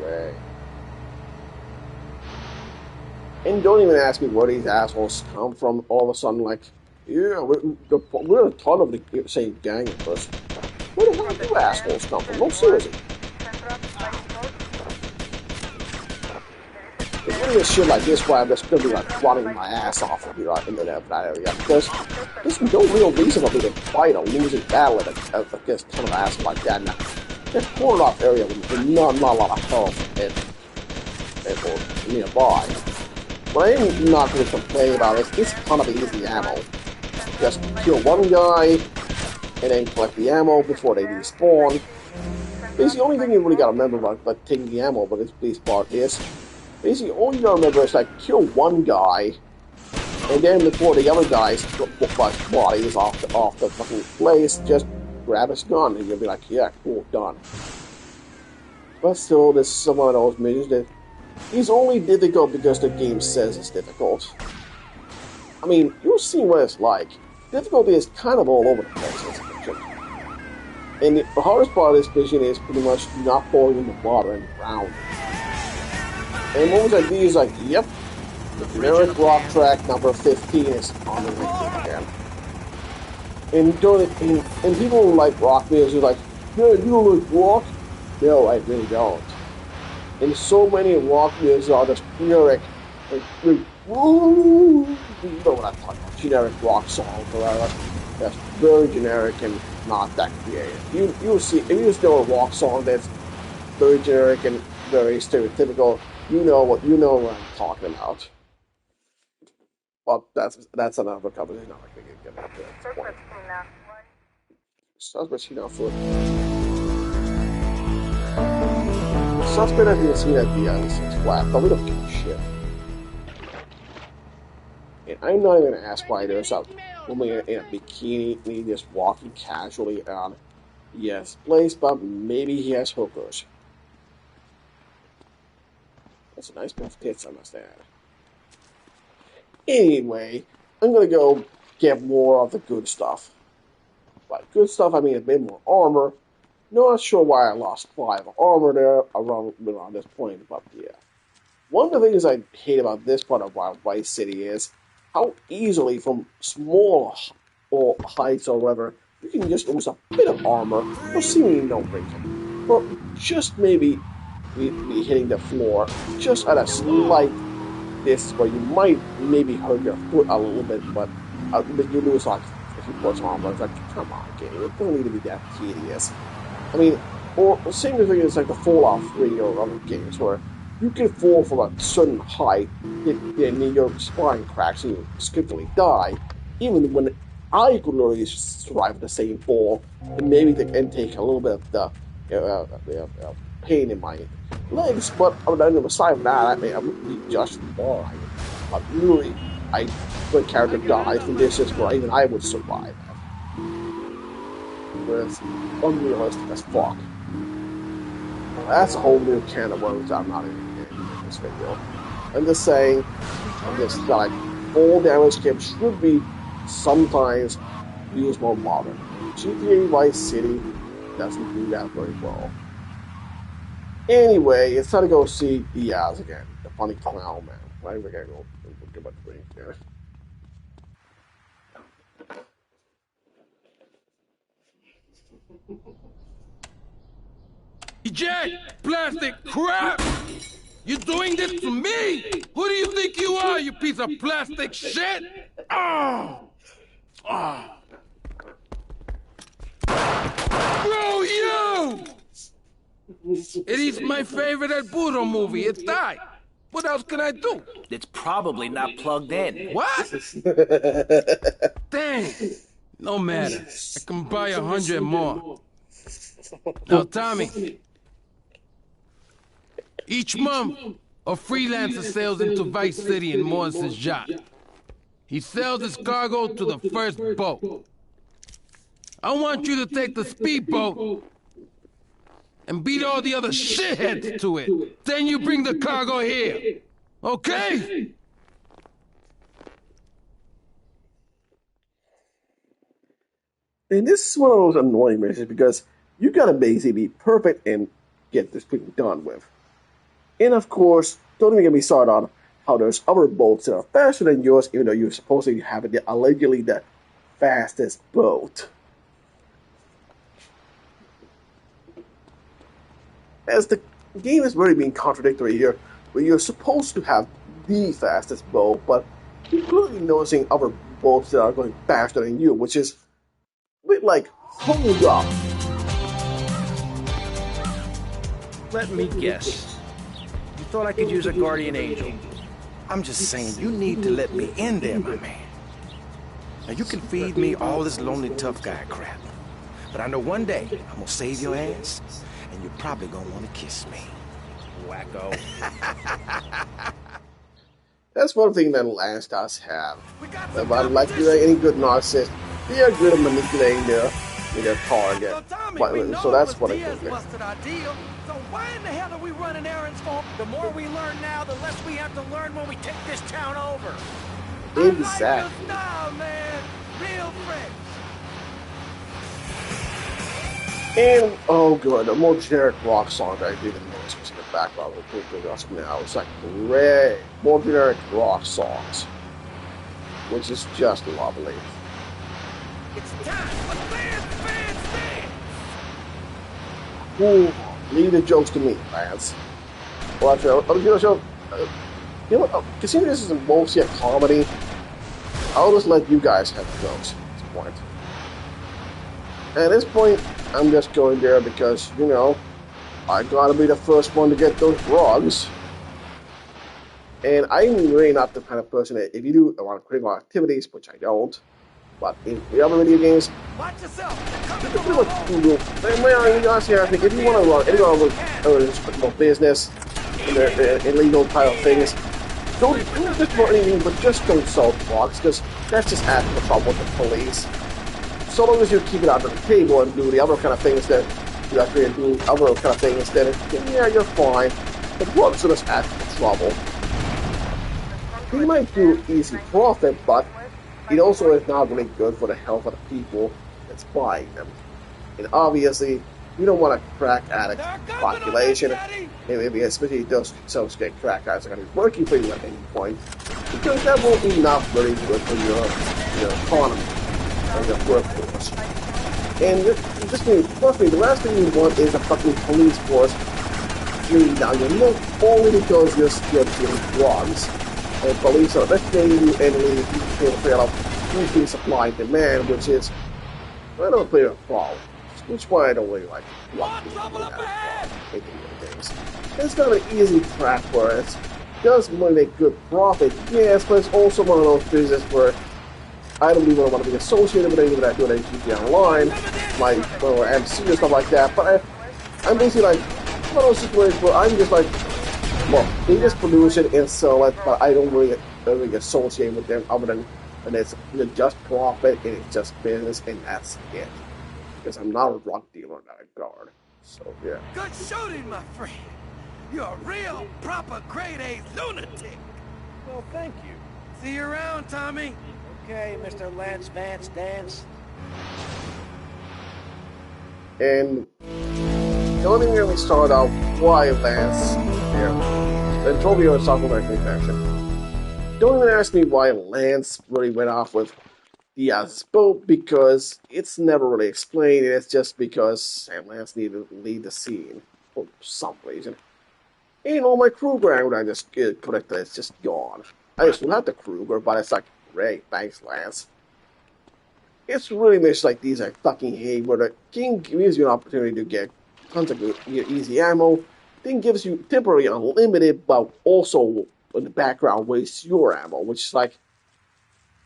Right. And don't even ask me where these assholes come from. All of a sudden, like, yeah, we're a ton of the same gang at first. Where the hell do you assholes come from? No, seriously. It's really a shit like this where I'm just gonna be like running my ass off and be like in that area because there's no real reason for me to fight a losing battle against a ton of ass like that. And that cornered off area with not a lot of health and nearby. What I'm not going to complain about is this ton of easy ammo. Just kill one guy and then collect the ammo before they respawn. It's the only thing you really gotta remember about taking the ammo, but this part is basically all you gotta remember is like kill one guy, and then before the other guys bodies off the fucking place, just grab his gun and you'll be like, yeah, cool, done. But still, this is one of those missions that is only difficult because the game says it's difficult. I mean, you'll see what it's like. Difficulty is kind of all over the place in this mission. And the hardest part of this mission is pretty much not falling in the water and drowning. And moments like these, like, yep, the generic rock track number 15 is on the way again. And people who like rock videos are like, yeah, you don't like rock? No, I really don't. And so many rock videos are just generic, like, you know what I'm talking about, generic rock songs or whatever. That's very generic and not that creative. You'll see, if you just know a rock song that's very generic and very stereotypical, you know what I'm talking about. But that's another conversation. I'm not going to get into at this point. Suspect seen on foot. The suspect has been seen at the Six Flags, but we don't give a shit. And I'm not even going to ask why there's a woman in a bikini just walking casually on yes place, but maybe he has hookers. That's a nice pair of tits, I must add. Anyway, I'm gonna go get more of the good stuff. By good stuff, I mean a bit more armor. Not sure why I lost 5 armor there around this point, but yeah. One of the things I hate about this part of Vice City is how easily from small or heights or whatever, you can just lose a bit of armor for seemingly no reason. Or just maybe be hitting the floor just at a slight distance where you might maybe hurt your foot a little bit, but you lose like a few points of armor. It's like, come on, game, it don't need to be that tedious. I mean, or the same thing is like the Fallout 3 or other games where you can fall from a certain height, and your spine cracks and you quickly die. Even when I could literally survive the same fall, and maybe take a little bit of the pain in my legs, but on the side of that, I mean, I would be just fine. But really, when a character dies, conditions where even I would survive. Where it's unrealistic as fuck. That's a whole new can of worms I'm not even getting in this video. I'm just saying, like, all damage skips should be sometimes used more modern. GTA Vice City doesn't do that very well. Anyway, it's time to go see Diaz again, the funny clown man. Right, we're gonna go get about the drink here.
Eject! Plastic crap! You're doing this to me? Who do you think you are, you piece of plastic shit? Oh! Oh! Bro, you! It is my favorite El Burro movie. It died. What else can I do?
It's probably not plugged in.
What? Dang. No matter. I can buy 100 more. Now, Tommy. Each month, a freelancer sails into Vice City in Morrison's yacht. He sells his cargo to the first boat. I want you to take the speedboat and beat all the other shitheads to it. Then you bring the cargo here. Okay?
And this is one of those annoying missions because you gotta basically be perfect and get this thing done with. And of course, don't even get me started on how there's other boats that are faster than yours, even though you're supposedly having allegedly the fastest boat. As the game is really being contradictory here, where you're supposed to have the fastest boat, but you're clearly noticing other boats that are going faster than you, which is a bit like, hold up.
Let me guess. You thought I could use a guardian angel? I'm just saying, you need to let me in there, my man. Now, you can feed me all this lonely tough guy crap, but I know one day I'm gonna save your ass, and you're probably gonna want to kiss me. Wacko.
That's one thing that Lance does have. But like any good narcissist, they are good at manipulating their target. So that's what I think.
So why in the hell are we running errands for? The more we learn now, the less we have to learn when we take this town over.
Exactly.
I like your style, man. Real friends.
And oh good, a more generic rock song that I didn't notice was in the background of the now. It's like great, more generic rock songs, which is just lovely.
It's time for fans.
Ooh, leave the jokes to me, fans. Well, actually, you know what? Considering this is mostly a comedy, I'll just let you guys have the jokes at this point. At this point, I'm just going there because, you know, I gotta be the first one to get those drugs. And I'm really not the kind of person that, if you do a lot of critical activities, which I don't, but in the other video games,
watch yourself.
You can pretty much do, you guys here, I think if you want to run any kind of business, illegal type of things, don't just run anything, but just don't sell drugs, because that's just adding the problem with the police. So long as you keep it under the table and do the other kind of things that you actually do, other kind of things, then yeah, you're fine. But drugs are just add to trouble. You might do easy profit, but it also is not really good for the health of the people that's buying them. And obviously, you don't want a crack addict population, maybe especially those self-scared crack addicts are going to be working for you at any point, because that won't be not very good for your economy and your workforce. And just being perfectly, the last thing you want is a fucking police force shooting down your neck only because you're scared of dealing drugs. And police are investigating you and you feel of usually supply and demand, which is, I don't play a problem. Which why I don't really like making things. It's kind of an easy track where it does make good profit, yes, but it's also one of those businesses where I don't even want to be associated with anything that I do at GTA Online, like or MC or stuff like that. But I'm basically like one of those situations where I'm just like, well, they just produce it and sell it, but I don't really associate with them other than and it's just profit and it's just business and that's it. Because I'm not a drug dealer in that regard. So yeah.
Good shooting, my friend. You're a real, proper grade A lunatic.
Well, thank you.
See you around, Tommy.
Okay, Mr. Lance Vance Dance.
And don't even really start out why Lance here. And Toby was talking about connection. Don't even ask me why Lance really went off with Diaz's boat because it's never really explained. It's just because Sam Lance needed to lead the scene for some reason. And all my Kruger when I just collected it's just gone. I just had the Kruger, but it's like, great, thanks, Lance. It's really much like these I fucking hate, where the king gives you an opportunity to get tons of easy ammo, then gives you temporarily unlimited, but also in the background wastes your ammo, which is like,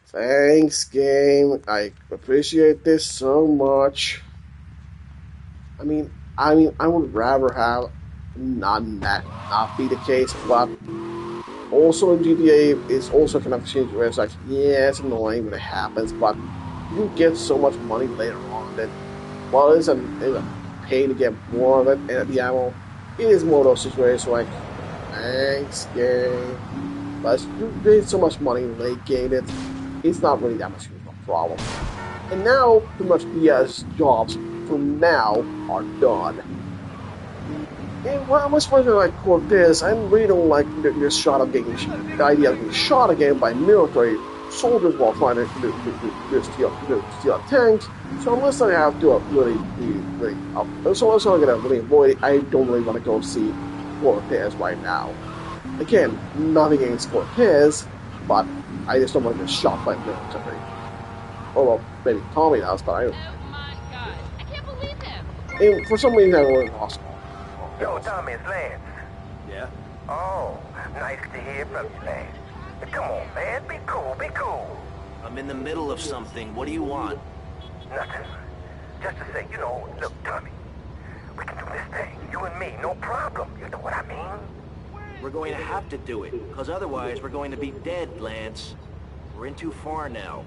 thanks, game. I appreciate this so much. I mean, I would rather have not be the case, but also in GTA, it's also kind of a change where it's like, yeah, it's annoying when it happens, but you get so much money later on that while it's a pain to get more of it and the ammo, it is more of those situations like, thanks, game. But you get so much money late game that it's not really that much of a problem. And now, pretty much Diaz's jobs for now are done. And when I was working like Cortez, I really don't like the shot of getting the idea of being shot again by military soldiers while trying to steal tanks. So unless I have to so unless I'm gonna really avoid it, I don't really want to go see Cortez right now. Again, nothing against Cortez, but I just don't want to get shot by military. Or well, maybe Tommy does, but I don't.
Oh my god, I can't believe him.
And for some reason, I really lost.
Yo, Tommy, it's Lance.
Yeah?
Oh, nice to hear from you, Lance. Come on, man, be cool.
I'm in the middle of something. What do you want?
Nothing. Just to say, look, Tommy, we can do this thing, you and me, no problem. You know what I mean?
We're going to have to do it, because otherwise we're going to be dead, Lance. We're in too far now.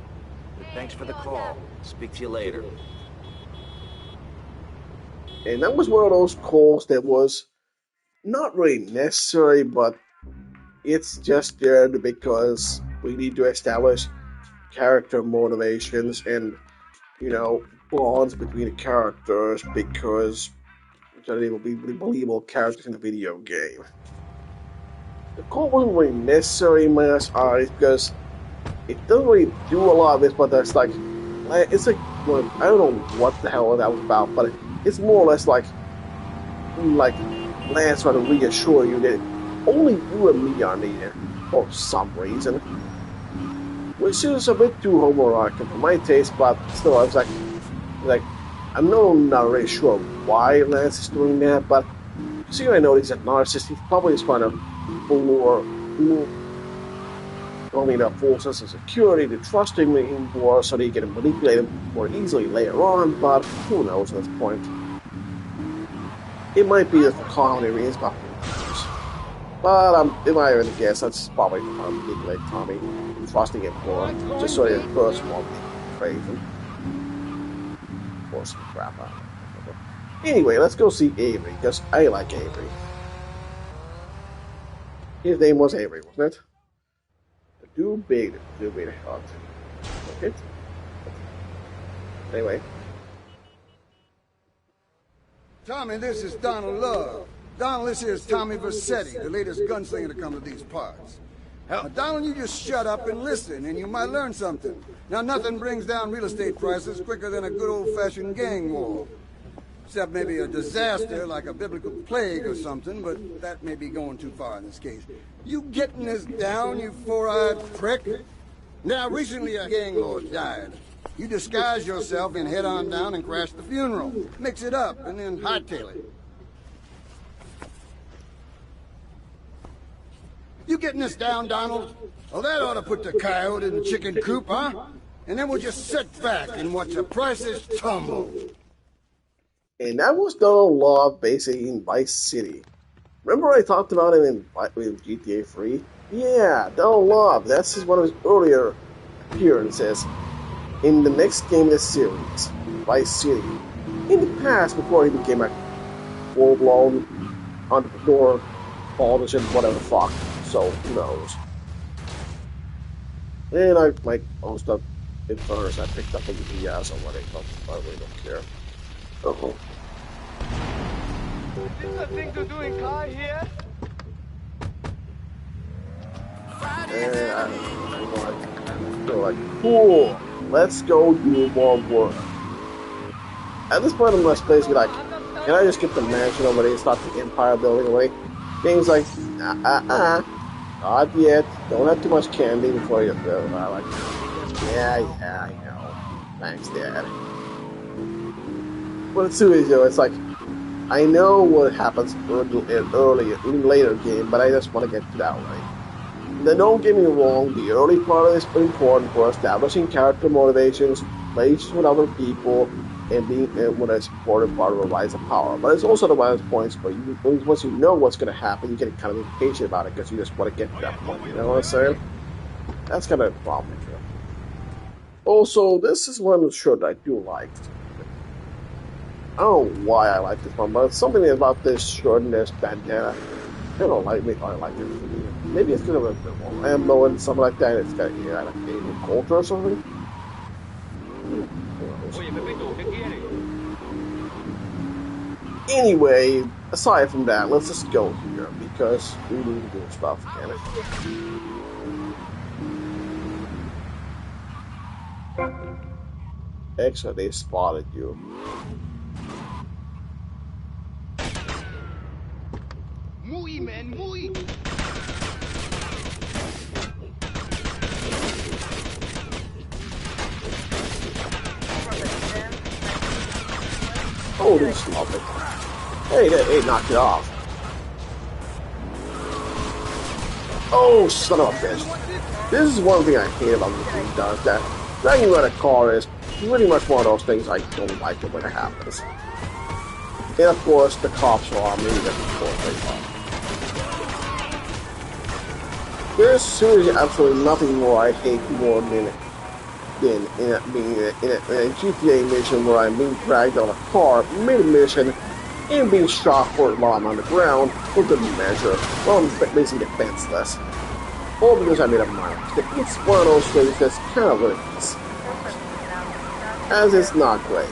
But thanks for the call. Speak to you later.
And that was one of those calls that was not really necessary, but it's just there because we need to establish character motivations and, bonds between the characters because they will be believable characters in the video game. The call wasn't really necessary in my eyes because it doesn't really do a lot of this, but it's like, I don't know what the hell that was about, but it's more or less like Lance trying to reassure you that only you and me are needed for some reason. Which is a bit too homoerotic for my taste, but still, I was like, I'm not really sure why Lance is doing that, but see, I know he's a narcissist. He's probably just trying to fool the full sense of security to trusting me more so that he can manipulate him more easily later on, but who knows at this point. It might be for comedy reasons, but if I were to guess, that's probably to manipulate Tommy, trusting him more, just so his first won't be crazy. Or some crap out. Anyway, let's go see Avery, because I like Avery. His name was Avery, wasn't it? Too big to be the hot. Okay. Anyway.
Tommy, this is Donald Love. Donald, this here is Tommy Vercetti, the latest gunslinger to come to these parts. Now, Donald, you just shut up and listen, and you might learn something. Now, nothing brings down real estate prices quicker than a good old-fashioned gang war. Except maybe a disaster like a biblical plague or something, but that may be going too far in this case. You getting this down, you four-eyed prick? Now, recently a gang lord died. You disguise yourself and head on down and crash the funeral. Mix it up and then hightail it. You getting this down, Donald? Well, that ought to put the coyote in the chicken coop, huh? And then we'll just sit back and watch the prices tumble.
And that was Donald Love basically in Vice City. Remember I talked about him in GTA 3? Yeah, Donald Love. That's one of his earlier appearances in the next game in the series, Vice City. In the past, before he became a full-blown entrepreneur, politician, whatever the fuck. So, who knows? And I might post up Infernus I picked up on the DS or whatever. I really don't care. Uh-oh.
This is a thing to do in car here?
And I feel like, cool, let's go do more work. At this point, I'm just basically like, can I just get the mansion over there and start the empire building away? Game's like, not yet. Don't have too much candy before you go. I like, yeah, I know. Thanks, Dad. But it's too easy, it's like, I know what happens in later game, but I just want to get to that way. Then don't get me wrong, the early part is important for establishing character motivations, relationships with other people, and being what is important part of a rise of power. But it's also the one of those points where once you know what's going to happen, you get kind of impatient about it because you just want to get to that point. You know what I'm saying? That's kind of a problem here. Also, this is one shirt I do like. I don't know why I like this one, but something about this shirt and this bandana, I don't like it. I like it. Maybe it's because of a bit more ammo and something like that. It's got like Asian culture or something. Anyway, aside from that, let's just go here because we need to do stuff, damn it. Excellent, they spotted you.
Muy, man, muy.
Holy stop it. Hey, knocked it off. Oh, son of a bitch. This is one thing I hate about the game does, that dragging around a car is pretty much one of those things I don't like it when it happens. And of course, the cops are on me before they are. There's seriously absolutely nothing more I hate more than in a GTA mission where I'm being dragged on a car mid-mission and being shot for while I'm on the ground for good measure, while I'm basically defenseless. All because I made a mind. It's one of those things that's kind of what it is. As it's not great.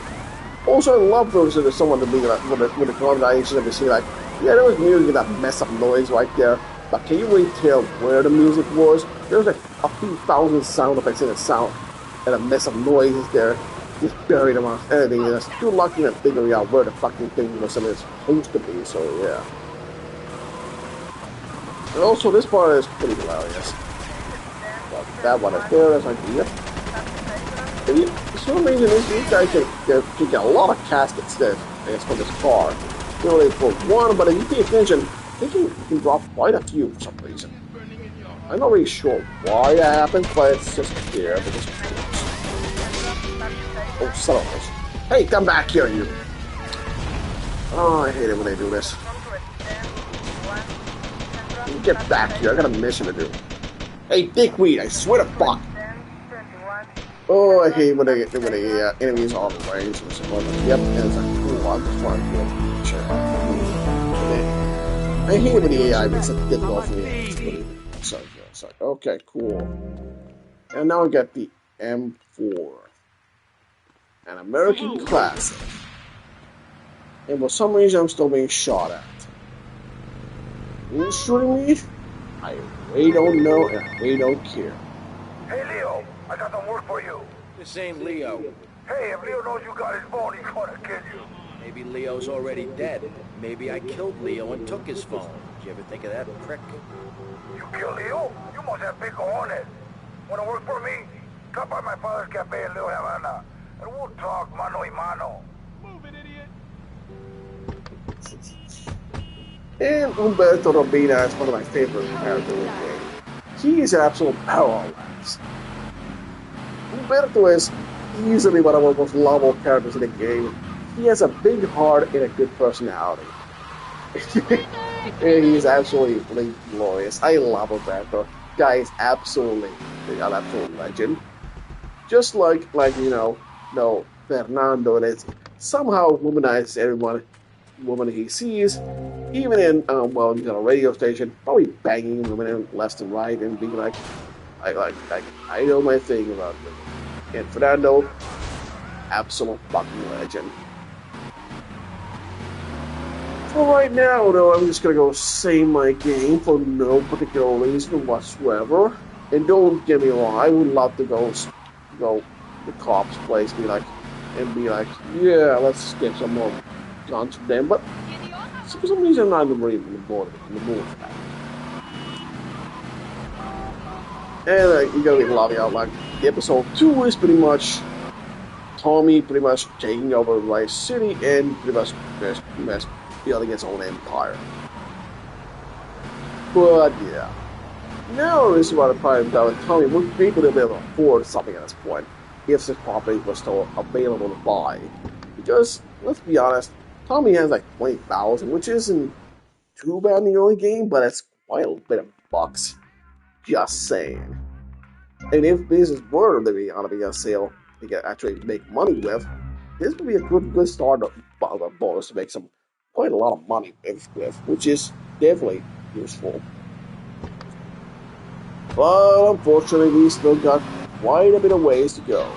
Also, I love those that there's someone to be like, with a conversation and see like, yeah, there was music that mess up noise right there, but can you really tell where the music was? There's like a few thousand sound effects in the sound. And a mess of noises there, just buried amongst anything. And it's too lucky to figure out where the fucking thing was supposed to be. So yeah. And also, this part is pretty hilarious. But that one is there as an idea. And for some reason, these guys can get a lot of caskets there, I guess, for this car. They only for one, but if you pay attention, they can drop quite a few for some reason. I'm not really sure why that happens, but it's just there because. Oh, son of a bitch. Hey, come back here, you. Oh, I hate it when they do this. Get back here, I got a mission to do. Hey, dickweed, I swear to fuck. Oh, I hate when the enemies are all the way. So yep, and it's like, oh, I'm just trying to sure. I hate when the AI makes it difficult for me. So, okay, cool. And now I got the M4. An American classic. And for some reason I'm still being shot at. Who's shooting me? I really don't know and I really don't care.
Hey Leo, I got some work for you.
This ain't Leo.
Hey, if Leo knows you got his phone, he's gonna kill you.
Maybe Leo's already dead. Maybe I killed Leo and took his phone. Did you ever think of that, prick?
You kill Leo? You must have big cojones. Wanna work for me? Come by my father's cafe in Little Havana, and we'll talk mano y mano.
Move it, idiot.
And Umberto Robina is one of my favorite characters in the game. He is an absolute powerhouse. Umberto is easily one of the most lovable characters in the game. He has a big heart and a good personality. And he's absolutely glorious. I love Roberto. Guy is absolutely an absolute legend. Just like Fernando, that somehow womanizes everyone, woman he sees, even in a radio station, probably banging women in left and right and being like, I know my thing about women. And Fernando, absolute fucking legend. For right now, though, I'm just gonna go save my game for no particular reason whatsoever. And don't get me wrong, I would love to go the cops' place, be like, yeah, let's get some more guns from them. But for some reason, I'm not in the mood for that. And you gotta be loving out, like, episode 2 is pretty much Tommy pretty much taking over Vice City and pretty much building its own empire. But yeah, now this is about the prime time with Tommy would be able to afford something at this point if this property was still available to buy. Because let's be honest, Tommy has like 20,000, which isn't too bad in the early game, but it's quite a bit of bucks. Just saying. And if this is were to be on a sale, you can actually make money with, this would be a good start of a bonus to make quite a lot of money with, which is definitely useful. But unfortunately, we still got quite a bit of ways to go.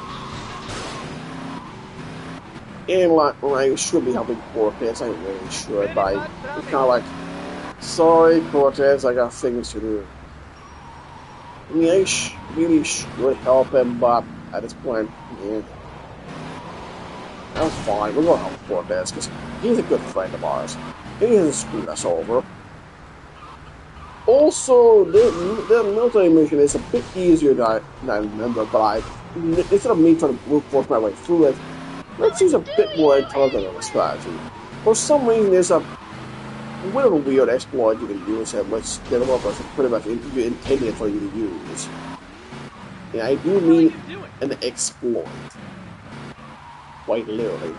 And I should be helping Cortez, I'm really sure, but it's kind of like, sorry Cortez, I got things to do. I mean, I really should help him, but at this point, yeah, that's fine. We're going to help Cortez because he's a good friend of ours. He hasn't screwed us over. Also, the military mission is a bit easier than I remember, but instead of me trying to force my way through it, let's use a bit more intelligent of a strategy. For some reason, there's a bit of a weird exploit you can use, which the developers are pretty much intended for you to use. Yeah, I do mean an exploit. Quite literally.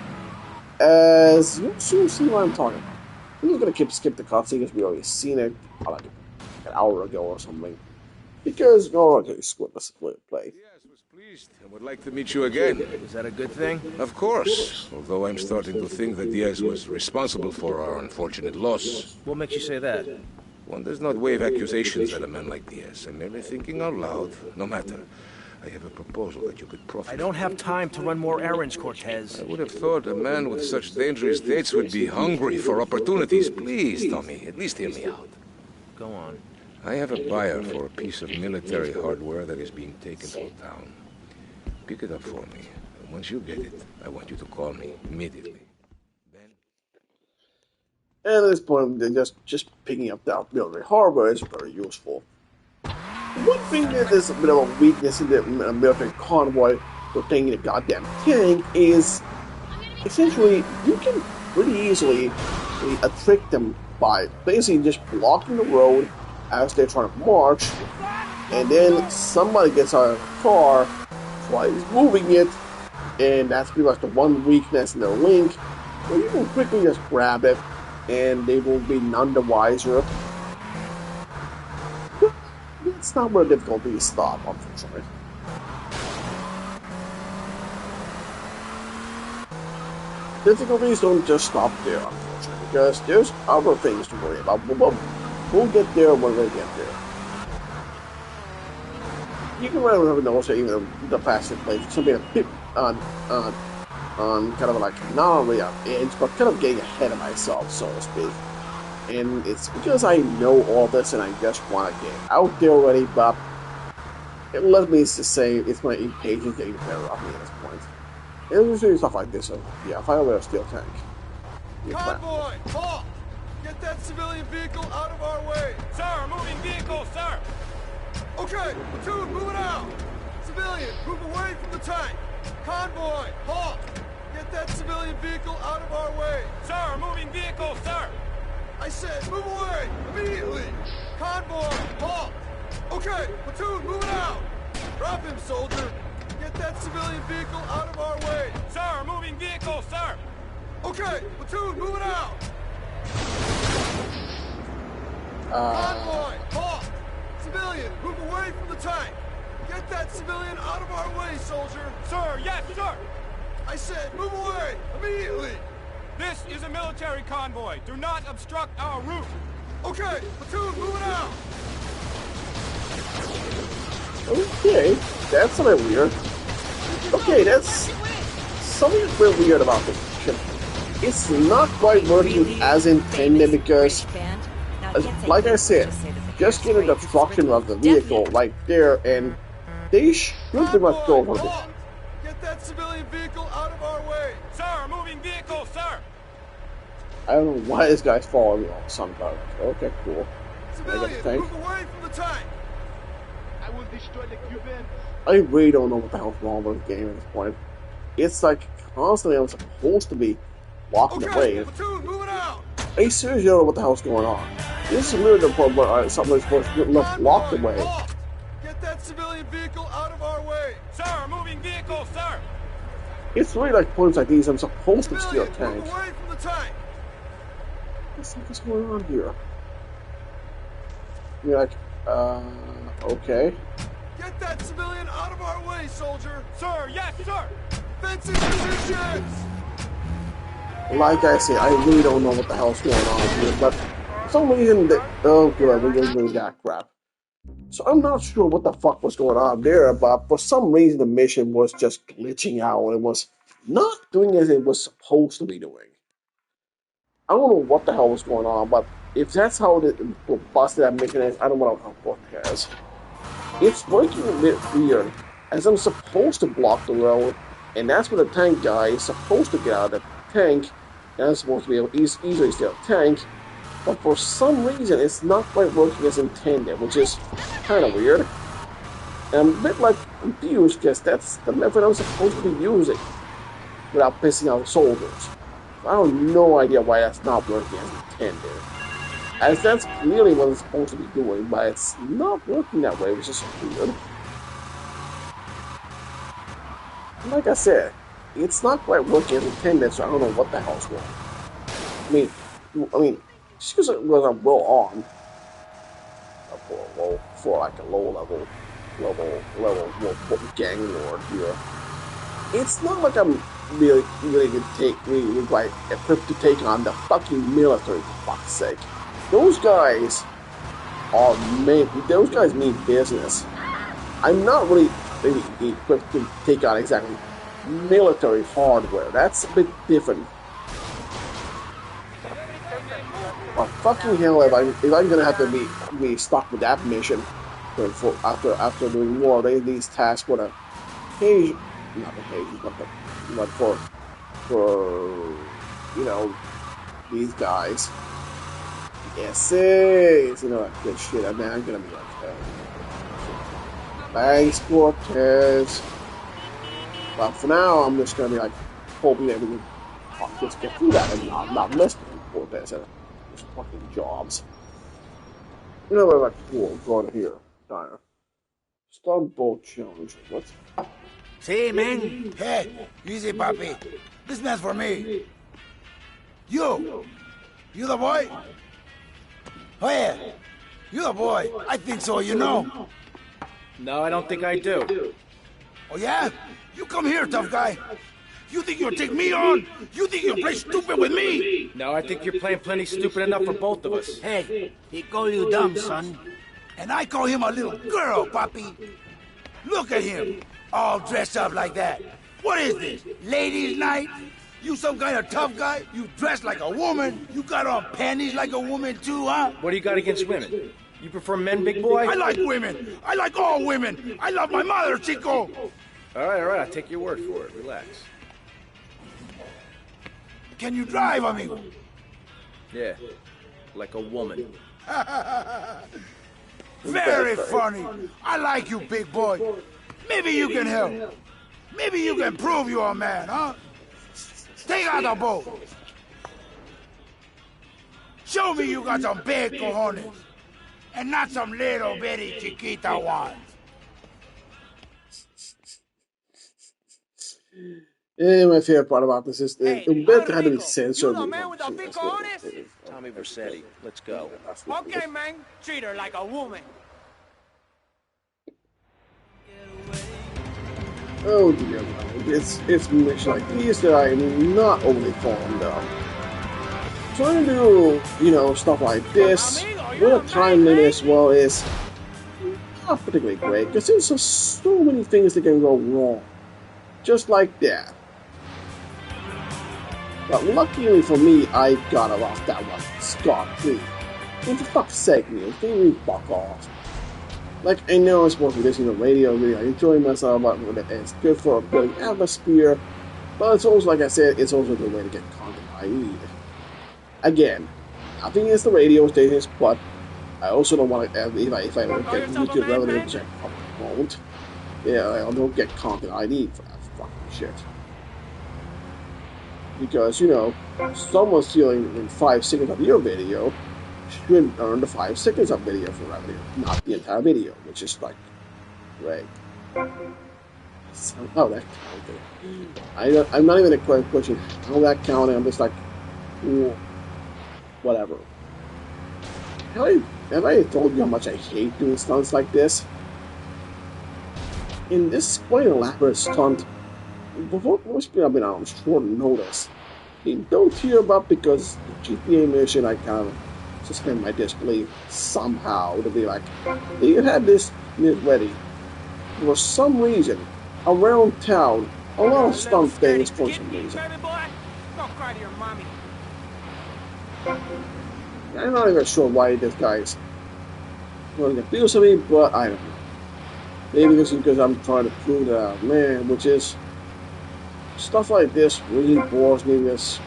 As you'll soon see what I'm talking about. I'm just gonna skip the cutscene because we already seen it like an hour ago or something. Because, let's play.
Yes, was pleased and would like to meet you again.
Is that a good thing?
Of course, although I'm starting to think that Diaz was responsible for our unfortunate loss.
What makes you say that?
One does not wave accusations at a man like Diaz. I'm merely thinking out loud. No matter. I have a proposal that you could profit.
I don't have time to run more errands, Cortez.
I would have thought a man with such dangerous dates would be hungry for opportunities. Please, Tommy, at least hear me out.
Go on.
I have a buyer for a piece of military hardware that is being taken through town. Pick it up for me. And once you get it, I want you to call me immediately.
And at this point, they're just picking up that military hardware is very useful. One thing that is a bit of a weakness in the military convoy for taking the goddamn tank is essentially you can pretty easily trick them by basically just blocking the road as they're trying to march, and then somebody gets out of the car, tries moving it, and that's pretty much the one weakness in their link, where you can quickly just grab it, and they will be none the wiser. It's not very difficult to stop, unfortunately. Difficulties don't just stop there, unfortunately, because there's other things to worry about. We'll get there when we get there. You can remember also even the passive place, something a bit on kind of like not only on edge, but kind of getting ahead of myself, so to speak. And it's because I know all this and I just want to get out there already, but it let me just say it's my impatience getting the better of me at this point. And we'll do stuff like this, so yeah, fire away a steel tank.
Convoy, halt! Get that civilian vehicle out of our way! Sir, moving vehicle, sir! Okay, platoon, moving out! Civilian, move away from the tank! Convoy, halt! Get that civilian vehicle out of our way! Sir, moving vehicle, sir! I said, move away! Immediately! Convoy, halt! Okay, platoon, moving out! Drop him, soldier! Get that civilian vehicle out of our way! Sir, moving vehicle, sir! Okay, platoon, moving out! Convoy! Halt! Civilian, move away from the tank! Get that civilian out of our way, soldier!
Sir, yes, sir!
I said move away! Immediately!
This is a military convoy. Do not obstruct our route.
Okay, platoon, moving out!
Okay, that's a bit weird. Okay, that's something a bit weird about this mission. It's not quite working as intended because, like I said, just get the destruction of the vehicle right there, and they should pretty much go for this.
Get that civilian vehicle out of our way!
Sir, moving vehicle, sir!
I don't know why this guy's following me all sometimes. Okay, cool.
Civilian, move away from the tank!
I will destroy the Cubans.
I really don't know what the hell's wrong with the game at this point. It's like constantly I'm supposed to be walking away.
Platoon, moving out!
I seriously don't know what the hell's going on. This is literally the point where something's supposed to get left locked away.
Get that civilian vehicle out of our way!
Sir, moving vehicle, sir!
It's really like points like these I'm supposed to steal a tank.
Move away from the tank!
What's going on here? You're like, okay.
Get that civilian out of our way, soldier!
Sir, yes, sir!
Defensive positions!
Like I said, I really don't know what the hell's going on here, but for some reason, oh good, we're gonna do that crap. So I'm not sure what the fuck was going on there, but for some reason the mission was just glitching out. It was not doing as it was supposed to be doing. I don't know what the hell was going on, but if that's how the busted that mission is, I don't know what it has. It's working a bit weird, as I'm supposed to block the road, and that's where the tank guy is supposed to get out of the tank, and I'm supposed to be able to easily steal a tank, but for some reason it's not quite working as intended, which is kind of weird. And I'm a bit like confused, because that's the method I'm supposed to be using, without pissing out soldiers. I have no idea why that's not working as intended. As that's clearly what it's supposed to be doing, but it's not working that way, which is weird. Like I said, it's not quite working as intended, so I don't know what the hell's wrong. I mean, excuse me, was I'm well on for like a low level gang lord here. It's not like I'm really quite equipped to take on the fucking military, for fuck's sake. Those guys mean business. I'm not really equipped to take on exactly military hardware. That's a bit different. But fucking hell, if I'm gonna have to be stuck with that mission after doing more of these tasks for the page, not the pages, but for you know, these guys. Yes, you know that good shit. I mean, I'm gonna be like, thanks, Cortez. But for now, I'm just gonna be like hoping that we can just get through that and not listening to Cortez and his fucking jobs. You know what? Like, cool. Go to here, Diner. Stun boat challenge. What's?
See, man. Hey, easy, papi. This man's for me. You the boy? Oh yeah, you the boy. I think so, you know.
No, I don't think I do.
Oh yeah? You come here, tough guy. You think you'll take me on? You think you'll play stupid with me?
No, I think you're playing plenty stupid enough for both of us.
Hey, he call you dumb, son. And I call him a little girl, papi. Look at him, all dressed up like that. What is this, ladies' night? You some kind of tough guy? You dress like a woman? You got on panties like a woman too, huh?
What do you got against women? You prefer men, big boy?
I like women. I like all women. I love my mother, Chico.
All right, I'll take your word for it. Relax.
Can you drive, amigo?
Yeah, like a woman.
Very funny. I like you, big boy. Maybe you can help. Maybe you can prove you're a man, huh? Take out the boat. Show me you got some big cojones. And not some little bitty chiquita ones.
And my favorite part about this is the bit had to be censored.
Tommy Vercetti, let's go.
Okay, man. Treat her like a woman.
Oh dear, it's missions like these that I'm not overly fond of. Trying to do, you know, stuff like this with a time limit as well is not particularly great because there's just so many things that can go wrong, just like that. But luckily for me, I got off that one scot-free. And for fuck's sake, man, can you fuck off? Like, I know I'm supposed to be listening to radio, really enjoying myself, but it's good for a building atmosphere, but it's also, like I said, it's also a good way to get content I need. Again, nothing against the radio stations, but I also don't want to, if I don't get YouTube revenue, which I probably won't, yeah, I don't get content I need for that fucking shit. Because, you know, someone stealing in 5 seconds of your video should earn the 5 seconds of video for revenue, not the entire video, which is like, right. Somehow that counted. I'm not even a question how that counted, I'm just like, whatever. Have I told you how much I hate doing stunts like this? In this quite elaborate stunt, before most people have been on short notice, they don't hear about because the GTA mission I kind of suspend my disbelief somehow to be like, they had this ready. For some reason, around town, a lot of stunt things for some reason. I'm not even sure why this guy's going to abuse me, but I don't know. Maybe because I'm trying to prove that, man, which is stuff like this really bores me. As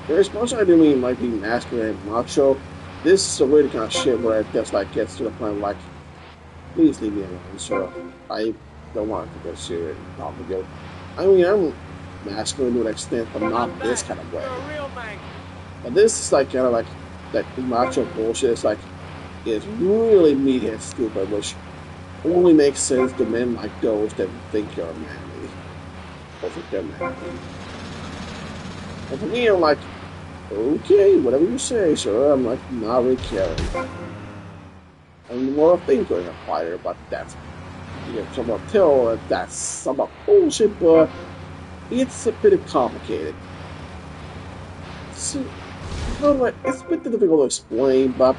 much as I do mean like being masculine and macho, this is a really kind of shit where it just like gets to the point like, please leave me alone, sir. I don't want to go serious and complicated. I mean, I'm masculine to an extent, but not this kind of way. But this is like kind of like that macho bullshit. It's like, it's really meathead stupid, which only makes sense to men like those that think you're manly. Or think they're manly. And for me, I'm like, okay, whatever you say, sir. I'm like, not really caring. I'm more of a thinker than a fighter, but that's, you know, someone tell that that's some bullshit, but it's a bit complicated. So, it's a bit difficult to explain, but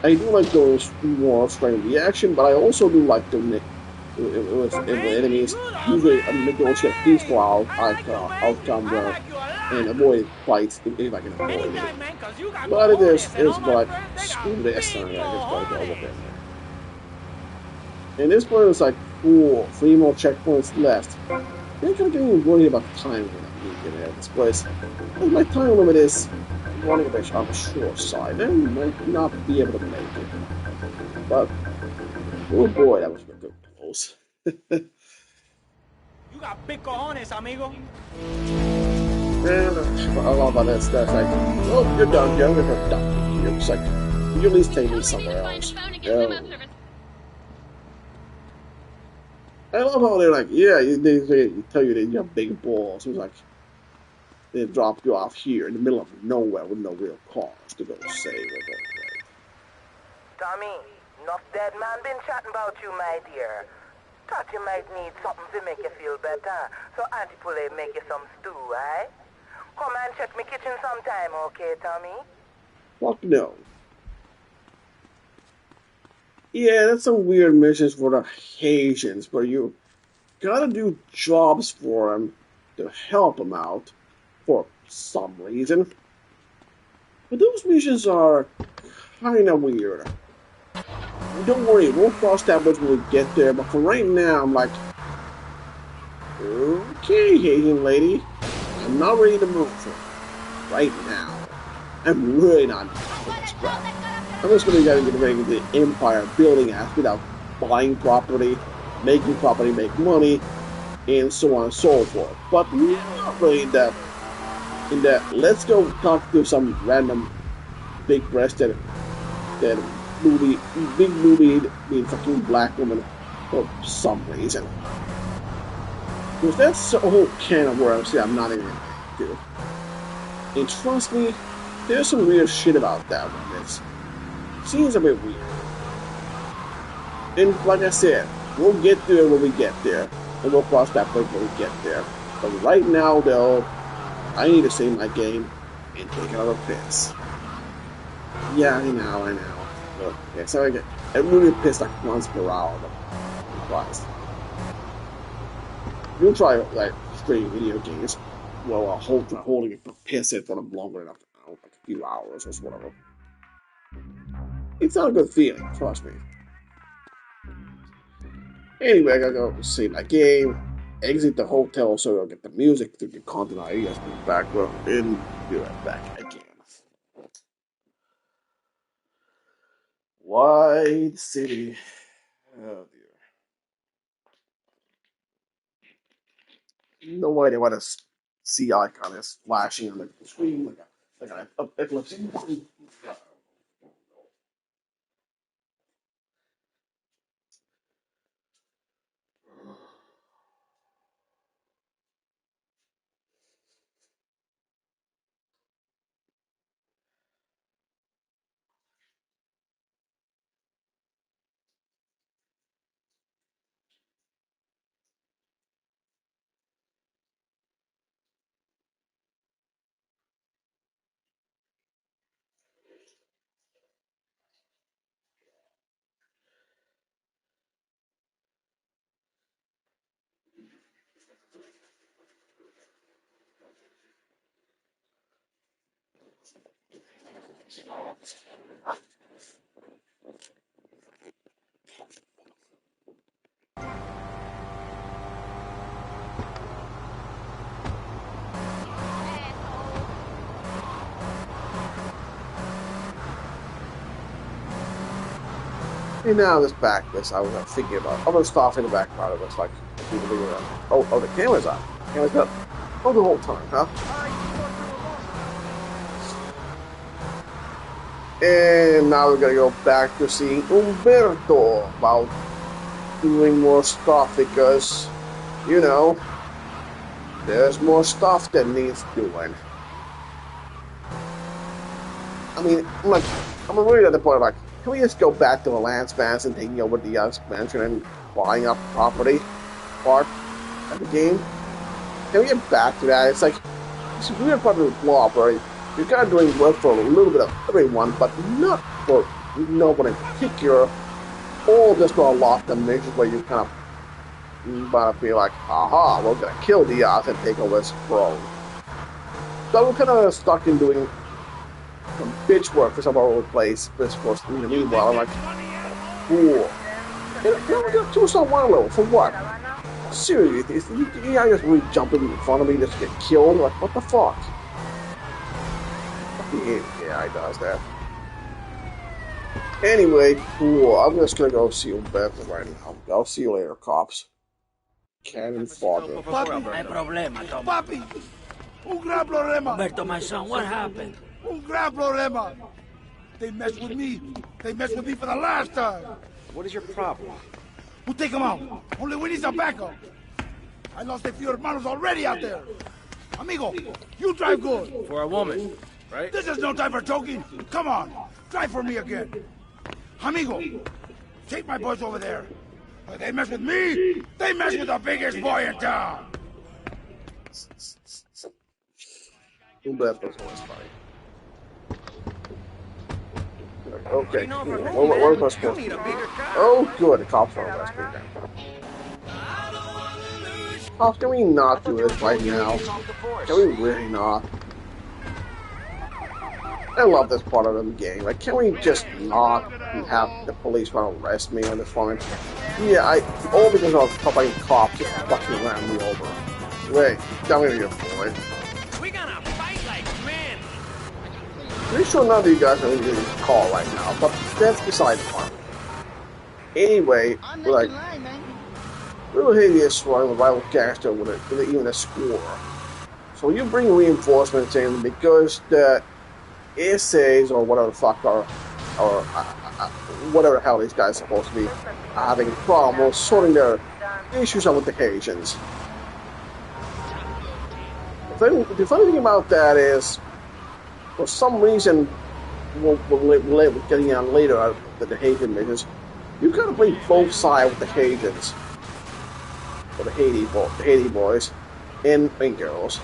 I do like those more strange reaction, but I also do like the with enemies usually negotiate peaceful outcome and avoid fights if I can avoid it. But it is like, screw this, and I just gotta go with it. And this point is like, cool, 3 more checkpoints left. I'm kind of getting worried about the time limit I'm at this place. My time limit is running a bit on the short side, and I might not be able to make it. But, oh boy, that was a good close.
You got big cojones, amigo.
And I love about that stuff, like, oh, you're done, you're done. You're just like, you at least take me somewhere else. I love how they're like, yeah, they tell you that you have big balls. It's like, they drop you off here in the middle of nowhere with no real cause to go save it.
Tommy, enough dead man been chatting about you, my dear. Thought you might need something to make you feel better. So Auntie Poulet make you some stew, eh? Come and check me kitchen sometime, okay, Tommy?
Fuck no. Yeah, that's some weird missions for the Haitians, where you gotta do jobs for them to help them out for some reason. But those missions are kinda weird. Don't worry, we'll cross that bridge when we get there, but for right now, I'm like, okay, Haitian lady, I'm not ready to move right now. I'm really not for this crap. I'm just going to get into the empire building aspect without buying property, making property make money, and so on and so forth. But not really in that let's go talk to some random big-breasted, big boobied, fucking black woman for some reason. Because that's a whole can of worms that I'm not even into. And trust me, there's some weird shit about that one. It seems a bit weird. And like I said, we'll get there when we get there. And we'll cross that bridge when we get there. But right now, though, I need to save my game and take another piss. Yeah, I know. Look, yeah, so I really pissed like once per hour. Christ. You'll try like streaming video games while holding it for piss it for them longer enough, like a few hours or whatever. It's not a good feeling, trust me. Anyway, I gotta go save my game, exit the hotel so I'll get the music to the content ideas in the background, and be right back again. Wide City. Oh dear. No idea what a C icon is flashing on the screen like an eclipse. And now this backlist, I was thinking about. I'm gonna stop in the back part of it. It's like, oh, the camera's on. Camera's up. Oh, the whole time, huh? And now we're gonna go back to seeing Umberto about doing more stuff because, you know, there's more stuff that needs doing. I mean, like, I'm really at the point of like, can we just go back to the Lance Vance and taking over the expansion and buying up property part of the game? Can we get back to that? It's like, it's a weird part of the blob where you're kind of doing work for a little bit of everyone, but not for no one in particular, or just for a lot of missions where you kind of about to be like, aha, we're gonna kill Diaz and take over his throne. So we're kind of stuck in doing some bitch work for some of our place, but of course, in the meanwhile, I'm like, cool. And we got 2-1 level, for what? Seriously, you guys really jumping in front of me just to get killed? Like, what the fuck? Yeah, he does that. Anyway, cool. I'm just gonna go see Umberto right now. I'll see you later, cops. Cannon fodder.
Papi, hay problema, Tom. Papi, un gran problema. Umberto, my son, what happened? Un gran problema. They messed with me. They messed with me for the last time.
What is your problem?
We'll take them out. Only we need some backup. I lost a few hermanos already out there. Amigo, you drive good.
For a woman, right?
This is no time for joking. Come on, drive for me again. Amigo, take my boys over there. If they mess with me, they mess with the biggest boy in town.
Umberto's always funny. Okay, cool. What am I supposed to do? Oh, good, the cops are last weekend. Cops, can we not do this right now? Can we really not? I love this part of the game. Like, can we just not have the police want to arrest me on this phone? Yeah, all because of fucking cops just fucking ran me over. Wait, tell me what you're boy.
We're gonna fight like men.
Pretty sure none of you guys are in this call right now, but that's beside the point. Anyway, we're like, Little Haiti is strong with rival gangster with even a score. So you bring reinforcements in because the essays or whatever the fuck or whatever the hell these guys are supposed to be having problems sorting their issues out with the Haitians. the funny thing about that is, for some reason, we'll getting on later the Hagen missions, you gotta play both sides with the Hagens, or the Haiti boys, and girls.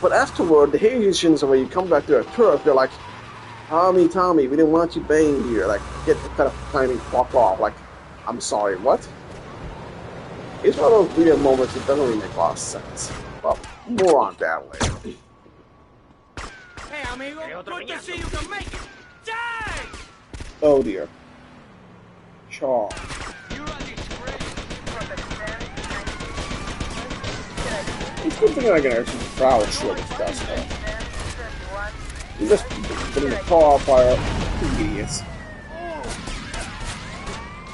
But afterward, the Haitians, when you come back to their turf, they're like, Tommy, we didn't want you banging here. Like, get the kind of timing, fuck off. Like, I'm sorry, what? It's one of those weird moments that doesn't really make a lot of sense. Well, more on that later.
Hey, amigo, good to see you can make it. Die!
Oh dear. Charles. It's a good thing I can actually crouch through this stuff. You just putting the car on fire. You idiots.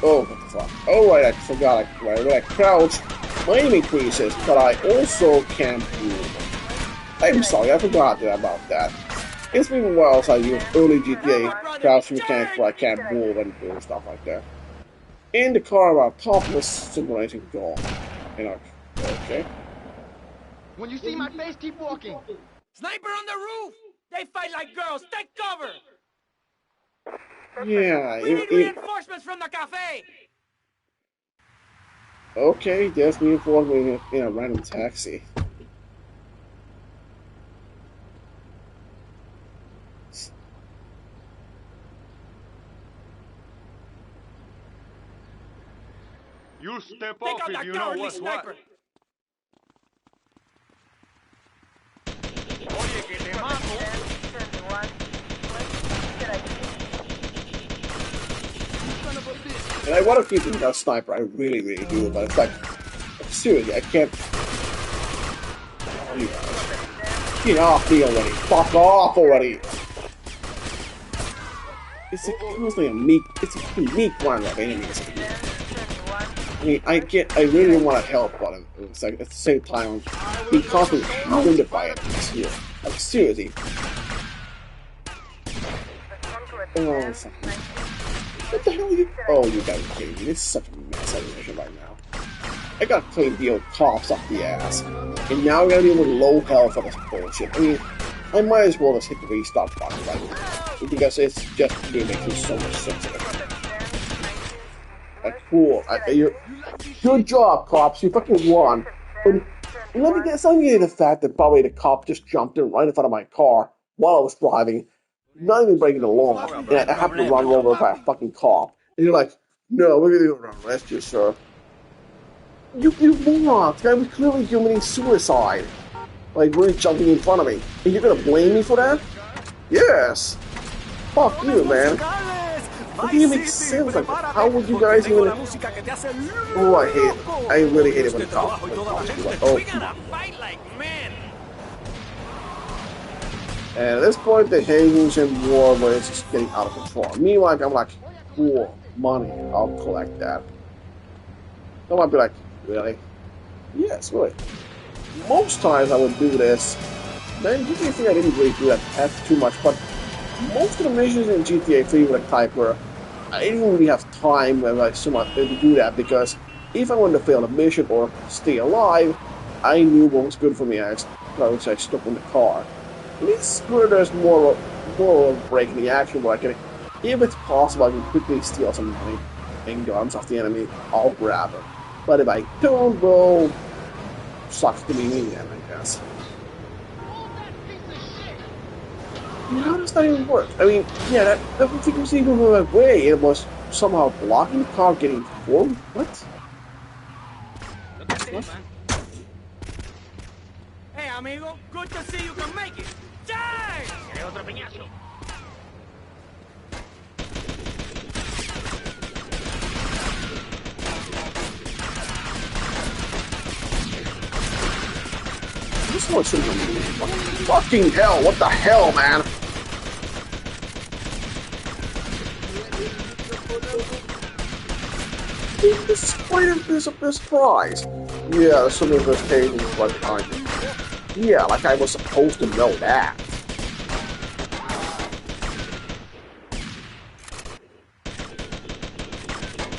Oh, what the fuck? Oh, right, I forgot. When I crouch, my aim increases, but I also can't move. I'm sorry, I forgot about that. It's been a while since I used early GTA crouch mechanics where I can't move and do stuff like that. In the car, while topless simulation gone. You know, okay.
When you see my face, keep walking. Sniper on the roof! They fight like girls. Take cover!
Yeah,
we need reinforcements from the cafe!
Okay, there's reinforcement in a random taxi.
You step
Take
off
out
if
that
you know
cowardly
what's
sniper!
what. Oye, que te mato.
And I want to keep him that sniper, I really do, but it's like, seriously, I can't. Oh, you guys. Get off me already! Fuck off already! It's constantly a meek one of enemies. I mean, I really want to help, but it's like at the same time, I'm being constantly hounded by enemies here. Like, seriously. Oh, fuck. What the hell are you? Oh, you gotta be kidding me. This is such a mess animation right now. I gotta clean the old cops off the ass. And now we gotta deal with low health for this bullshit. I mean, I might as well just hit the restart button right now. Because it's just really making so much sense of it. Like, cool. Good job, cops. You fucking won. But let me get the fact that probably the cop just jumped in right in front of my car while I was driving. Not even breaking the law, and I happen to run over by a fucking cop. And you're like, no, we're gonna arrest you, sir. You morons! The guy was clearly committing suicide. Like, really jumping in front of me. And you're gonna blame me for that? Yes! Fuck you, man. It doesn't even make sense. Like, how would you guys even... Oh, I hate it. I really hate it when the cops like, oh. And at this point, the Haitian war was just getting out of control. Meanwhile, I'm like, cool, money, I'll collect that. I might be like, really? Yes, really. Most times I would do this. Then GTA 3, I didn't really do that too much, but most of the missions in GTA 3 were the type where I didn't really have time so much to do that, because if I wanted to fail a mission or stay alive, I knew what was good for me. I was stuck in the car. In this where there's more of a break in the action where I can, if it's possible, I can quickly steal some money and guns off the enemy, I'll grab it. But if I don't, well, sucks to be me then, I guess. How does that even work? I mean, yeah, that thing was even my way. It was somehow blocking the car getting forward. What?
Hey, amigo, good to see you can make it. Die!
This one shouldn't be fucking hell, what the hell, man? This is quite a surprise. Yeah, some of this page is right behind me. Yeah, like I was supposed to know that.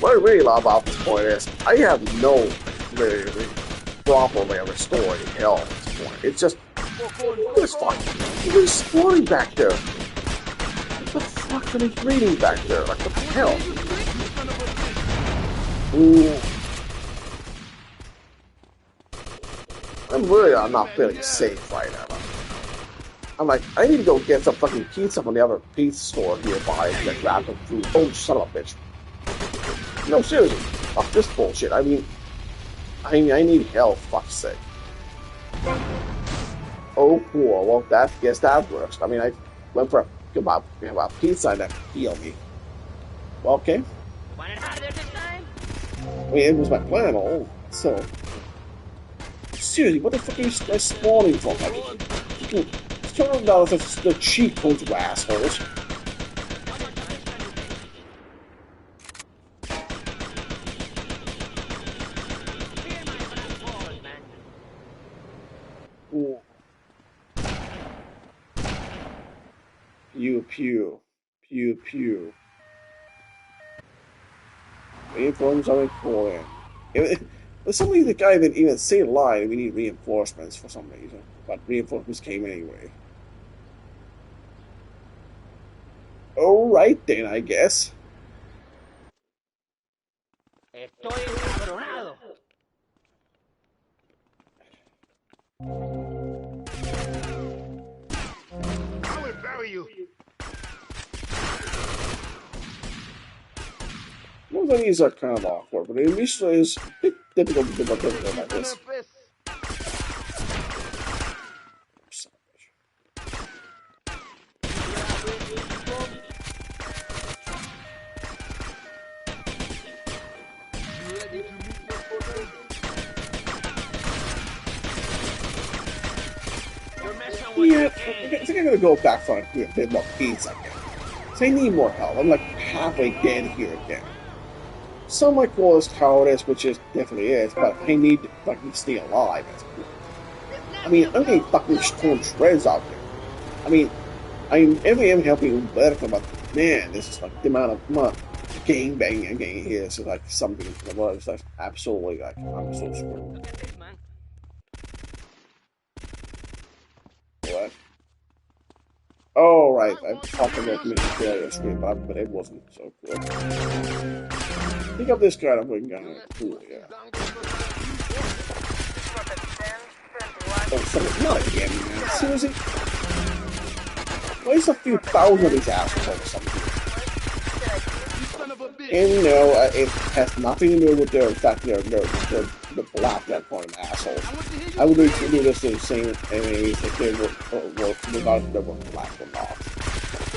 What I really love about this point is I have no really proper way of restoring health at this point. It's just This fuck? What is spawning back there? What the fuck are they reading back there? Like, what the hell? Ooh. I'm not feeling safe right now. I'm like, I need to go get some fucking pizza from the other pizza store nearby and get grab some food. Oh, son of a bitch. No, seriously. Fuck this bullshit. I mean, I need help, fuck's sake. Oh, cool. Well, guess that works. I mean, I went for a pizza and that healed me. Well, okay. I mean, it was my plan all. So, seriously, what the fuck are you spawning from? I mean, turn down the cheat codes, you assholes. Ooh. Pew pew. Pew pew. Reinforcements are important. Somebody the guy didn't even say the line, we need reinforcements for some reason. But reinforcements came anyway. Alright then, I guess.
Estoy coronado.
I will bury you.
Most of these are kind of awkward, but initially it's a bit difficult to do something like this. Yeah, I think I'm gonna go back for a bit more pizza again. So I need more help. I'm like halfway dead here again. Some might call this cowardice, which it definitely is, but I need to fucking stay alive. I mean, I'm getting fucking torn shreds out there. I mean, every am helping better, but man, this is like the amount of gang banging I'm getting here. So like something, it's like absolutely like I'm so screwed. What? Oh, right. I talked about committing failure stream, but it wasn't so good. Pick up this guy, I'm going to cool, yeah. Oh, something, not again, man. Seriously? Why is a few thousand of these assholes or something? And you know, it has nothing to do with the fact they're the black that point of assholes. I would do this to the same enemies if they were regardless if they were black or not.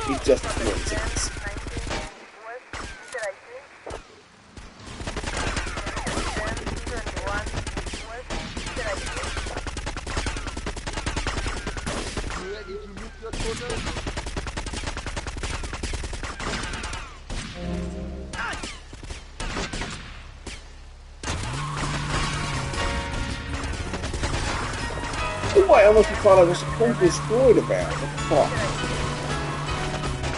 It's just a coincidence. Oh, I almost thought I was supposed to destroy the band. What the fuck?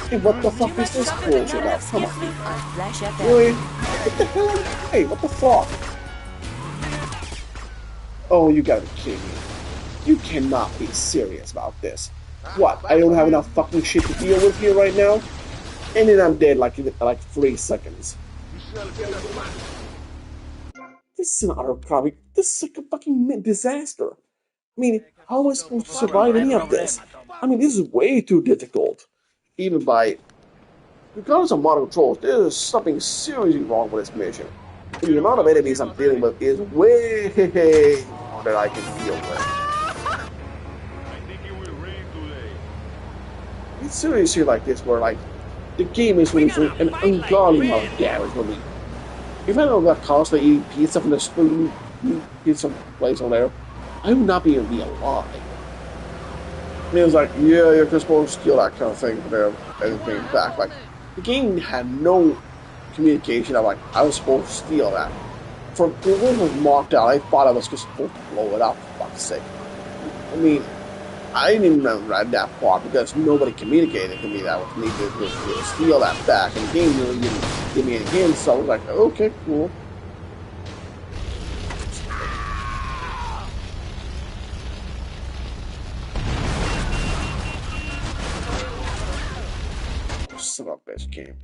Hey, what the fuck is this bullshit now? Come on. Really? What the hell? Hey, what the fuck? Oh, you gotta be kidding me. You cannot be serious about this. What? I don't have enough fucking shit to deal with here right now? And then I'm dead like in like 3 seconds. This is not a problem. This is like a fucking disaster. I mean, how am I supposed to survive any of this? I mean, this is way too difficult. Even by... Regardless of modern controls, there is something seriously wrong with this mission. The amount of enemies I'm dealing with is way more than I can deal with. It's seriously like this, where like, the game is really an ungodly amount of damage for me. If I don't got constantly eating pizza from the spoon, pizza place on there, I would not be able to be alive. And it was like, yeah, you're just supposed to steal that kind of thing from there, and bring it back. Like, the game had no communication of like, I was supposed to steal that. From when it was marked out, I thought I was just supposed to blow it up, for fuck's sake. I mean, I didn't even read that part because nobody communicated to me that was me to steal that back, and the game really didn't give me any hints, so I was like, okay, cool. son of a bitch game.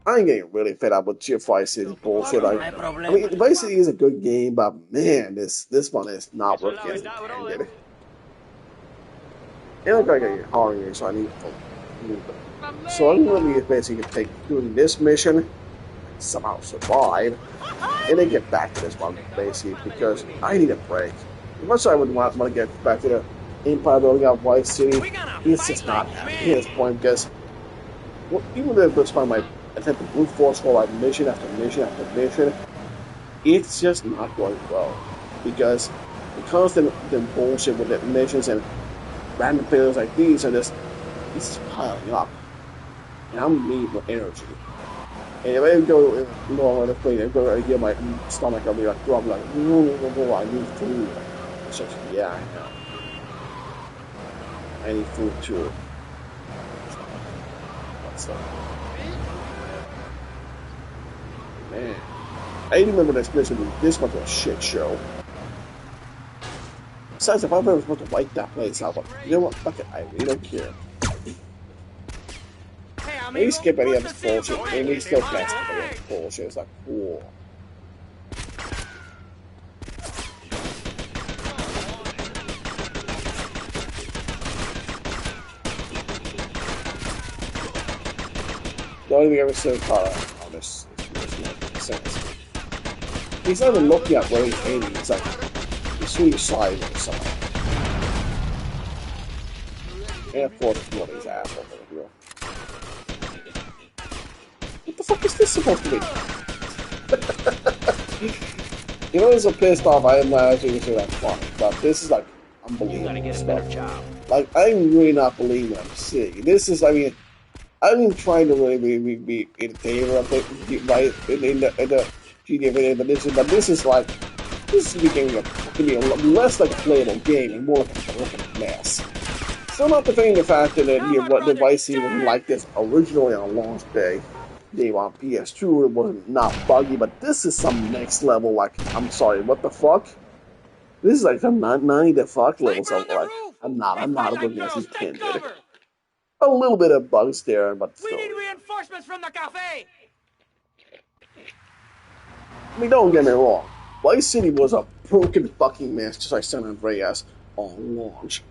I'm getting really fed up with Vice City bullshit. I mean, Vice City is a good game, but man, this one is not worth getting ended. And I'm gonna get hungry, so I need to. So I'm gonna be basically doing this mission, somehow survive, and then get back to this one basically because I need a break. Much I would want to get back to the Empire building out Vice City, it's just not happening at this point because even though it's one of my attempt to brute force for like mission after mission after mission, it's just not going well because the constant bullshit with the missions and random failures like these are just piling up, and I'm needing more energy. And if I go more on the plane, I'm going to hear my stomach. I'll be like, drop like, I need food. It's like, yeah, I know. I need food too. What's up? Man, I remember this mission. This was a shit show. Besides, if I was supposed to wipe that place out, but you know what? Fuck it, I really don't care. We skip any of this bullshit, and we still can't skip any of this bullshit. It's like, cool. The only thing I ever said on this makes sense. He's not even looking at where he's aiming, it's like he's shooting sideways somehow. And of course, it's one of these assholes over here. What the fuck is this supposed to be? You know, it's so pissed off, I am not actually say that funny, but this is like unbelievable stuff. Like, I'm really not believing what I'm seeing. This is, I mean, I've been trying to really be entertained of it, right, in the GTA video edition, but this is becoming a less like a playable game and more like a mess. Still not defending the fact that the Vice City was like this originally on launch day on PS2. It was not buggy, but this is some next level. Like, I'm sorry, what the fuck? This is like some 90 the fuck level. So like, I'm not looking at this intended. A little bit of bugs there, but still.
We need reinforcements from the cafe.
I mean, don't get me wrong. Vice City was a broken fucking mess, just like San Andreas on launch.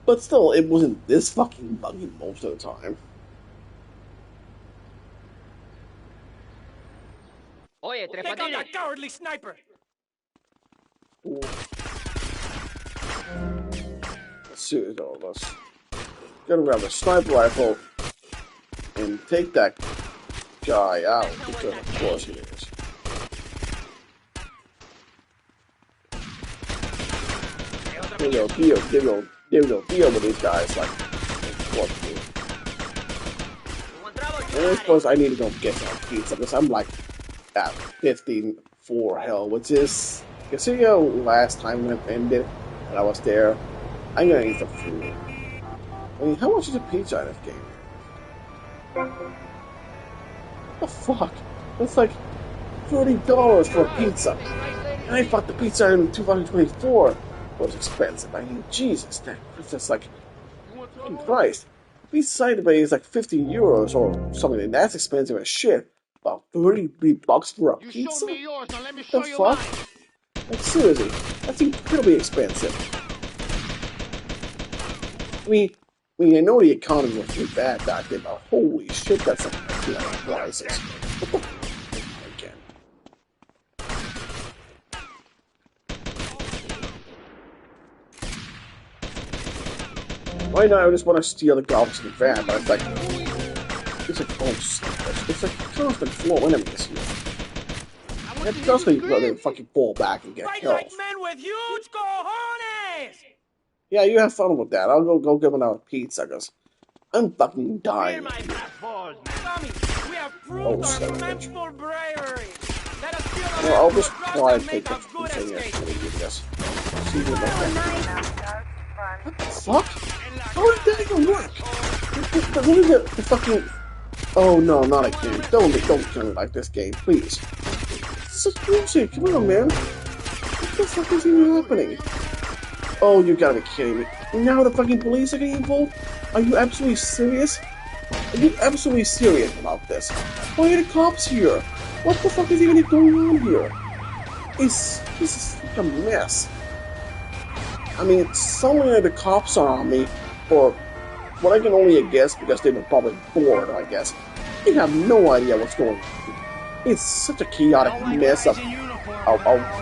But still, it wasn't this fucking buggy most of the time.
Take out that cowardly sniper.
Ooh. Let's see what all of us. Gotta grab a sniper rifle and take that guy out because of course he is. There we go, deal with these guys like what to do. And of course I need to go get some pizza because I'm like at 15-4 hell, which is considering last time when it ended and I was there, I'm gonna eat some food. I mean, how much is a pizza in this game? What the fuck? That's like $30 for a pizza. And I thought the pizza in 2024 was expensive. I mean, Jesus, that's just like, Christ. Pizza side bay is like 50 euros or something, and that's expensive as shit. About 30 bucks for a pizza? What the fuck? Like, seriously, that's incredibly expensive. I mean, I know the economy was pretty bad back then, but holy shit, that's like prices. Again. Right now, I just want to steal the garbage in the van, but it's like, it's like constant flow of enemies here. It doesn't really fucking fall back and get killed.
Like men with huge cojones!
Yeah, you have fun with that. I'll go give another pizza, because I'm fucking dying.
Tommy, we have proved our mental bravery. Let us feel
well, I'll just try and take the pizza here. See what the fuck? How did that even work? The fucking... Oh no, not again. Don't kill me like this game, please. This is bullshit. Come on, man. What the fuck is even happening? Oh, you gotta be kidding me. Now the fucking police are getting involved? Are you absolutely serious? Are you absolutely serious about this? Why are the cops here? What the fuck is even going on here? This is like a mess. I mean, somewhere the cops are on me, or what I can only guess because they were probably bored, I guess. They have no idea what's going on. It's such a chaotic mess of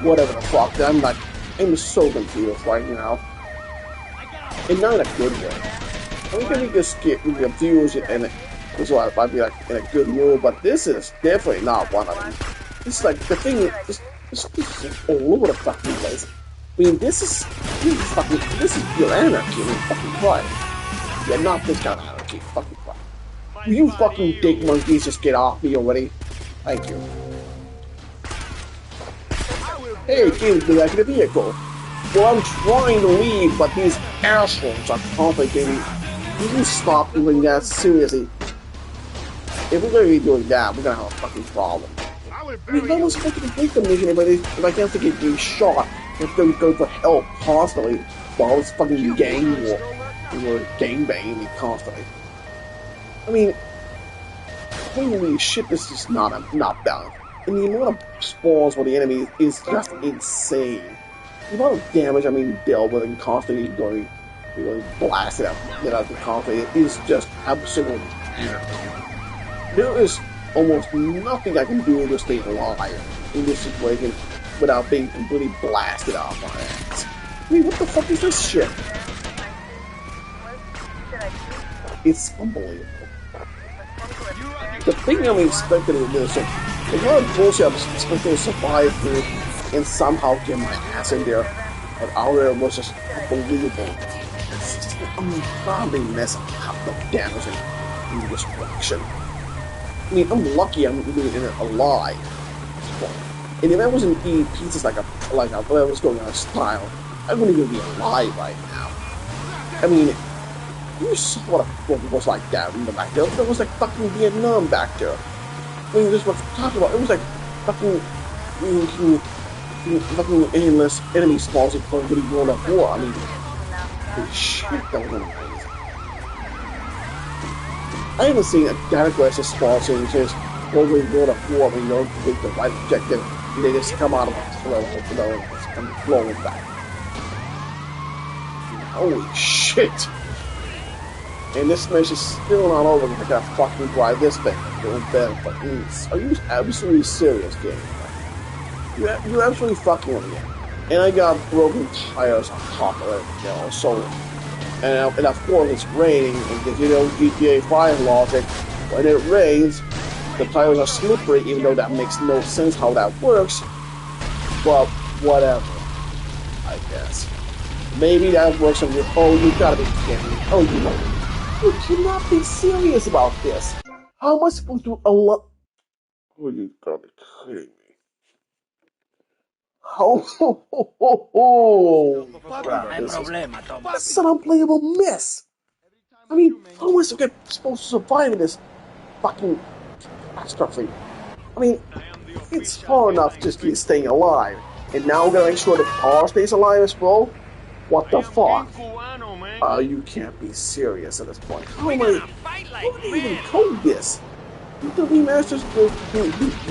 whatever the fuck. I'm so confused right now. And not in a good way. I think we just get confused and so I'd be like in a good mood, but this is definitely not one of them. This is like the thing. This is all over the fucking place. I mean, this is pure anarchy. I mean, fucking Christ. Yeah, not this kind of anarchy. Fucking Christ. Will you fucking dick monkeys just get off me already? Thank you. Hey, get back in the vehicle. Well, I'm trying to leave, but these assholes are complicating. You can stop doing that, seriously. If we're gonna be doing that, we're gonna have a fucking problem. I mean, I was fucking complete the mission if I can't get being shot and then go for help constantly while it's fucking gang war. We were gangbanging me constantly. I mean, holy shit, this is not balanced. And the amount of spawns for the enemy is just insane. The amount of damage I'm being dealt with and constantly going blasted out the conflict is just absolutely weird. There is almost nothing I can do to stay alive in this situation without being completely blasted off my ass. I mean, what the fuck is this shit? It's unbelievable. The thing I'm expecting in this, the lot of bullshit I'm expecting to survive through and somehow get my ass in there, but out there was just unbelievable. It's just an ungodly mess of damage and destruction. I mean, I'm lucky I'm even in it alive. And if I wasn't eating pieces like what was going on in style, I wouldn't even be alive right now. I mean, you saw what it was like that in the back there. It was like fucking Vietnam back there. I mean, this is what I'm talking about. It was like fucking endless enemy spawns in Call of Duty World at War. I mean, holy shit, that was amazing. I haven't seen a that aggressive spawn since Call of Duty World at War when you don't complete the right objective and they just come out of the throat and just come flowing back. Holy shit! And this match is still not over because I gotta fucking drive this thing. Doing better, but are you absolutely serious, game? You're absolutely fucking with me. And I got broken tires on top of it, you know, so... And of course it's raining, and if you know GTA 5 logic, when it rains, the tires are slippery, even though that makes no sense how that works. But, whatever. I guess. Maybe that works on your... Oh, you gotta be kidding me. Oh, you know. You cannot be serious about this. How am I supposed to allow... Oh, you gotta be kidding me. This is an unplayable mess. I mean, how am I supposed to survive in this fucking catastrophe? I mean, it's hard enough just to staying alive, and now we're gonna make sure the car stays alive as well? What the fuck? You can't be serious at this point. How am I even code this? Did the remasters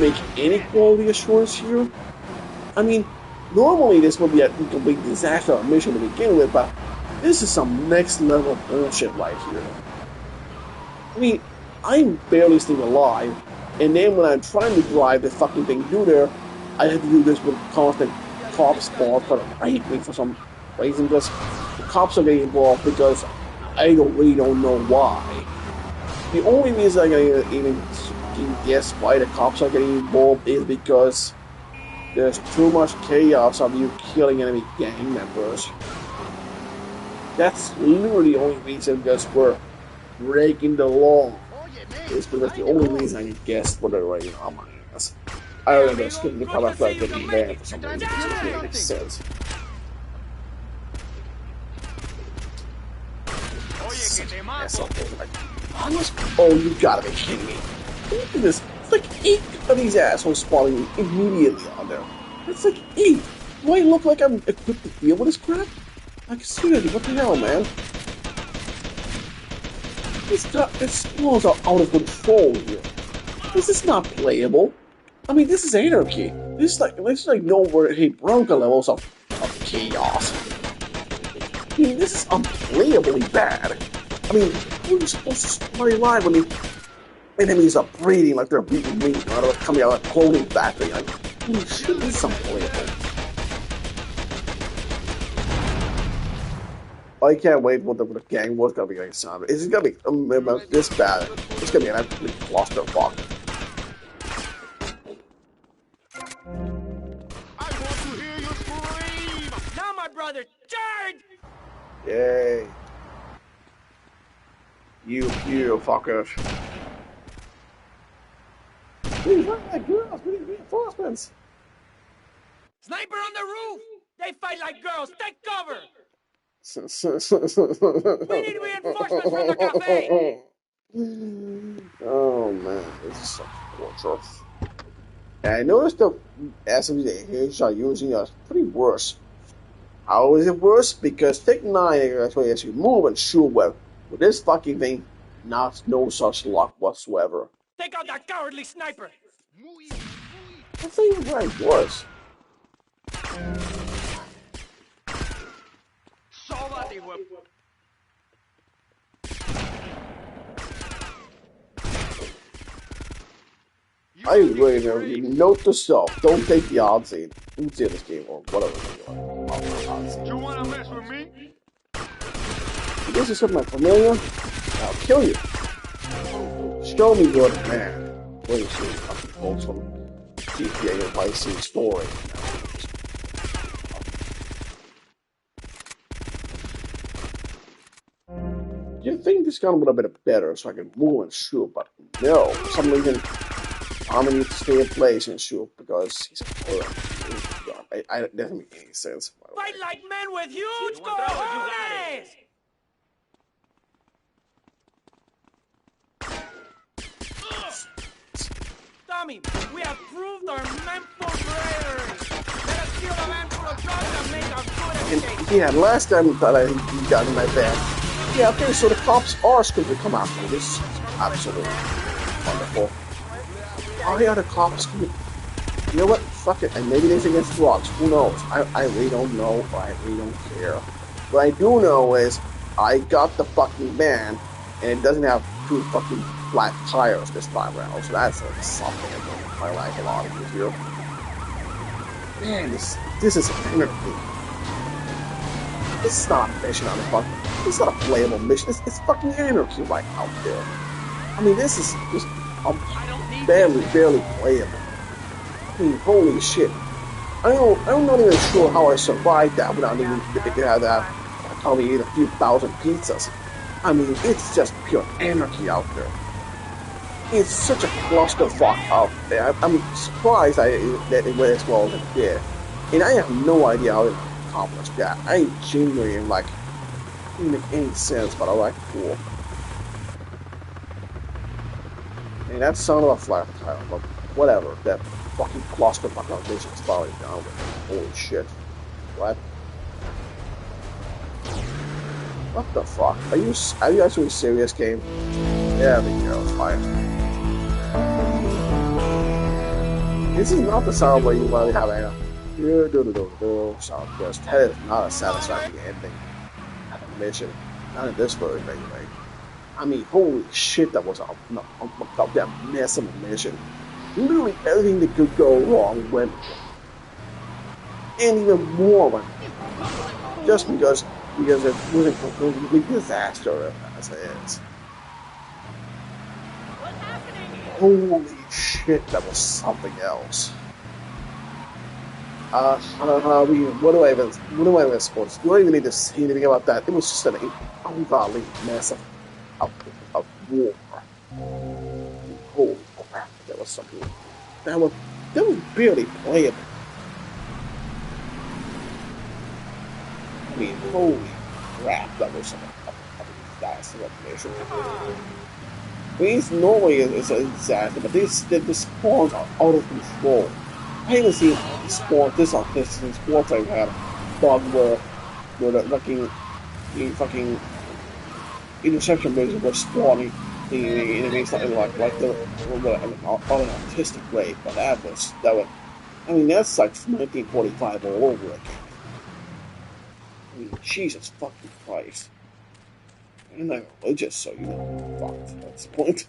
make any quality assurance here? I mean, normally this would be a complete disaster of a mission to begin with, but this is some next level bullshit right here. I mean, I'm barely staying alive, and then when I'm trying to drive the fucking thing through there, I have to do this with constant cop spawn for the right me for some reason, because the cops are getting involved because I really don't know why. The only reason I can even guess why the cops are getting involved is because there's too much chaos of you killing enemy gang members. That's literally the only reason, because we're breaking the law. It's because the only reason I can guess what they're writing on my ass. I don't know, they're skipping the cover flag getting banned for some reason. It really makes sense. Oh, you gotta be kidding me. Look at this. It's like 8 of these assholes spawning immediately on there. It's like 8. Do I look like I'm equipped to deal with this crap? Like, seriously, what the hell, man? This spawns are out of control here. This is not playable. I mean, this is anarchy. This is like nowhere hit Bronco levels of chaos. I mean, this is unplayably bad. I mean, how are you supposed to stay alive when the enemies are breathing like they're beating meat or coming out of a clothing factory? Like, holy shit, this is unplayable. I can't wait what the gang war's gonna be like. Son, is it gonna be this bad? It's gonna be an absolute clusterfuck.
I want to hear you scream! Now, my brother, charge!
Yay! You fuckers! Please, where are my girls? We need reinforcements.
Sniper on the roof! They fight like girls. Take cover! We need reinforcements from the cafe!
Oh man, this is such torture. And I noticed the SMGs are using us pretty worse. How is it worse? Because Tech 9 actually has you move and shoot well. With this fucking thing, no such luck whatsoever.
Take out that cowardly sniper!
I think it's right worse. I really know. Note to self: don't take the odds in this game or whatever.
You wanna mess with me?
This is something familiar. I'll kill you. Show me good man. What is this fucking quotes from GTA and Vice City story? You'd think this gun would have been better so I could move and shoot, but no. For some reason, I'm gonna need to stay in place and shoot because he's a killer. It doesn't make any sense.
Fight like men with huge cojones! Tommy, we have proved our mental bravery. Let us kill a man full of drugs and make a good escape.
Yeah, last time we thought I got in my bag. Yeah, okay, so the cops are going to come after me. This is absolutely wonderful. Oh yeah, the cops. You know what? Fuck it. And maybe they think it's drugs. Who knows? I really don't know. I really don't care. What I do know is I got the fucking van, and it doesn't have 2 fucking flat tires this time around. So that's like something I like a lot of this here. Man, this is anarchy. This is not a mission on the fucking. This is not a playable mission. It's fucking anarchy right out there. I mean, this is just barely playable. I mean, holy shit. I'm not even sure how I survived that without even having that. Probably eat a few thousand pizzas. I mean, it's just pure anarchy out there. It's such a clusterfuck out there. I'm surprised that it went as well as it did. And I have no idea how it accomplished that. I genuinely am like, it doesn't make any sense, but alright, cool. And that sounded a flat tire, but whatever. That fucking clusterfuck mission is probably down with. Holy shit. What? What the fuck? Are you actually serious, game? Yeah, there you go, it's fine. This is not the sound where you want to have a sound burst. That is not a satisfying ending at a mission. Not in this version, anyway. I mean, holy shit, that was a goddamn mess of a mission. Literally everything that could go wrong went wrong. And even more went wrong. Just because it wasn't a complete disaster as it is. Holy shit, that was something else. What do I even suppose? Do I even need to say anything about that? It was just an ungodly mess of war. Holy crap, that was something. That was barely playable. I mean, holy crap, that was a disaster mission. I mean, normally it's a disaster, but these spawns are out of control. I haven't seen spawn this sports I've had a bug where the fucking intersection lasers were spawning in a something like the on an artistic way, but that was I mean that's like 1945 all over again. I mean, Jesus fucking Christ. I'm not religious, so you know, fucked at this point.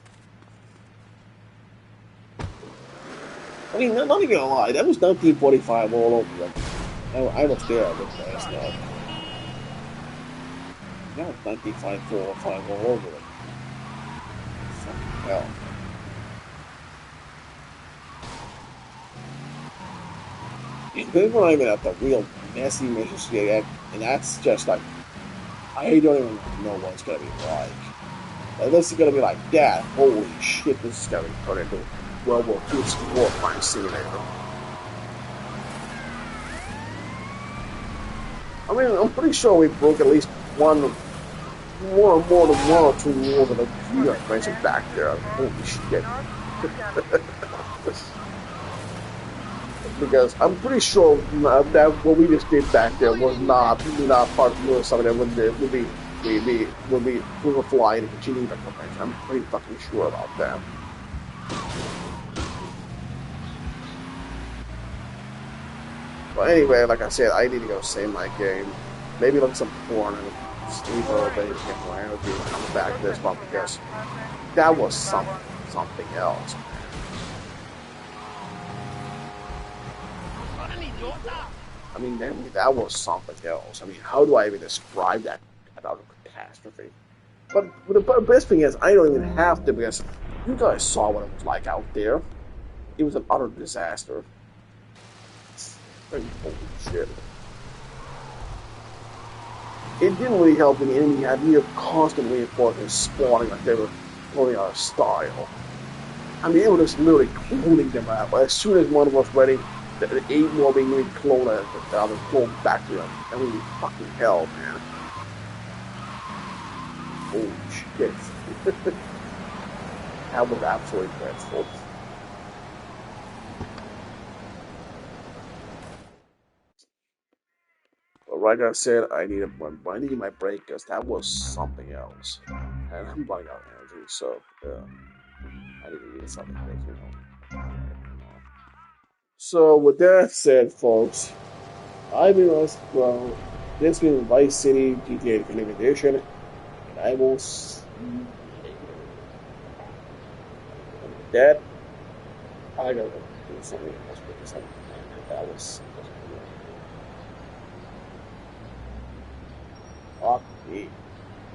I mean, not even gonna lie, that was 1945 all over again. I was there at the last night. That was 1945 all over again. Fucking hell. This one even at the real messy missions yet, and that's just like I don't even know what it's gonna be like. This is gonna be like that. Holy shit! This is gonna be turned into World War II wartime simulator. I mean, I'm pretty sure we broke at least more than one or two wars of the computer invention back there. Holy shit! Because I'm pretty sure that what we just did back there was not part of something that we were flying into Geneva Convention. I'm pretty fucking sure about that. But anyway, like I said, I need to go save my game. Maybe look some porn and sleep a little bit and get my energy when I'm back to this one because that was something else. I mean, that was something else. I mean, how do I even describe that utter catastrophe? But the best thing is, I don't even have to because you guys saw what it was like out there. It was an utter disaster. Holy shit. It didn't really help the enemy had near constant reinforcements spawning like they were going out of style. I mean, it was just literally cloning them out. But as soon as one was ready, the 8 more being really cloned out of clone back to them. I mean, fucking hell, man. Holy shit. That was absolutely dreadful. But like I said, I need my break because that was something else. And I'm running out of energy, so I need to eat something quick, you know. So with that said, folks, I've been this has been Vice City GTA Definitive Edition, and I will see you later. And with that, I gotta do something else because that was